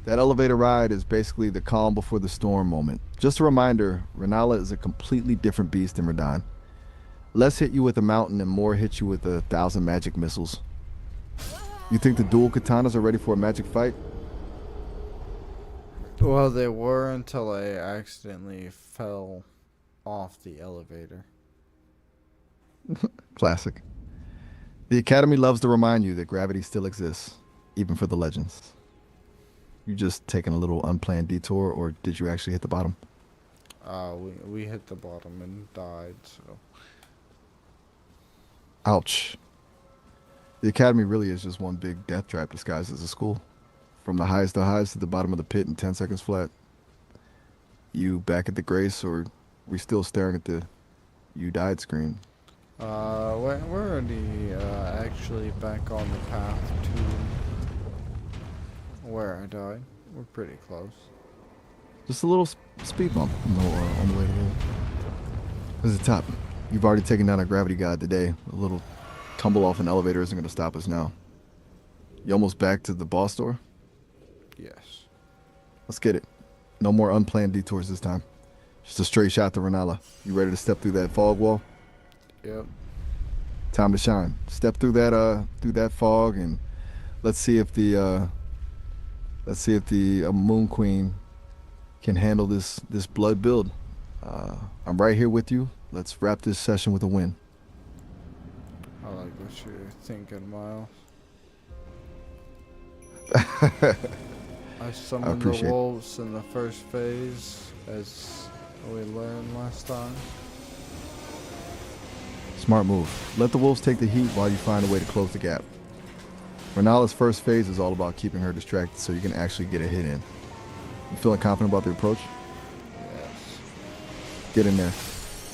That elevator ride is basically the calm before the storm moment. Just a reminder, Renala is a completely different beast than Rhadan. Less hit you with a mountain and more hit you with 1,000 magic missiles. You think the dual katanas are ready for a magic fight? Well, they were until I accidentally fell off the elevator. Classic. The Academy loves to remind you that gravity still exists, even for the legends. You just taking a little unplanned detour, or did you actually hit the bottom? We hit the bottom and died, so. Ouch. The Academy really is just one big death trap disguised as a school. from the highest to highest to the bottom of the pit in 10 seconds flat. You back at the grace, or we still staring at the you died screen? We're already actually back on the path to where I died. We're pretty close. Just a little speed bump on the way to the... This is the top. You've already taken down a gravity god today. A little tumble off an elevator isn't going to stop us now. You almost back to the boss door? Yes. Let's get it. No more unplanned detours this time. Just a straight shot to Rhadan. You ready to step through that fog wall? Yep. Time to shine. Step through that fog, and let's see if the Moon Queen can handle this blood build. I'm right here with you. Let's wrap this session with a win. I like what you're thinking, Miles. I summoned the wolves in the first phase, as we learned last time. Smart move. Let the wolves take the heat while you find a way to close the gap. Renala's first phase is all about keeping her distracted so you can actually get a hit in. You feeling confident about the approach? Yes. Get in there.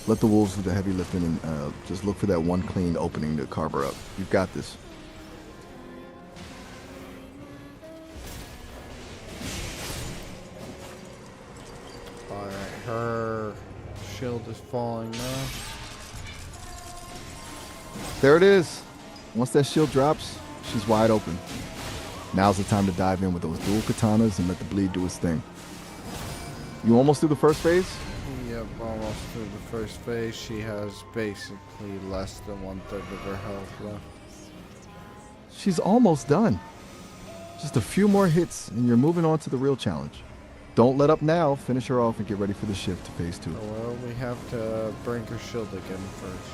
Let the wolves do the heavy lifting and just look for that one clean opening to carve her up. You've got this. Alright, her shield is falling now. There it is. Once that shield drops, she's wide open. Now's the time to dive in with those dual katanas and let the bleed do its thing. You almost through the first phase? Yep, almost through the first phase. She has basically less than 1/3 of her health left. She's almost done. Just a few more hits and you're moving on to the real challenge. Don't let up now. Finish her off and get ready for the shift to phase 2. Well, we have to break her shield again first.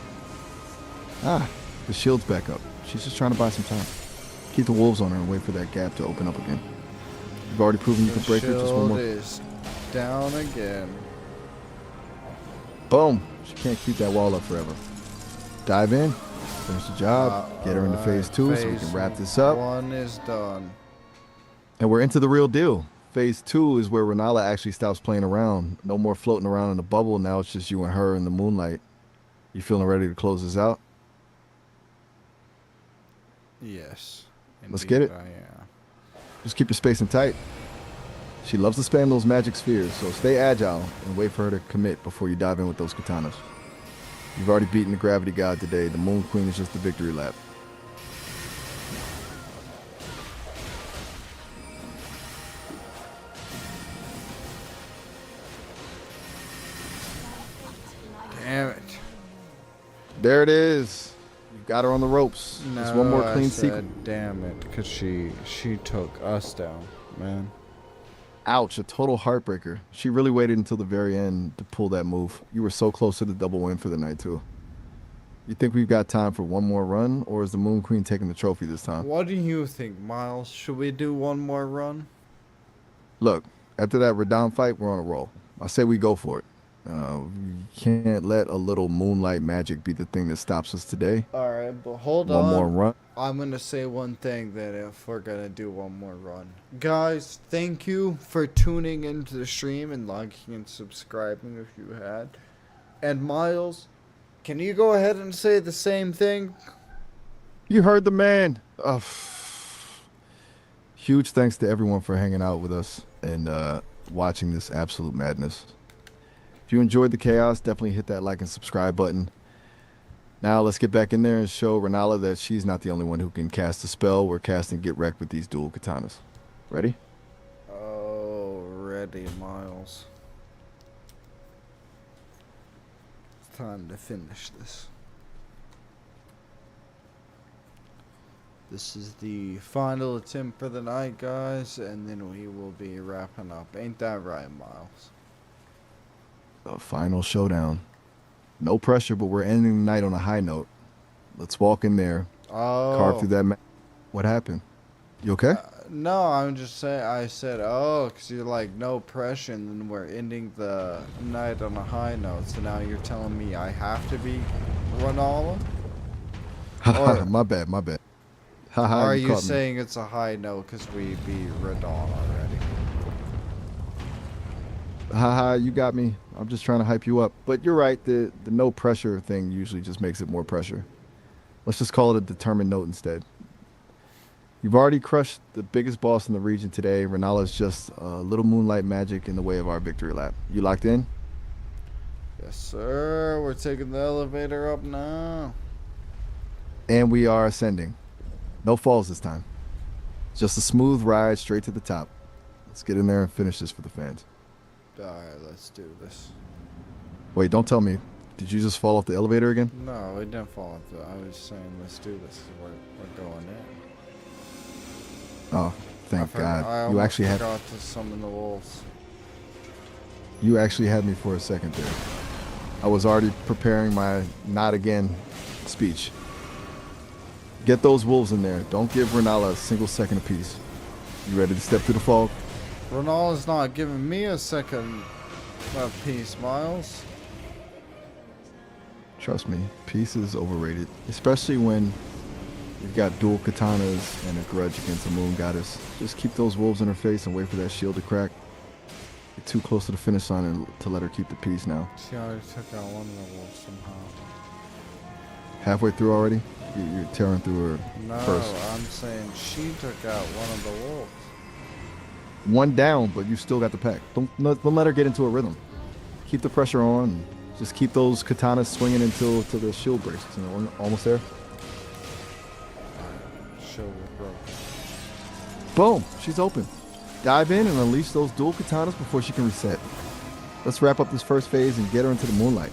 Ah, the shield's back up. She's just trying to buy some time. Keep the wolves on her and wait for that gap to open up again. You've already proven you can break her. Just one more. Shield is down again. Boom. She can't keep that wall up forever. Dive in. Finish the job. Get her into phase 2 so we can wrap this up. 1 is done. And we're into the real deal. Phase 2 is where Rhadan actually stops playing around. No more floating around in the bubble. Now it's just you and her in the moonlight. You feeling ready to close this out? Yes. Let's get it. I am. Just keep your spacing tight. She loves to spam those magic spheres, so stay agile and wait for her to commit before you dive in with those katanas. You've already beaten the gravity god today. The Moon Queen is just the victory lap. Damn it. There it is. You've got her on the ropes. Just one more clean sequence. Damn it, because she took us down, man. Ouch, a total heartbreaker. She really waited until the very end to pull that move. You were so close to the double win for the night, too. You think we've got time for one more run, or is the Moon Queen taking the trophy this time? What do you think, Miles? Should we do one more run? Look, after that Rhadan fight, we're on a roll. I say we go for it. We can't let a little moonlight magic be the thing that stops us today. Alright, but hold on. One more run. I'm going to say one thing that if we're going to do one more run. Guys, thank you for tuning into the stream and liking and subscribing if you had. And Miles, can you go ahead and say the same thing? You heard the man. Huge thanks to everyone for hanging out with us and watching this absolute madness. If you enjoyed the chaos, definitely hit that like and subscribe button. Now let's get back in there and show Rhadan that she's not the only one who can cast a spell. We're casting Get Wrecked with these dual katanas. Ready? Oh, ready, Miles. It's time to finish this. This is the final attempt for the night, guys, and then we will be wrapping up. Ain't that right, Miles? The final showdown. No pressure, but we're ending the night on a high note. Let's walk in there. Oh. Carve through that. What happened? You okay? No, I'm just saying, I said, oh, because you're like, no pressure, and then we're ending the night on a high note. So now you're telling me I have to be Rhadan? My bad. Haha, Are you you caught me. saying it's a high note because we beat rhadan already? Haha, you got me. I'm just trying to hype you up. But you're right. The no pressure thing usually just makes it more pressure. Let's just call it a determined note instead. You've already crushed the biggest boss in the region today. Renala is just a little moonlight magic in the way of our victory lap. You locked in? Yes, sir. We're taking the elevator up now. And we are ascending. No falls this time. Just a smooth ride straight to the top. Let's get in there and finish this for the fans. Alright, let's do this. Wait, don't tell me. Did you just fall off the elevator again? No, we didn't fall off. I was saying let's do this. We're going in. Oh, thank I God. You actually had forgot to summon the wolves. you actually had me for a second there. I was already preparing my not again speech. Get those wolves in there. Don't give Renala a single second apiece. You ready to step through the fog? Ronaldo's not giving me a second piece, Miles. Trust me, peace is overrated, especially when you've got dual katanas and a grudge against the moon goddess. Just keep those wolves in her face and wait for that shield to crack. You're too close to the finish line to let her keep the peace now. She already took out one of the wolves somehow. Halfway through already? You're tearing through her No, first. I'm saying she took out one of the wolves. One down, but you still got the pack. Don't let her get into a rhythm. Keep the pressure on. And just keep those katanas swinging until the shield breaks. You know, we're almost there. Shield broke. Boom, she's open. Dive in and unleash those dual katanas before she can reset. Let's wrap up this first phase and get her into the moonlight.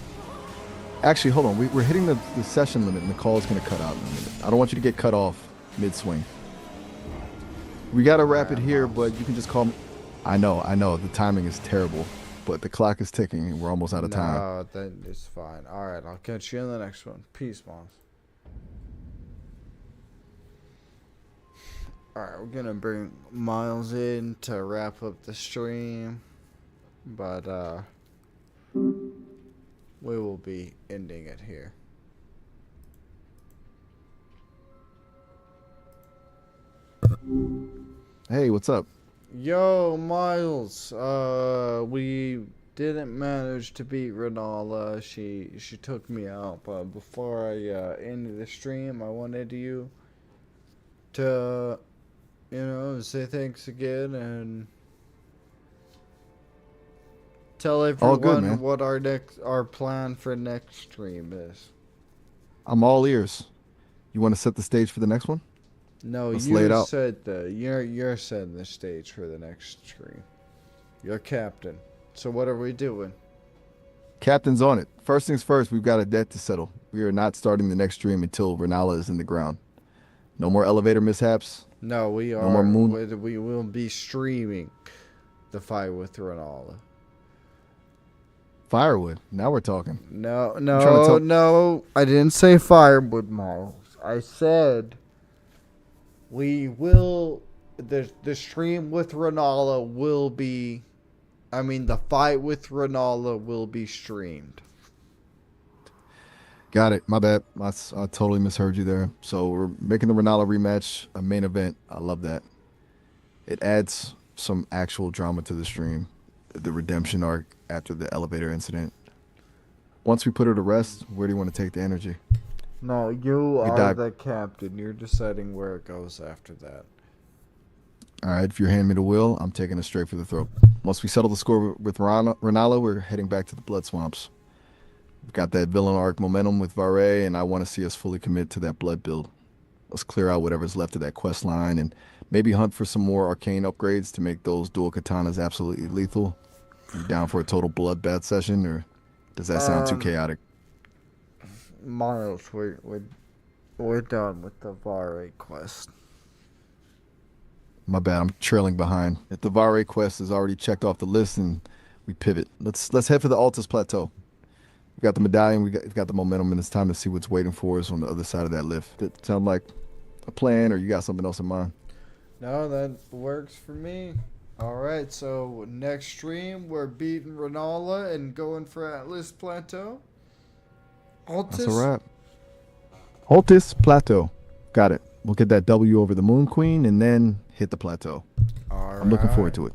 Actually, hold on. We're hitting the session limit and the call is going to cut out in a minute. I don't want you to get cut off mid-swing. We got to wrap it here, but you can just call me. I know. The timing is terrible, but the clock is ticking and we're almost out of time. No, then it's fine. Alright, I'll catch you in the next one. Peace, Miles. Alright, we're gonna bring Miles in to wrap up the stream. But we will be ending it here. Hey, what's up? Yo, Miles. We didn't manage to beat Renala. She took me out. But before I ended the stream, I wanted you to, say thanks again and tell All good, everyone man. what our plan for next stream is. I'm all ears. You want to set the stage for the next one? No, Let's lay it you out. said you're setting the stage for the next stream. You're captain. So what are we doing? Captain's on it. First things first, we've got a debt to settle. We are not starting the next stream until Renala is in the ground. No more elevator mishaps. No, we are. No more moon- We will be streaming the fight with Renala. Firewood. Now we're talking. No, trying to tell- no. I didn't say firewood, Miles. I said we will. The stream with Renala will be. I mean, the fight with Renala will be streamed. Got it. My bad. I totally misheard you there. So we're making the Renala rematch a main event. I love that. It adds some actual drama to the stream. The redemption arc after the elevator incident. Once we put her to rest, where do you want to take the energy? No, you are dive- the captain. You're deciding where it goes after that. All right, if you hand me the wheel, I'm taking it straight for the throat. Once we settle the score with Renala, we're heading back to the Blood Swamps. We've got that villain arc momentum with Vare, and I want to see us fully commit to that blood build. Let's clear out whatever's left of that quest line and maybe hunt for some more arcane upgrades to make those dual katanas absolutely lethal. You down for a total bloodbath session, or does that sound too chaotic? Miles, we're done with the Vare quest. My bad, I'm trailing behind. If the Vare quest is already checked off the list, and we pivot. Let's head for the Altus Plateau. We got the medallion, we've got the momentum, and it's time to see what's waiting for us on the other side of that lift. Does it sound like a plan, or you got something else in mind? No, that works for me. Alright, so next stream, we're beating Renala and going for Atlas Plateau. Altus? That's a wrap. Altus Plateau. Got it. We'll get that W over the Moon Queen and then hit the plateau. All I'm looking forward right. to it.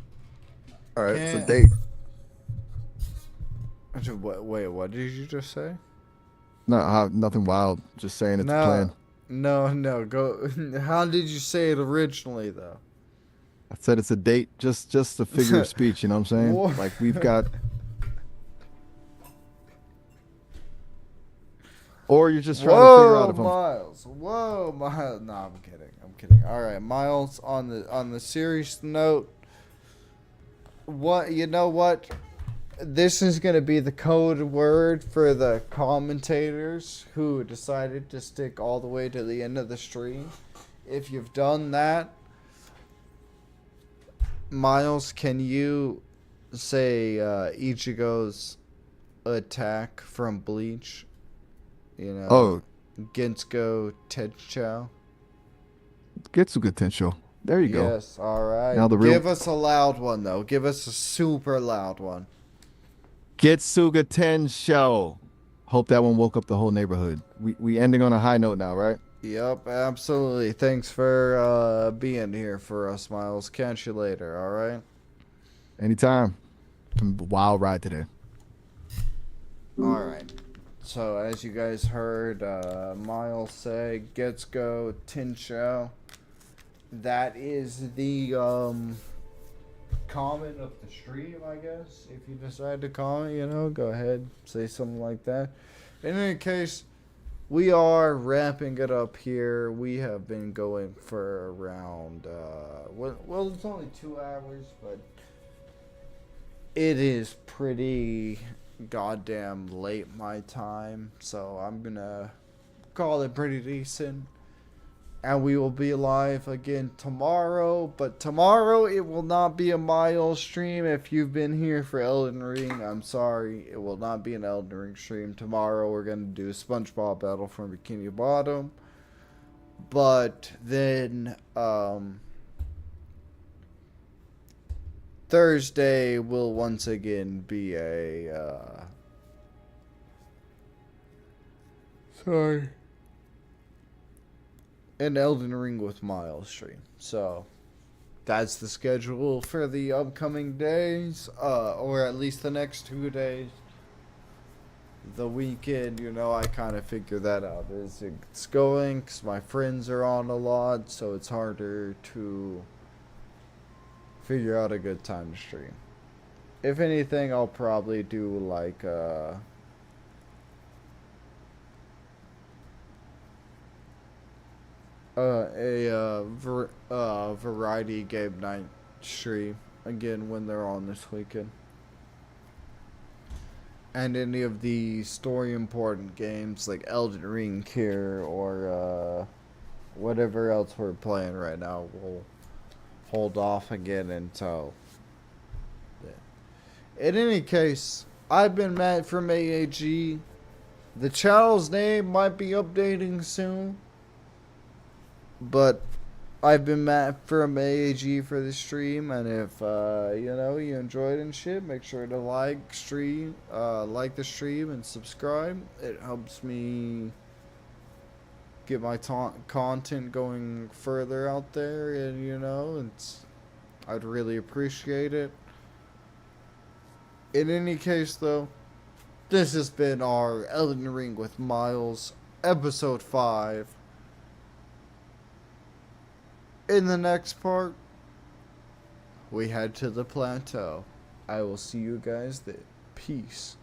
All right, it's a Can't- date. Wait, what did you just say? No, nothing wild. Just saying it's a plan. No. Go. How did you say it originally, though? I said it's a date, just a figure of speech. You know what I'm saying? Wha- Like we've got. Or you're just trying to figure out if I'm. Miles. Whoa, Miles. No, I'm kidding. All right, Miles. On the serious note, what you know what? This is gonna be the code word for the commentators who decided to stick all the way to the end of the stream. If you've done that, Miles, can you say Ichigo's attack from Bleach? You know, Oh, Gensugo Tencho. Getsuga Tensho. There you go. Yes, all right. Now the real- Give us a loud one though. Give us a super loud one. Getsuga Tensho. Hope that one woke up the whole neighborhood. We ending on a high note now, right? Yep, absolutely. Thanks for being here for us, Miles. Catch you later. All right. Anytime. Wild ride today. All right. So as you guys heard, Miles say, Getsugo Tencho. That is the comment of the stream, I guess. If you decide to comment, you know, go ahead, say something like that. In any case, we are wrapping it up here. We have been going for around, well, it's only 2 hours, but it is pretty goddamn late my time, so I'm gonna call it pretty decent. And we will be live again tomorrow, but tomorrow it will not be a Miles stream. If you've been here for Elden Ring, I'm sorry, it will not be an Elden Ring stream. Tomorrow we're gonna do SpongeBob Battle from Bikini Bottom, but then Thursday will once again be a an Elden Ring with Miles stream. So that's the schedule for the upcoming days, or at least the next 2 days. The weekend, you know, I kind of figure that out as it's going, because my friends are on a lot, so it's harder to figure out a good time to stream. If anything, I'll probably do like variety game night stream again when they're on this weekend. And any of the story important games like Elden Ring here or whatever else we're playing right now, we'll hold off again until then. In any case, I've been Matt from AAG. The channel's name might be updating soon, but I've been Matt from AAG for the stream, and if you know you enjoyed and shit, make sure to like the stream and subscribe. It helps me get my content going further out there, and you know, I'd really appreciate it. In any case, though, this has been our Elden Ring with Miles, episode 5. In the next part, we head to the plateau. I will see you guys then. Peace.